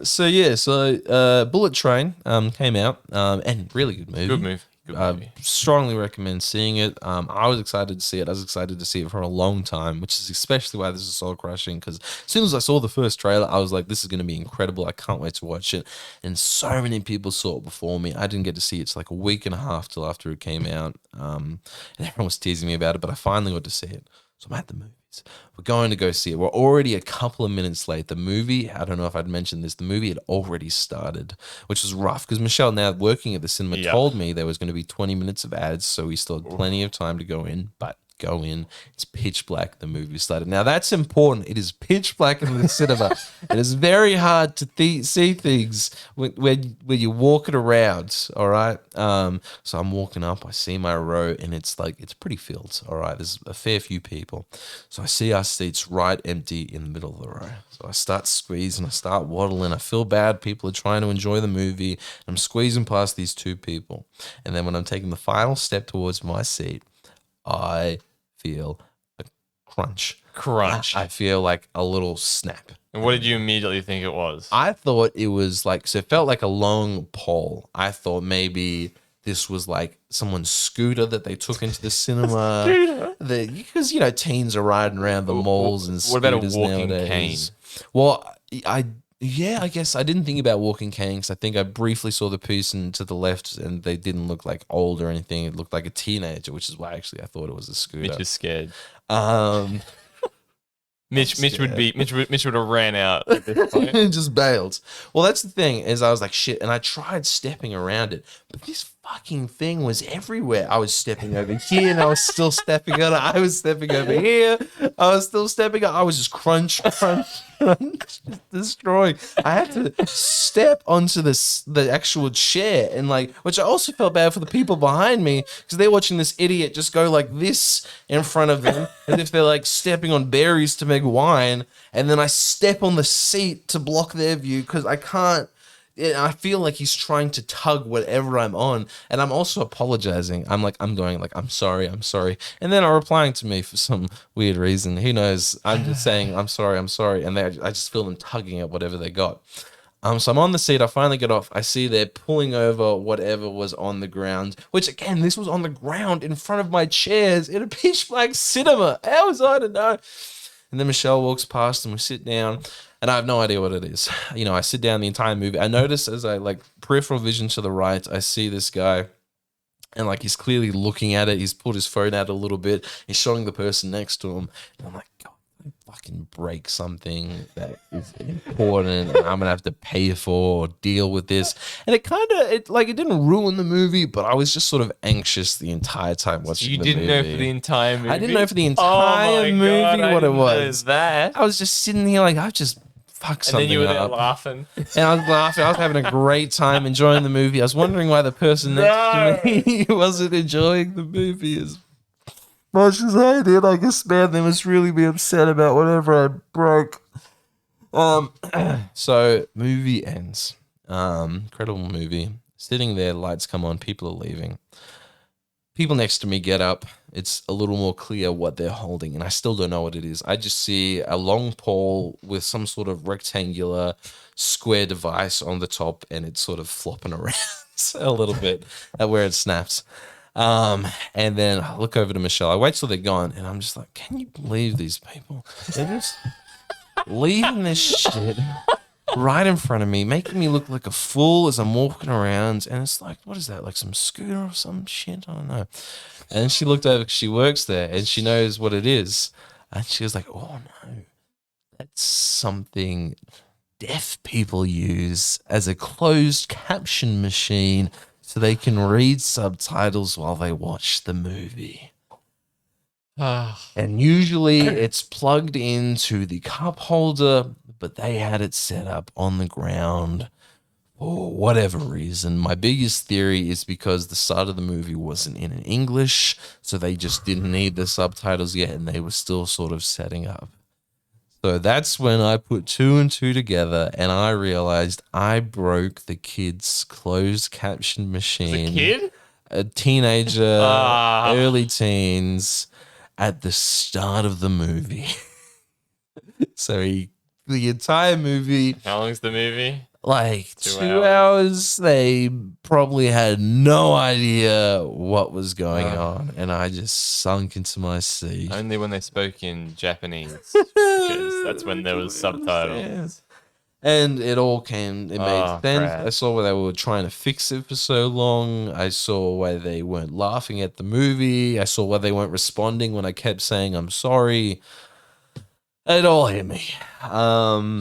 So Bullet Train came out, and really good movie. Good move. Good movie. Strongly recommend seeing it. I was excited to see it. I was excited to see it for a long time, which is especially why this is soul crushing. Because as soon as I saw the first trailer, I was like, "This is going to be incredible! I can't wait to watch it." And so many people saw it before me. I didn't get to see it. It's like a week and a half till after it came out, and everyone was teasing me about it. But I finally got to see it. So I'm at the movies. We're going to go see it. We're already a couple of minutes late. The movie, I don't know if I'd mentioned this, the movie had already started, which was rough because Michelle, now working at the cinema, told me there was going to be 20 minutes of ads, so we still had plenty of time to go in, but go in. It's pitch black. The movie started. Now, that's important. It is pitch black in the cinema. It is very hard to see things when you're walking around, all right? So I'm walking up. I see my row, and it's pretty filled, all right? There's a fair few people. So I see our seats right empty in the middle of the row. So I start squeezing. I start waddling. I feel bad. People are trying to enjoy the movie. I'm squeezing past these two people. And then when I'm taking the final step towards my seat, I feel a crunch. I feel like a little snap. And what did you immediately think it was? I thought it was it felt like a long pole. I thought maybe this was like someone's scooter that they took into the cinema. Because, teens are riding around the malls and what about a scooters walking nowadays. Well, I guess I didn't think about walking canes. I think I briefly saw the person to the left and they didn't look like old or anything. It looked like a teenager, which is why actually I thought it was a scooter. Mitch is scared. Mitch would have ran out at this point. and just bailed. Well, that's the thing is I was like, shit. And I tried stepping around it, but this fucking thing was everywhere. I was stepping over here and I was still stepping on it. I was stepping over here. I was still stepping on I was just crunch, just destroying. I had to step onto the actual chair and like, which I also felt bad for the people behind me because they're watching this idiot just go like this in front of them as if they're like stepping on berries to make wine. And then I step on the seat to block their view because I can't. I feel like he's trying to tug whatever I'm on, and I'm also apologizing. I'm going like, I'm sorry. And then are replying to me for some weird reason. Who knows? I'm just saying, I'm sorry. And I just feel them tugging at whatever they got. So I'm on the seat. I finally get off. I see they're pulling over whatever was on the ground, which again, this was on the ground in front of my chairs in a pitch black cinema. How was I to know? And then Michelle walks past and we sit down. And I have no idea what it is. You know, I sit down the entire movie. I notice as I like peripheral vision to the right, I see this guy and like he's clearly looking at it. He's pulled his phone out a little bit. He's showing the person next to him. And I'm like, God, I fucking break something that is important and I'm going to have to pay for or deal with this. And it didn't ruin the movie, but I was just sort of anxious the entire time watching the movie. You didn't know for the entire movie? I didn't know for the entire movie what it was. That. I was just sitting here like, I've just fucked something up. And then you were there laughing. And I was laughing. I was having a great time enjoying the movie. I was wondering why the person next to me wasn't enjoying the movie as much as I did. I guess, man, they must really be upset about whatever I broke. So, movie ends. Incredible movie. Sitting there, lights come on, people are leaving. People next to me get up. It's a little more clear what they're holding, and I still don't know what it is. I just see a long pole with some sort of rectangular square device on the top, and it's sort of flopping around a little bit at where it snaps. And then I look over to Michelle. I wait till they're gone, and I'm just like, can you believe these people? They're just leaving this shit right in front of me, making me look like a fool as I'm walking around. And it's like, what is that? Like some scooter or some shit? I don't know. And she looked over, she works there and she knows what it is. And she was like, oh no, that's something deaf people use as a closed caption machine so they can read subtitles while they watch the movie. And usually it's plugged into the cup holder, but they had it set up on the ground for whatever reason. My biggest theory is because the start of the movie wasn't in English, so they just didn't need the subtitles yet, and they were still sort of setting up. So that's when I put two and two together, and I realized I broke the kid's closed caption machine. A kid? A teenager, early teens, at the start of the movie. So the entire movie. How long is the movie? Like 2 hours. They probably had no idea what was going on, and I just sunk into my seat. Only when they spoke in Japanese, because that's when there was subtitles. And it all made sense. Crap. I saw why they were trying to fix it for so long. I saw why they weren't laughing at the movie. I saw why they weren't responding when I kept saying, I'm sorry. It all hit me.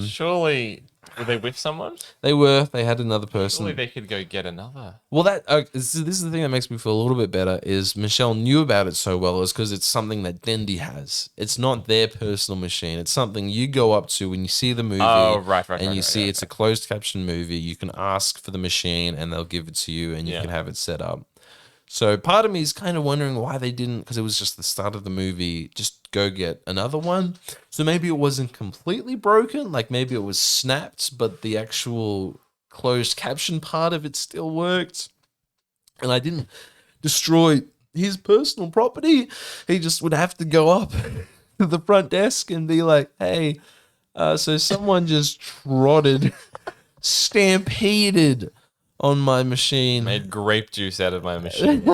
Surely, were they with someone? They were. They had another person. Surely they could go get another. Well, this is the thing that makes me feel a little bit better is Michelle knew about it so well is because it's something that D&D has. It's not their personal machine. It's something you go up to when you see the movie. Oh, right. And you see it's a closed caption movie. You can ask for the machine and they'll give it to you and you can have it set up. So part of me is kind of wondering why they didn't, because it was just the start of the movie, just go get another one. So maybe it wasn't completely broken, like maybe it was snapped, but the actual closed caption part of it still worked. And I didn't destroy his personal property. He just would have to go up to the front desk and be like, hey, so someone just stampeded on my machine. Made grape juice out of my machine.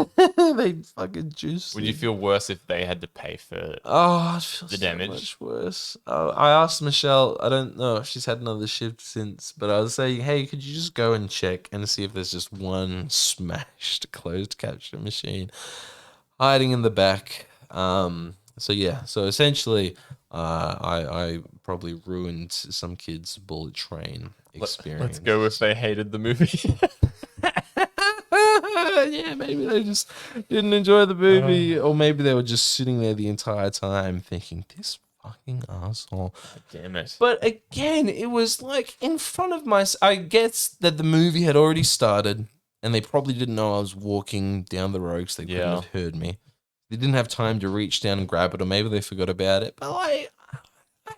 They fucking juice. Would you feel worse if they had to pay for I'd feel the so damage? much worse. I asked Michelle, I don't know if she's had another shift since, but I was saying, hey, could you just go and check and see if there's just one smashed closed caption machine hiding in the back? So yeah. So essentially, I probably ruined some kids' bullet train experience. Let's go if they hated the movie. Yeah, maybe they just didn't enjoy the movie, or maybe they were just sitting there the entire time thinking, "This fucking asshole." Damn it. But again, it was like in front of my. I guess that the movie had already started, and they probably didn't know I was walking down the road, so they couldn't Yeah. have heard me. They didn't have time to reach down and grab it, or maybe they forgot about it. But I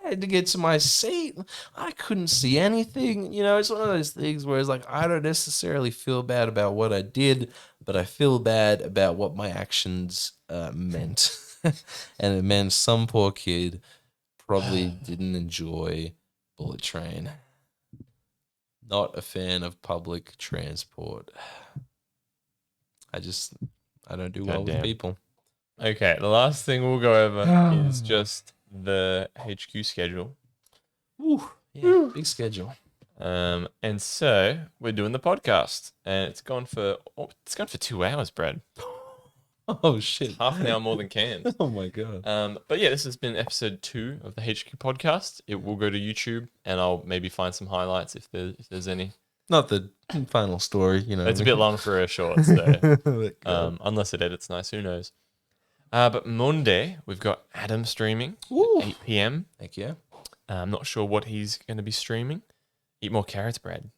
had to get to my seat. I couldn't see anything. You know, it's one of those things where it's like I don't necessarily feel bad about what I did, but I feel bad about what my actions meant. And it meant some poor kid probably didn't enjoy Bullet Train. Not a fan of public transport. I don't do well with Goddamn. people. Okay, the last thing we'll go over is just the HQ schedule. Ooh, yeah, big schedule. And so we're doing the podcast, and it's gone for 2 hours, Brad. Oh shit! Half an hour more than canned. Oh my god. But yeah, this has been episode 2 of the HQ podcast. It will go to YouTube, and I'll maybe find some highlights if there's any. Not the final story, you know. It's a bit long for a short, so unless it edits nice, who knows? But Monday we've got Adam streaming at 8 p.m. Heck yeah. I'm not sure what he's going to be streaming. Eat more carrots, Brad.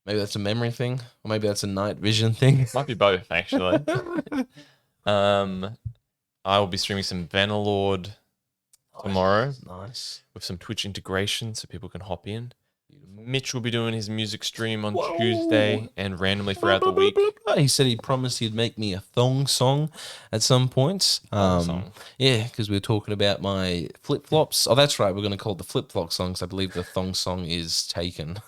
Maybe that's a memory thing, or maybe that's a night vision thing. Might be both, actually. I will be streaming some Bannerlord tomorrow Nice. with some Twitch integration so people can hop in. Mitch will be doing his music stream on Tuesday and randomly throughout the week. He said he promised he'd make me a thong song at some point. Song. Yeah, because we were talking about my flip flops. Oh, that's right. We're going to call it the flip flop song because I believe the thong song is taken.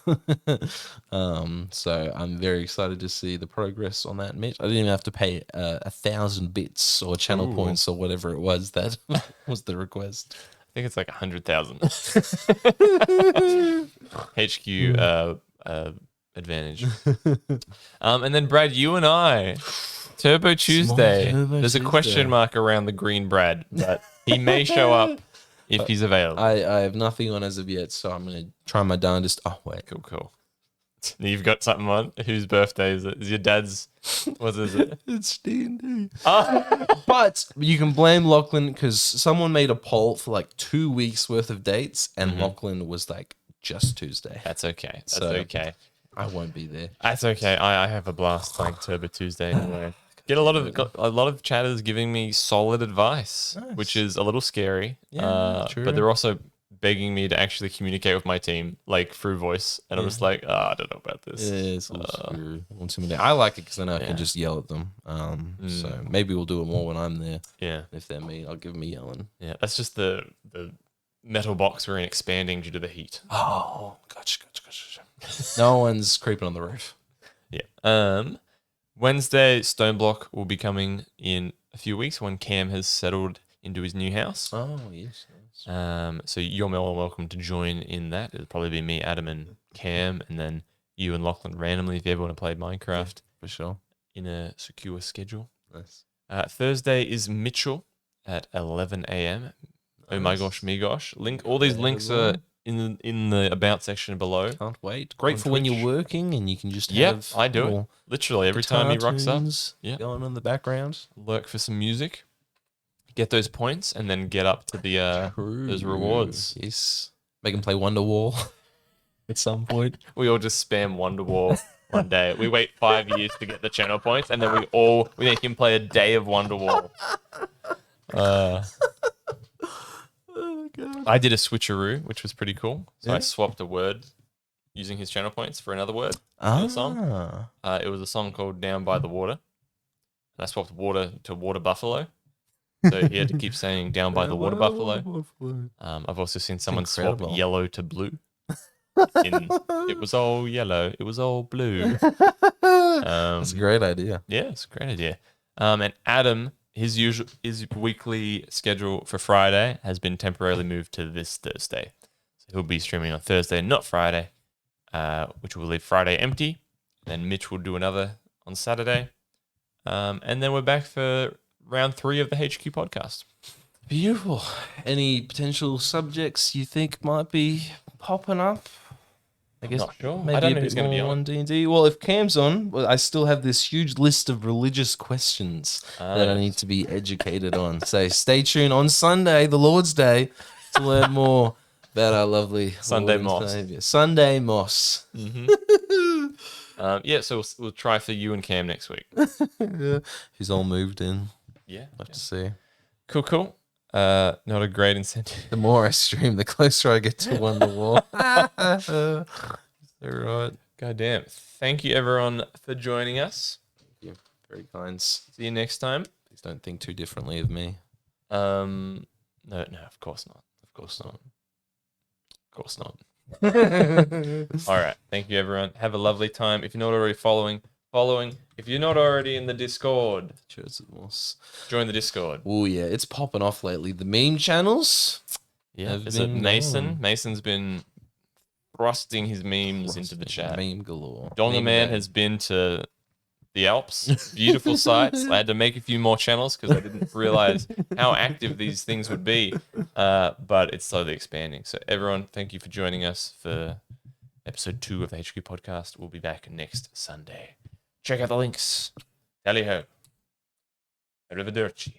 So I'm very excited to see the progress on that, Mitch. I didn't even have to pay 1,000 bits or channel points or whatever it was that was the request. I think it's like 100,000. HQ advantage. And then Brad, you and I, Turbo Tuesday. Turbo There's a question Tuesday. mark around the green Brad, but he may show up if he's available. I have nothing on as of yet, so I'm going to try my darndest. Oh, wait. Cool. You've got something on. Whose birthday is it? Is your dad's? What is it? It's D&D. Oh, But you can blame Lachlan because someone made a poll for like 2 weeks worth of dates, and Lachlan was like just Tuesday. that's okay. That's So- okay. I won't be there. That's okay. I have a blast playing Turbo Tuesday anyway. Got a lot of chatters giving me solid advice, which is a little scary. Yeah, true. But they're also begging me to actually communicate with my team, like through voice, and I'm just like, I don't know about this. Yeah, it's all screw. I like it because then I can just yell at them. So maybe we'll do it more when I'm there. Yeah, If they're me, I'll give them a yelling. yeah. That's just the metal box we're in expanding due to the heat. Oh, gotcha. No one's creeping on the roof. Yeah. Wednesday, Stone Block will be coming in a few weeks when Cam has settled into his new house. Oh, yes. So you're more than welcome to join in that. It'll probably be me, Adam, and Cam, and then you and Lachlan randomly if you ever want to play Minecraft For sure. in a secure schedule. Nice. Thursday is Mitchell at 11 a.m. Oh my gosh, me gosh. All these links are in the about section below. Can't wait. Great On for when Twitch. you're working and you can just Yep, have I do it. little Literally every time he guitar rocks up. tunes Yeah. going on in the background. Lurk for some music, get those points, and then get up to the those rewards. Yes. Make him play Wonderwall at some point. We all just spam Wonderwall one day. We wait 5 years to get the channel points, and then we make him play a day of Wonderwall. Oh, God. I did a switcheroo, which was pretty cool. So I swapped a word using his channel points for another word. The song. It was a song called Down by the Water. And I swapped water to water buffalo. So he had to keep saying Down by the Water Buffalo. I've also seen someone incredible. swap yellow to blue. It was all yellow. It was all blue. That's a great idea. Yeah, it's a great idea. And Adam, his weekly schedule for Friday has been temporarily moved to this Thursday. So he'll be streaming on Thursday, not Friday, which will leave Friday empty. Then Mitch will do another on Saturday. And then we're back for round 3 of the HQ podcast. Beautiful. Any potential subjects you think might be popping up? I guess Not sure. maybe I don't a know bit who's going to be more on. on D&D. Well, if Cam's on, well, I still have this huge list of religious questions that I yes. need to be educated on. So stay tuned on Sunday, the Lord's Day, to learn more about our lovely Sunday Lord and Moss. Savior. Sunday Moss. Yeah, so we'll try for you and Cam next week. Yeah. He's all moved in. Yeah. Love to see. Cool. Not a great incentive. The more I stream, the closer I get to Wonderwall. All right. God damn. Thank you, everyone, for joining us. Thank you. Very kind. See you next time. Please don't think too differently of me. No, of course not. Of course not. Of course not. All right. Thank you, everyone. Have a lovely time. If you're not already following. If you're not already in the Discord, Cheers, Moss. join the Discord. Oh yeah, it's popping off lately. The meme channels. Yeah. have Is it been Mason? going. Mason's been thrusting his memes into the chat. Meme galore. Donga Meme Man day. has been to the Alps. Beautiful sights. I had to make a few more channels because I didn't realize how active these things would be. But it's slowly expanding. So everyone, thank you for joining us for episode 2 of the HQ podcast. We'll be back next Sunday. Check out the links. Tally ho. Arrivederci.